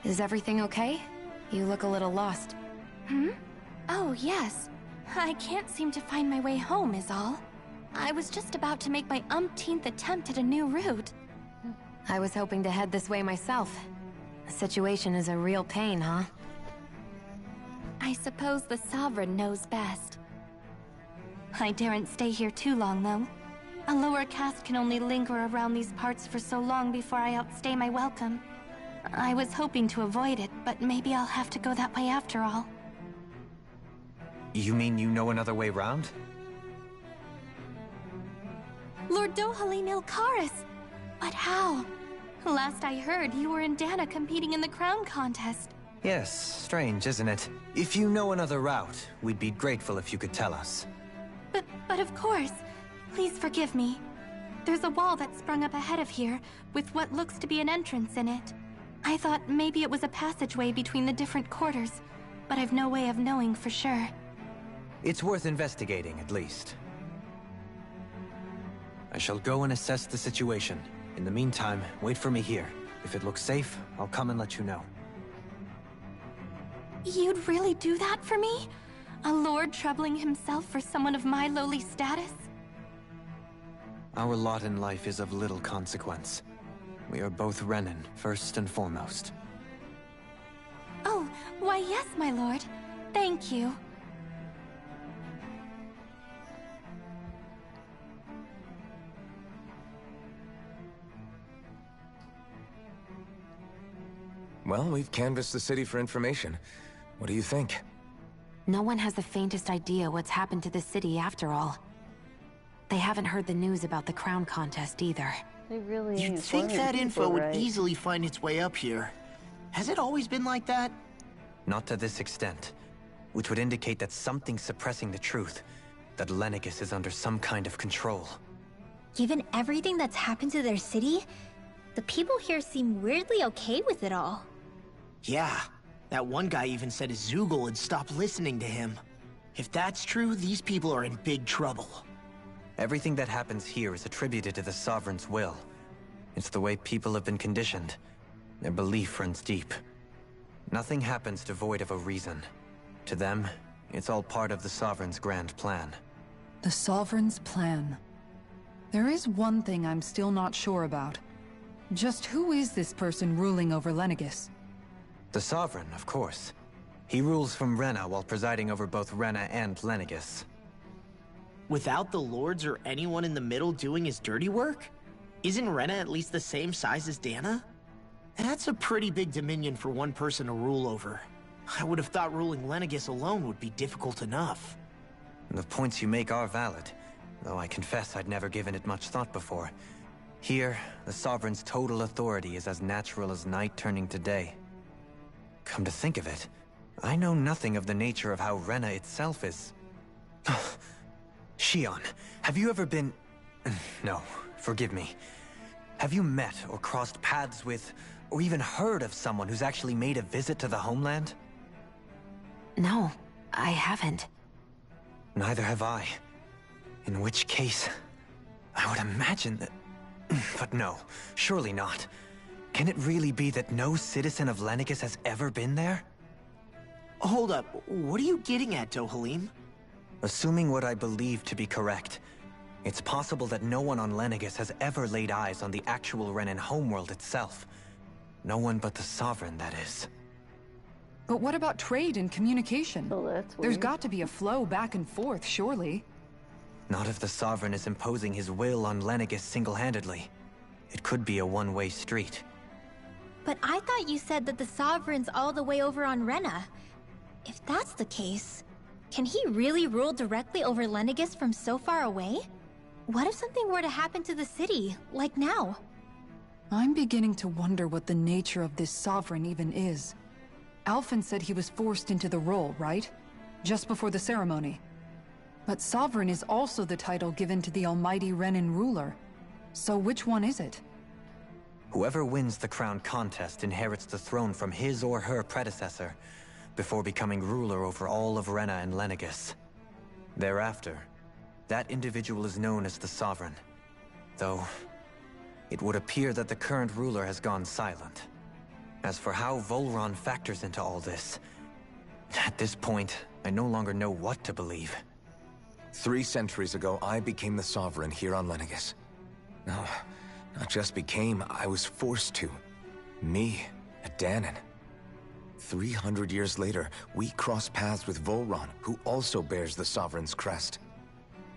Speaker 9: Is everything okay? You look a little lost.
Speaker 7: Hmm? Oh, yes. I can't seem to find my way home, is all. I was just about to make my umpteenth attempt at a new route.
Speaker 9: I was hoping to head this way myself. The situation is a real pain, huh?
Speaker 7: I suppose the Sovereign knows best. I daren't stay here too long, though. A lower caste can only linger around these parts for so long before I outstay my welcome. I was hoping to avoid it, but maybe I'll have to go that way after all.
Speaker 3: You mean you know another way round?
Speaker 7: Lord Dohalim Ilkaris! But how? Last I heard, you were in Dana competing in the crown contest.
Speaker 3: Yes, strange, isn't it? If you know another route, we'd be grateful if you could tell us.
Speaker 7: But of course. Please forgive me. There's a wall that sprung up ahead of here, with what looks to be an entrance in it. I thought maybe it was a passageway between the different quarters, but I've no way of knowing for sure.
Speaker 3: It's worth investigating, at least. I shall go and assess the situation. In the meantime, wait for me here. If it looks safe, I'll come and let you know.
Speaker 7: You'd really do that for me? A lord troubling himself for someone of my lowly status?
Speaker 3: Our lot in life is of little consequence. We are both Renan, first and foremost.
Speaker 7: Oh, why yes, my lord. Thank you.
Speaker 4: Well, we've canvassed the city for information. What do you think?
Speaker 9: No one has the faintest idea what's happened to the city after all. They haven't heard the news about the crown contest either.
Speaker 1: They really
Speaker 6: You'd
Speaker 1: ain't
Speaker 6: think
Speaker 1: informing
Speaker 6: that info
Speaker 1: people,
Speaker 6: would
Speaker 1: right?
Speaker 6: easily find its way up here. Has it always been like that?
Speaker 3: Not to this extent, which would indicate that something's suppressing the truth, that Lenegis is under some kind of control.
Speaker 7: Given everything that's happened to their city, the people here seem weirdly okay with it all.
Speaker 6: Yeah. That one guy even said Zoogle had stopped listening to him. If that's true, these people are in big trouble.
Speaker 3: Everything that happens here is attributed to the Sovereign's will. It's the way people have been conditioned. Their belief runs deep. Nothing happens devoid of a reason. To them, it's all part of the Sovereign's grand plan.
Speaker 5: The Sovereign's plan. There is one thing I'm still not sure about. Just who is this person ruling over Lenegis?
Speaker 3: The Sovereign, of course. He rules from Rena while presiding over both Rena and Lenegis.
Speaker 6: Without the lords or anyone in the middle doing his dirty work? Isn't Rena at least the same size as Dana? That's a pretty big dominion for one person to rule over. I would have thought ruling Lenegis alone would be difficult enough.
Speaker 3: The points you make are valid, though I confess I'd never given it much thought before. Here, the Sovereign's total authority is as natural as night turning to day. Come to think of it, I know nothing of the nature of how Rena itself is. Shion, have you ever been... No, forgive me. Have you met or crossed paths with, or even heard of someone who's actually made a visit to the homeland?
Speaker 9: No, I haven't.
Speaker 3: Neither have I. In which case, I would imagine that... But no, surely not. Can it really be that no citizen of Lenegis has ever been there?
Speaker 6: Hold up, what are you getting at, Dohalim?
Speaker 3: Assuming what I believe to be correct, it's possible that no one on Lenegis has ever laid eyes on the actual Renan homeworld itself. No one but the Sovereign, that is.
Speaker 5: But what about trade and communication?
Speaker 1: Oh, that's
Speaker 5: There's
Speaker 1: weird.
Speaker 5: got to be a flow back and forth, surely.
Speaker 3: Not if the Sovereign is imposing his will on Lenegis single-handedly. It could be a one-way street.
Speaker 7: But I thought you said that the Sovereign's all the way over on Rena. If that's the case, can he really rule directly over Lenegis from so far away? What if something were to happen to the city, like now?
Speaker 5: I'm beginning to wonder what the nature of this Sovereign even is. Alphen said he was forced into the role, right? Just before the ceremony. But Sovereign is also the title given to the almighty Renan ruler. So which one is it?
Speaker 3: Whoever wins the crown contest inherits the throne from his or her predecessor, before becoming ruler over all of Rena and Lenegis. Thereafter, that individual is known as the Sovereign. Though, it would appear that the current ruler has gone silent. As for how Volron factors into all this, at this point, I no longer know what to believe.
Speaker 4: 3 centuries ago, I became the Sovereign here on Lenegis. No, not just became, I was forced to. Me, a Danon. 300 years later, we cross paths with Volron, who also bears the Sovereign's crest.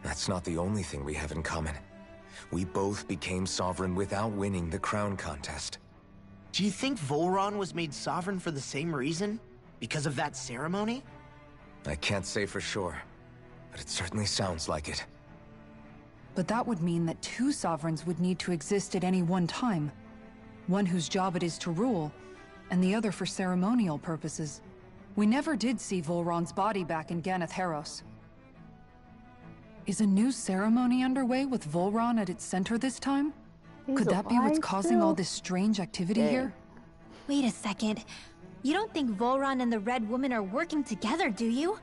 Speaker 4: That's not the only thing we have in common. We both became Sovereign without winning the crown contest.
Speaker 6: Do you think Volron was made sovereign for the same reason? Because of that ceremony?
Speaker 4: I can't say for sure, but it certainly sounds like it.
Speaker 5: But that would mean that 2 Sovereigns would need to exist at any one time. One whose job it is to rule, and the other for ceremonial purposes. We never did see Volron's body back in Ganath Haros. Is a new ceremony underway with Volron at its center this time? Could that be what's causing all this strange activity here?
Speaker 7: Wait a second. You don't think Volron and the Red Woman are working together, do you?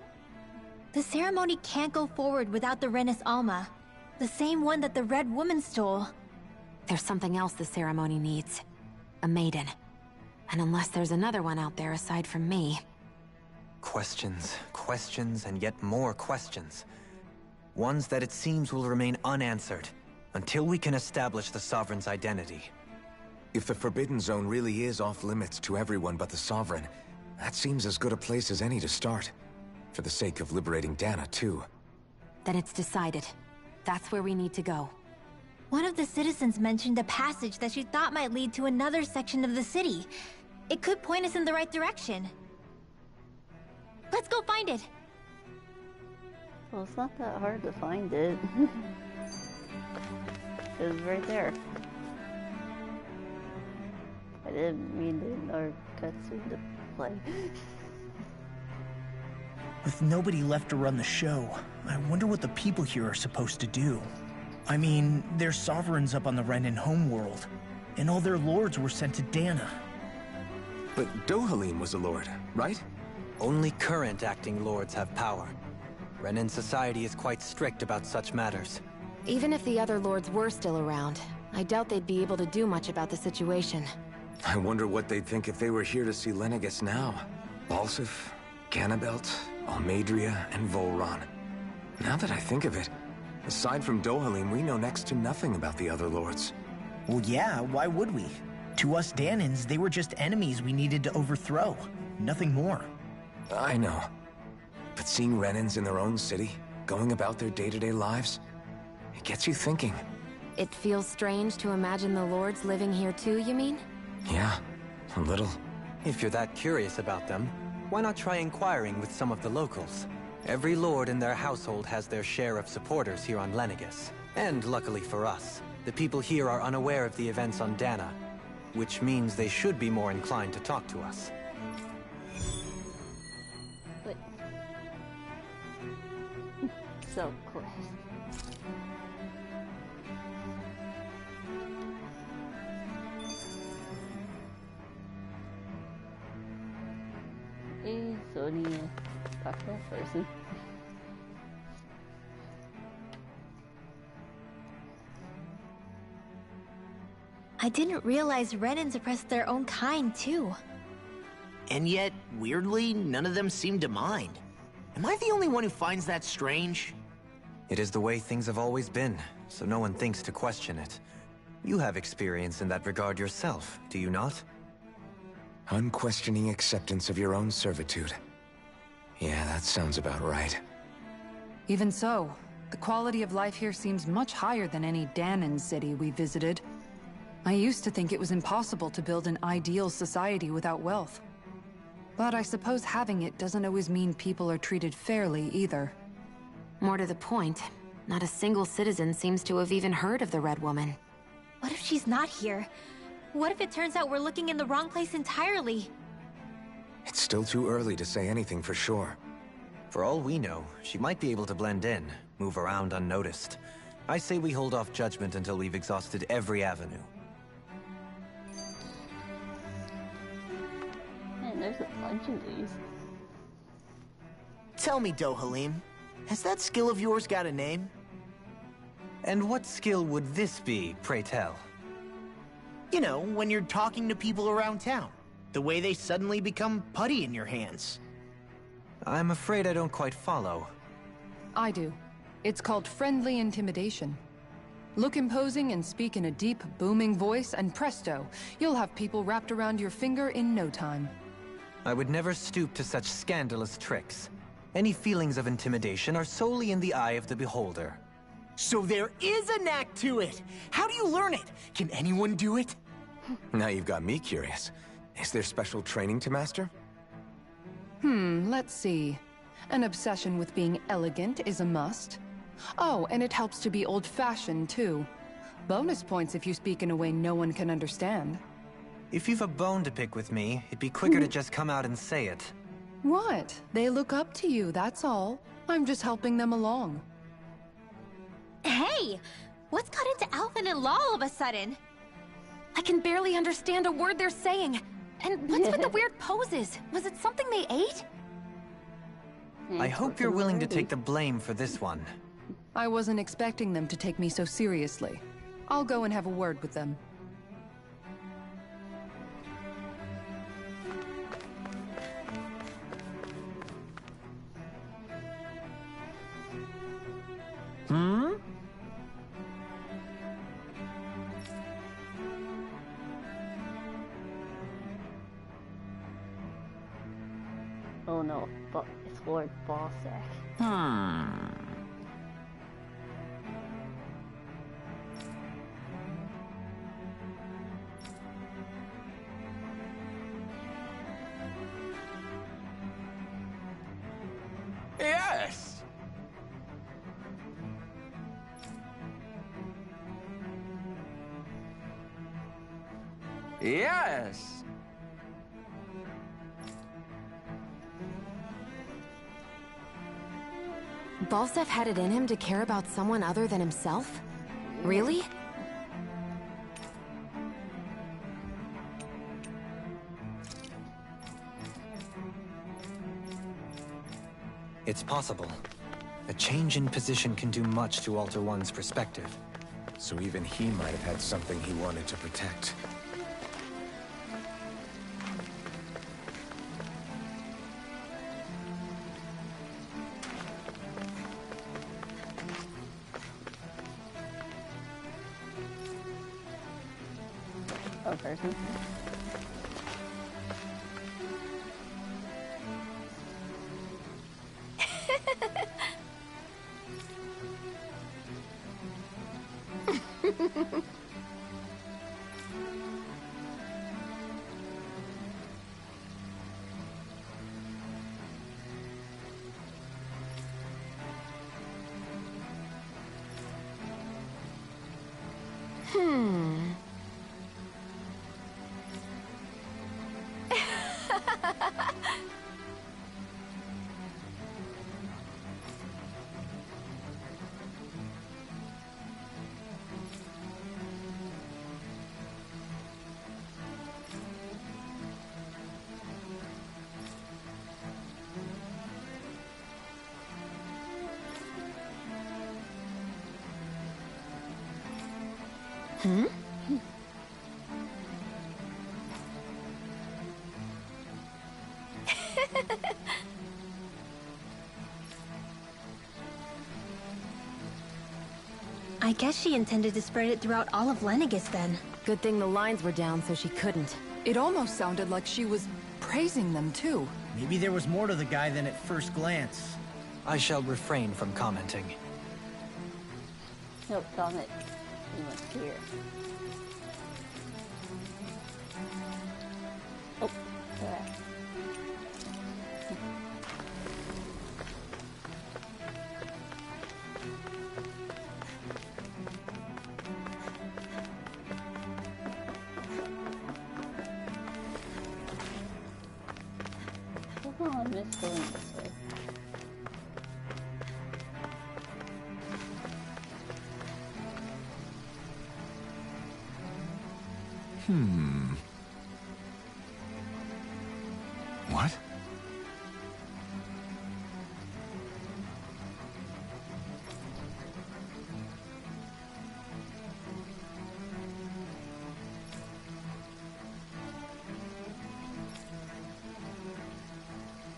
Speaker 7: The ceremony can't go forward without the Renis Alma. The same one that the Red Woman stole.
Speaker 9: There's something else the ceremony needs. A maiden. And unless there's another one out there aside from me...
Speaker 3: Questions, questions, and yet more questions. Ones that it seems will remain unanswered, until we can establish the Sovereign's identity.
Speaker 4: If the Forbidden Zone really is off-limits to everyone but the Sovereign, that seems as good a place as any to start. For the sake of liberating Dana, too.
Speaker 9: Then it's decided. That's where we need to go.
Speaker 7: One of the citizens mentioned a passage that she thought might lead to another section of the city. It could point us in the right direction. Let's go find it!
Speaker 1: Well, it's not that hard to find it. It's right there. I didn't mean our cutscene to play.
Speaker 6: With nobody left to run the show, I wonder what the people here are supposed to do. I mean, there's sovereigns up on the Renan homeworld, and all their lords were sent to Dana.
Speaker 4: But Dohalim was a lord, right?
Speaker 3: Only current acting lords have power. Renan society is quite strict about such matters.
Speaker 9: Even if the other lords were still around, I doubt they'd be able to do much about the situation.
Speaker 4: I wonder what they'd think if they were here to see Lenegis now. Balsif, Ganabelt, Almadria, and Volron. Now that I think of it, aside from Dohalim, we know next to nothing about the other lords.
Speaker 6: Well, yeah, why would we? To us Danans, they were just enemies we needed to overthrow. Nothing more.
Speaker 4: I know. But seeing Renans in their own city, going about their day-to-day lives, it gets you thinking.
Speaker 9: It feels strange to imagine the lords living here too, you mean?
Speaker 4: Yeah, a little.
Speaker 3: If you're that curious about them, why not try inquiring with some of the locals? Every lord in their household has their share of supporters here on Lenegis. And luckily for us, the people here are unaware of the events on Dana, which means they should be more inclined to talk to us.
Speaker 1: But... so close. Hey, Sonia. Talk to that person.
Speaker 7: I didn't realize Renans oppressed their own kind, too.
Speaker 6: And yet, weirdly, none of them seem to mind. Am I the only one who finds that strange?
Speaker 3: It is the way things have always been, so no one thinks to question it. You have experience in that regard yourself, do you not?
Speaker 4: Unquestioning acceptance of your own servitude. Yeah, that sounds about right.
Speaker 5: Even so, the quality of life here seems much higher than any Danon city we visited. I used to think it was impossible to build an ideal society without wealth. But I suppose having it doesn't always mean people are treated fairly either.
Speaker 9: More to the point, not a single citizen seems to have even heard of the Red Woman.
Speaker 7: What if she's not here? What if it turns out we're looking in the wrong place entirely?
Speaker 4: It's still too early to say anything for sure.
Speaker 3: For all we know, she might be able to blend in, move around unnoticed. I say we hold off judgment until we've exhausted every avenue.
Speaker 1: Man, there's a bunch of these.
Speaker 6: Tell me, Dohalim, has that skill of yours got a name?
Speaker 3: And what skill would this be, pray tell?
Speaker 6: You know, when you're talking to people around town. The way they suddenly become putty in your hands.
Speaker 3: I'm afraid I don't quite follow.
Speaker 5: I do. It's called friendly intimidation. Look imposing and speak in a deep, booming voice, and presto, you'll have people wrapped around your finger in no time.
Speaker 3: I would never stoop to such scandalous tricks. Any feelings of intimidation are solely in the eye of the beholder.
Speaker 6: So there is a knack to it! How do you learn it? Can anyone do it?
Speaker 4: Now you've got me curious. Is there special training to master?
Speaker 5: Let's see. An obsession with being elegant is a must. Oh, and it helps to be old-fashioned, too. Bonus points if you speak in a way no one can understand.
Speaker 3: If you've a bone to pick with me, it'd be quicker to just come out and say it.
Speaker 5: What? They look up to you, that's all. I'm just helping them along.
Speaker 7: Hey! What's got into Alvin and Law all of a sudden?
Speaker 9: I can barely understand a word they're saying. And what's with the weird poses? Was it something they ate?
Speaker 3: I hope you're willing to take the blame for this one.
Speaker 5: I wasn't expecting them to take me so seriously. I'll go and have a word with them.
Speaker 1: Oh no, but it's Lord Bossack.
Speaker 8: Yes! Yes!
Speaker 9: Balsef had it in him to care about someone other than himself? Really?
Speaker 3: It's possible. A change in position can do much to alter one's perspective.
Speaker 4: So even he might have had something he wanted to protect.
Speaker 1: Oh, person.
Speaker 7: I guess she intended to spread it throughout all of Lenegis then.
Speaker 9: Good thing the lines were down so she couldn't.
Speaker 5: It almost sounded like she was praising them too.
Speaker 6: Maybe there was more to the guy than at first glance.
Speaker 3: I shall refrain from commenting.
Speaker 1: No comment. You must hear. Oh, crap. Come on, Miss going this way.
Speaker 11: What?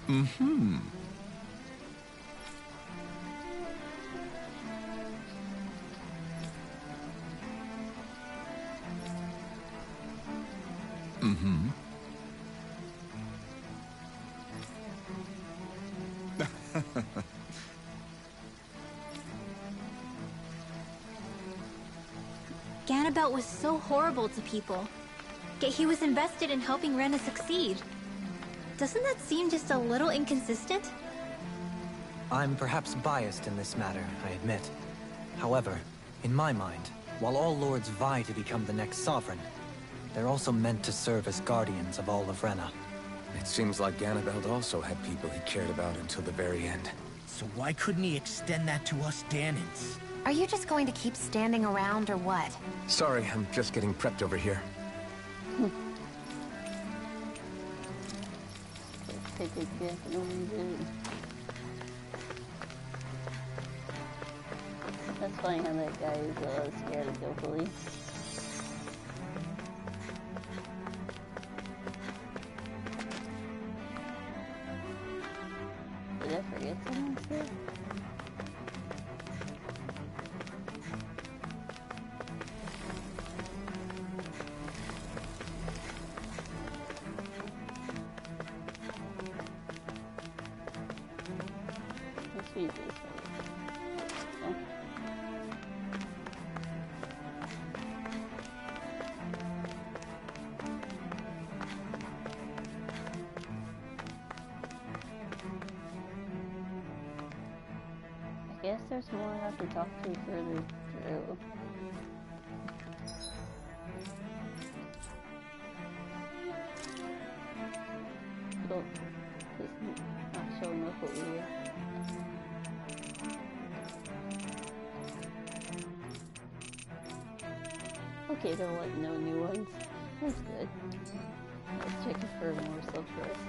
Speaker 11: Mm-hmm. Mm-hmm.
Speaker 7: Ganabelt was so horrible to people. Yet he was invested in helping Rena succeed. Doesn't that seem just a little inconsistent?
Speaker 3: I'm perhaps biased in this matter, I admit. However, in my mind, while all lords vie to become the next sovereign, they're also meant to serve as guardians of all of Rena.
Speaker 4: It seems like Ganabelt also had people he cared about until the very end.
Speaker 6: So why couldn't he extend that to us Danans?
Speaker 9: Are you just going to keep standing around or what?
Speaker 4: Sorry, I'm just getting prepped over here.
Speaker 1: Take a guess at what we do. That's funny how that guy is scared of go police. Did I forget someone still? Let's read this one. Oh. I guess there's more I have to talk to further through. Oh, it's not showing up over here. Okay, there wasn't no new ones. That's good. Let's check for more stuff first.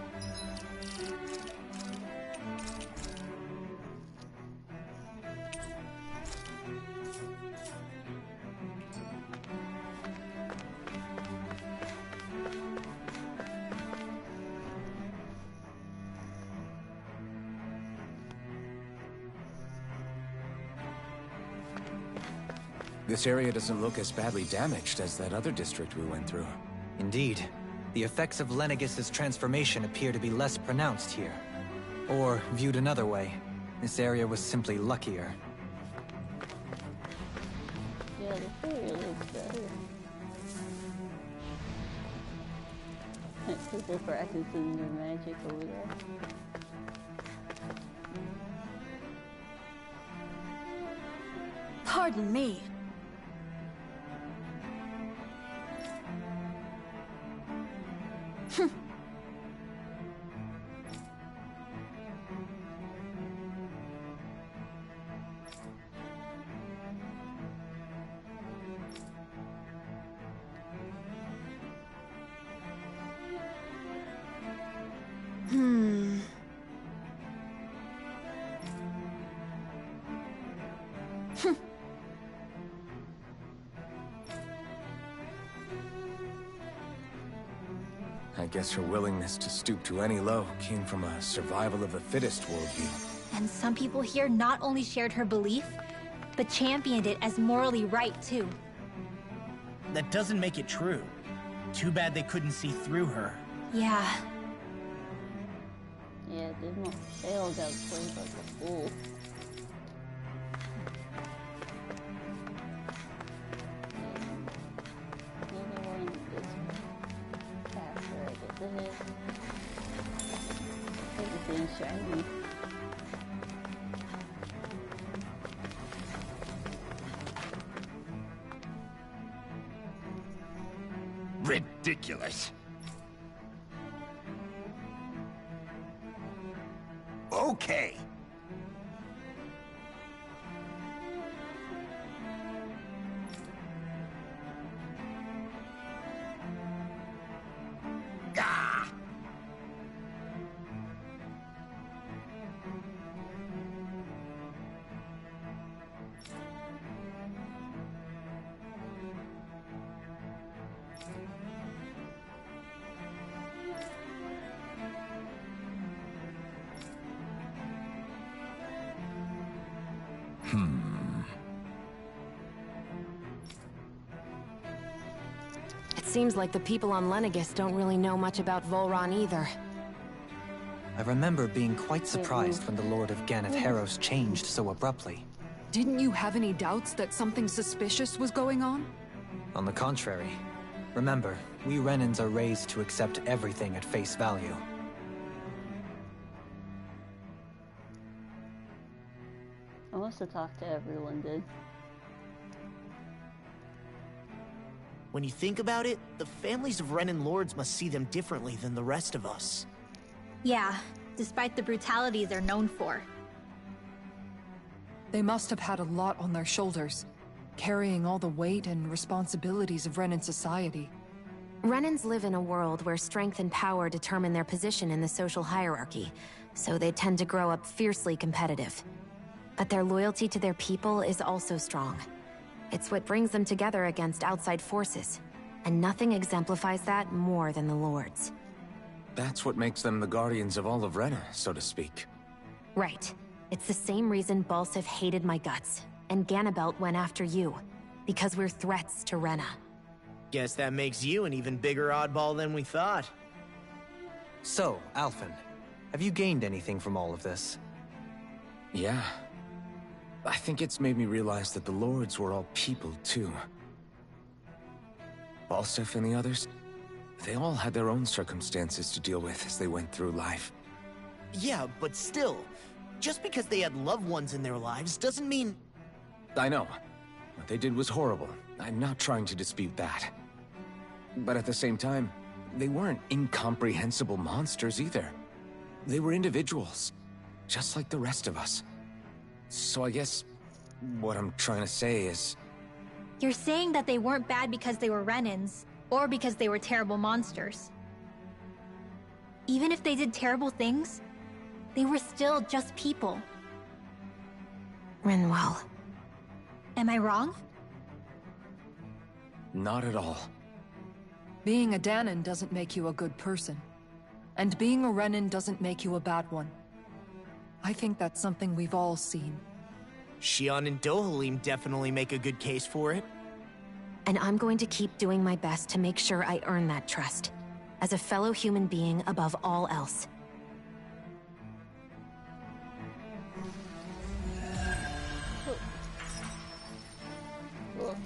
Speaker 4: This area doesn't look as badly damaged as that other district we went through.
Speaker 3: Indeed. The effects of Lenegis's transformation appear to be less pronounced here. Or, viewed another way, this area was simply luckier.
Speaker 1: Yeah, the area looks better. People practicing their magic over there.
Speaker 2: Pardon me.
Speaker 4: I guess her willingness to stoop to any low came from a survival of the fittest worldview.
Speaker 7: And some people here not only shared her belief, but championed it as morally right, too.
Speaker 6: That doesn't make it true. Too bad they couldn't see through her.
Speaker 7: Yeah.
Speaker 1: Yeah, they all got played like a fool. And the other one is faster, I get to hit. Everything's shiny.
Speaker 8: Ridiculous. Okay. Ah!
Speaker 9: It seems like the people on Lenegis don't really know much about Volron either.
Speaker 3: I remember being quite surprised when the Lord of Ganath Harros changed so abruptly.
Speaker 5: Didn't you have any doubts that something suspicious was going on?
Speaker 3: On the contrary. Remember, we Renans are raised to accept everything at face value.
Speaker 1: I must have talked to everyone, dude.
Speaker 6: When you think about it, the families of Renan lords must see them differently than the rest of us.
Speaker 7: Yeah, despite the brutality they're known for.
Speaker 5: They must have had a lot on their shoulders, carrying all the weight and responsibilities of Renan society.
Speaker 9: Renans live in a world where strength and power determine their position in the social hierarchy, so they tend to grow up fiercely competitive. But their loyalty to their people is also strong. It's what brings them together against outside forces, and nothing exemplifies that more than the Lords.
Speaker 4: That's what makes them the guardians of all of Rena, so to speak.
Speaker 9: Right. It's the same reason Balsif hated my guts, and Ganabelt went after you. Because we're threats to Rena.
Speaker 6: Guess that makes you an even bigger oddball than we thought.
Speaker 3: So, Alphen, have you gained anything from all of this?
Speaker 4: Yeah. I think it's made me realize that the Lords were all people, too. Balsif and the others, they all had their own circumstances to deal with as they went through life.
Speaker 6: Yeah, but still, just because they had loved ones in their lives doesn't mean...
Speaker 4: I know. What they did was horrible. I'm not trying to dispute that. But at the same time, they weren't incomprehensible monsters either. They were individuals, just like the rest of us. So I guess what I'm trying to say is...
Speaker 7: You're saying that they weren't bad because they were Renans, or because they were terrible monsters. Even if they did terrible things, they were still just people.
Speaker 9: Rinwell.
Speaker 7: Am I wrong?
Speaker 4: Not at all.
Speaker 5: Being a Danan doesn't make you a good person. And being a Renan doesn't make you a bad one. I think that's something we've all seen.
Speaker 6: Xion and Dohalim definitely make a good case for it.
Speaker 9: And I'm going to keep doing my best to make sure I earn that trust. As a fellow human being above all else.
Speaker 1: Cool.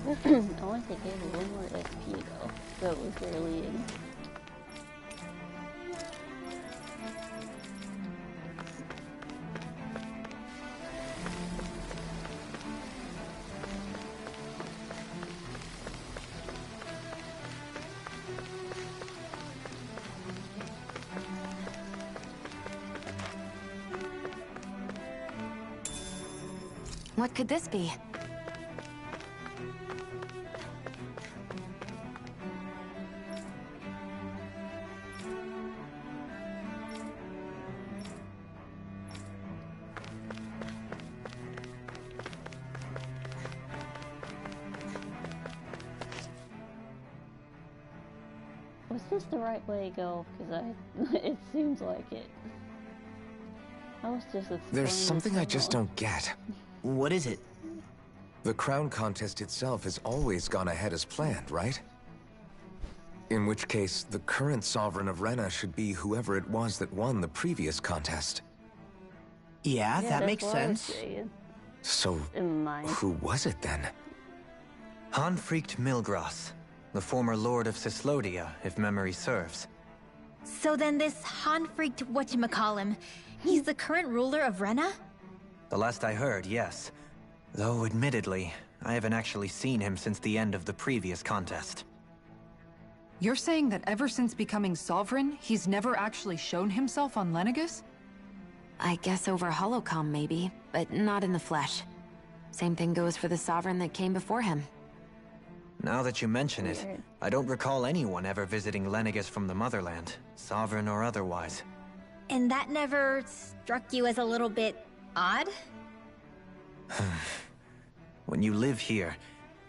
Speaker 1: I want to give it one more SP though. That was really in.
Speaker 9: What could this be?
Speaker 1: Was this the right way to go? Because it seems like it. I was just explaining.
Speaker 4: There's something I just don't get.
Speaker 6: What is it?
Speaker 4: The crown contest itself has always gone ahead as planned, right? In which case, the current sovereign of Rena should be whoever it was that won the previous contest.
Speaker 6: Yeah, that
Speaker 1: that's
Speaker 6: makes
Speaker 1: what I was
Speaker 6: sense.
Speaker 1: saying.
Speaker 4: So,
Speaker 1: In mind.
Speaker 4: who was it then?
Speaker 3: Hanfried Milgras, the former lord of Cislodia, if memory serves.
Speaker 7: So then this Han-freaked whatchamacallem, he's the current ruler of Rena?
Speaker 3: The last I heard, yes. Though, admittedly, I haven't actually seen him since the end of the previous contest.
Speaker 5: You're saying that ever since becoming sovereign, he's never actually shown himself on Lenegis?
Speaker 9: I guess over holocom maybe, but not in the flesh. Same thing goes for the sovereign that came before him.
Speaker 3: Now that you mention it,
Speaker 1: Weird.
Speaker 3: I don't recall anyone ever visiting Lenegis from the motherland, sovereign or otherwise.
Speaker 7: And that never struck you as a little bit odd?
Speaker 3: When you live here,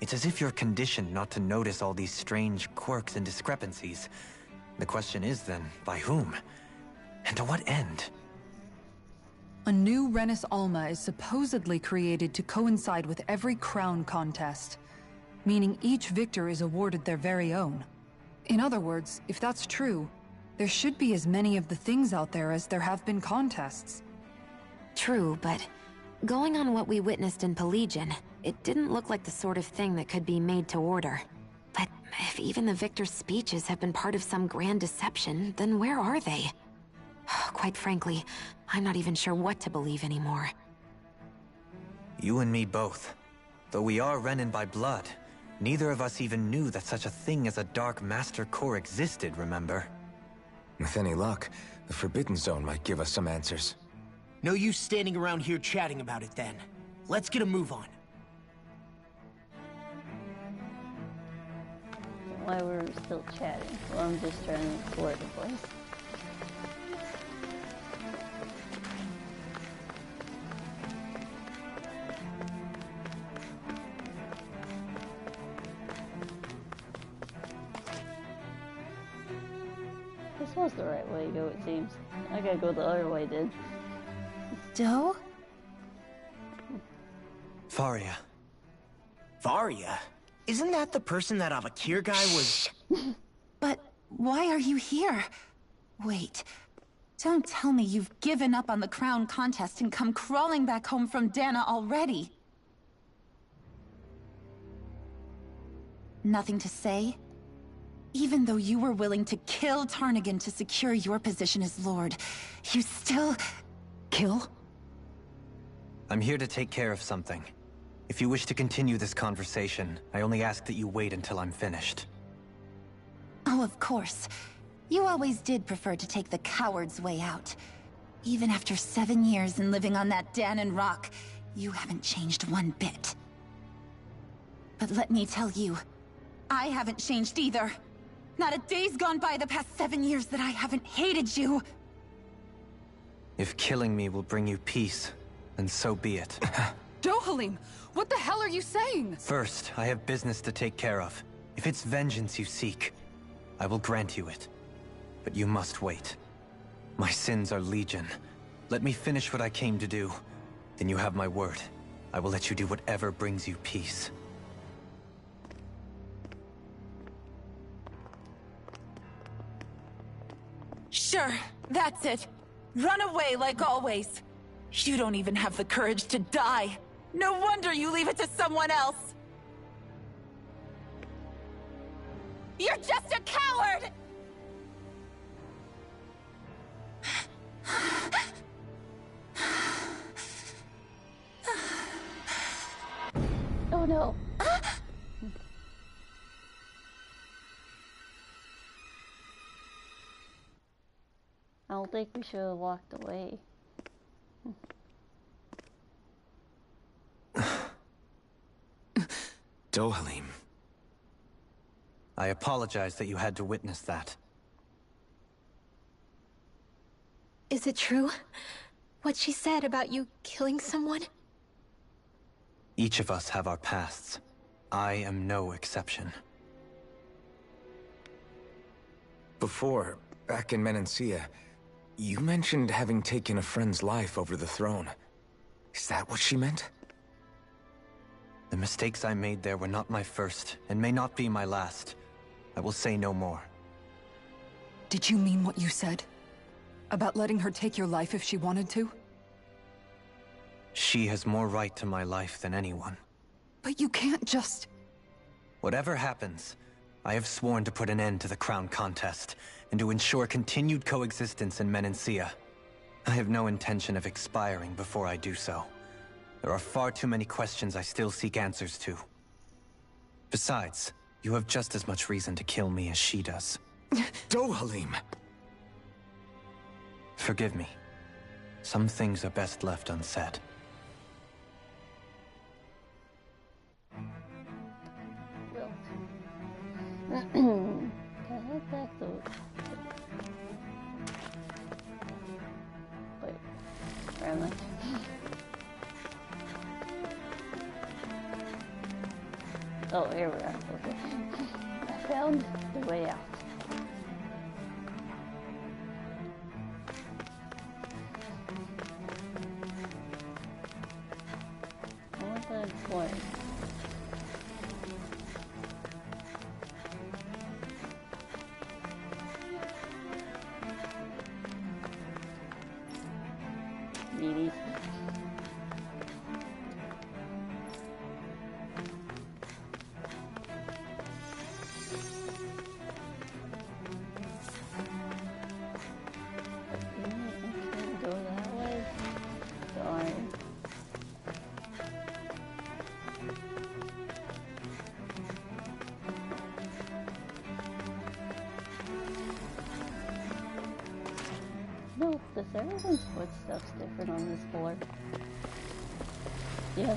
Speaker 3: it's as if you're conditioned not to notice all these strange quirks and discrepancies. The question is then, by whom? And to what end?
Speaker 5: A new Renis Alma is supposedly created to coincide with every crown contest, meaning each victor is awarded their very own. In other words, if that's true, there should be as many of the things out there as there have been contests.
Speaker 9: True, but going on what we witnessed in Pelagian, it didn't look like the sort of thing that could be made to order. But if even the victor's speeches have been part of some grand deception, then where are they? Quite frankly, I'm not even sure what to believe anymore.
Speaker 3: You and me both. Though we are Renin by blood, neither of us even knew that such a thing as a Dark Master Core existed, remember?
Speaker 4: With any luck, the Forbidden Zone might give us some answers.
Speaker 6: No use standing around here chatting about it then. Let's get a move on.
Speaker 1: Why we're still chatting? Well, I'm just trying to explore the place. This was the right way to go, it seems. I gotta go the other way, then.
Speaker 7: Doe?
Speaker 3: Faria.
Speaker 6: Varia? Isn't that the person that Avakir guy was...
Speaker 12: But why are you here? Wait, don't tell me you've given up on the crown contest and come crawling back home from Dana already. Nothing to say? Even though you were willing to kill Tarnigan to secure your position as Lord, you still...
Speaker 5: Kill?
Speaker 3: I'm here to take care of something. If you wish to continue this conversation, I only ask that you wait until I'm finished.
Speaker 12: Oh, of course. You always did prefer to take the coward's way out. Even after 7 years and living on that Danon rock, you haven't changed one bit. But let me tell you, I haven't changed either. Not a day's gone by the past 7 years that I haven't hated you.
Speaker 3: If killing me will bring you peace, then so be it.
Speaker 5: Dohalim, what the hell are you saying?
Speaker 3: First, I have business to take care of. If it's vengeance you seek, I will grant you it. But you must wait. My sins are legion. Let me finish what I came to do. Then you have my word. I will let you do whatever brings you peace.
Speaker 12: Sure, that's it. Run away like always. You don't even have the courage to die. No wonder you leave it to someone else. You're just a coward!
Speaker 1: Oh no! I don't think we should have walked away.
Speaker 4: Dohalim.
Speaker 3: I apologize that you had to witness that.
Speaker 7: Is it true? What she said about you killing someone?
Speaker 3: Each of us have our pasts. I am no exception.
Speaker 4: Before, back in Menancia, you mentioned having taken a friend's life over the throne. Is that what she meant?
Speaker 3: The mistakes I made there were not my first, and may not be my last. I will say no more.
Speaker 5: Did you mean what you said? About letting her take your life if she wanted to?
Speaker 3: She has more right to my life than anyone.
Speaker 5: But you can't just...
Speaker 3: Whatever happens, I have sworn to put an end to the crown contest, and to ensure continued coexistence in Menancia. I have no intention of expiring before I do so. There are far too many questions I still seek answers to. Besides, you have just as much reason to kill me as she does.
Speaker 4: Dohalim!
Speaker 3: Forgive me. Some things are best left unsaid.
Speaker 1: Can I head back to... Wait, where am I? Oh, here we are. Okay. I found the way out. What's that point? Needy. Go that way. Darn. No, does everyone's footsteps different on this floor? Yeah.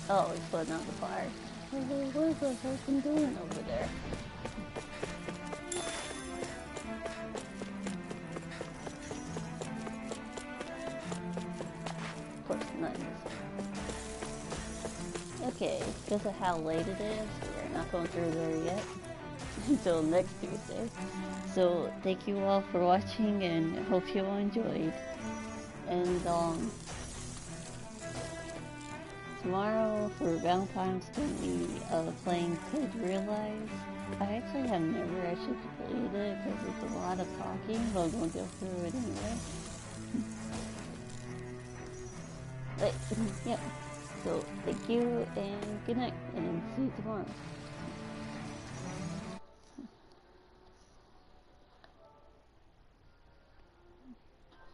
Speaker 1: Oh, he's putting out the fire. What is that person doing over there? Of course, nice. Okay, because of how late it is, we're not going through there yet until next Tuesday. So, thank you all for watching, and hope you all enjoyed. And, tomorrow for Valentine's Day, playing Could Realize. I actually have never actually played it because it's a lot of talking, but I'm going to go through it anyway. But, yeah. So, thank you and good night, and see you tomorrow.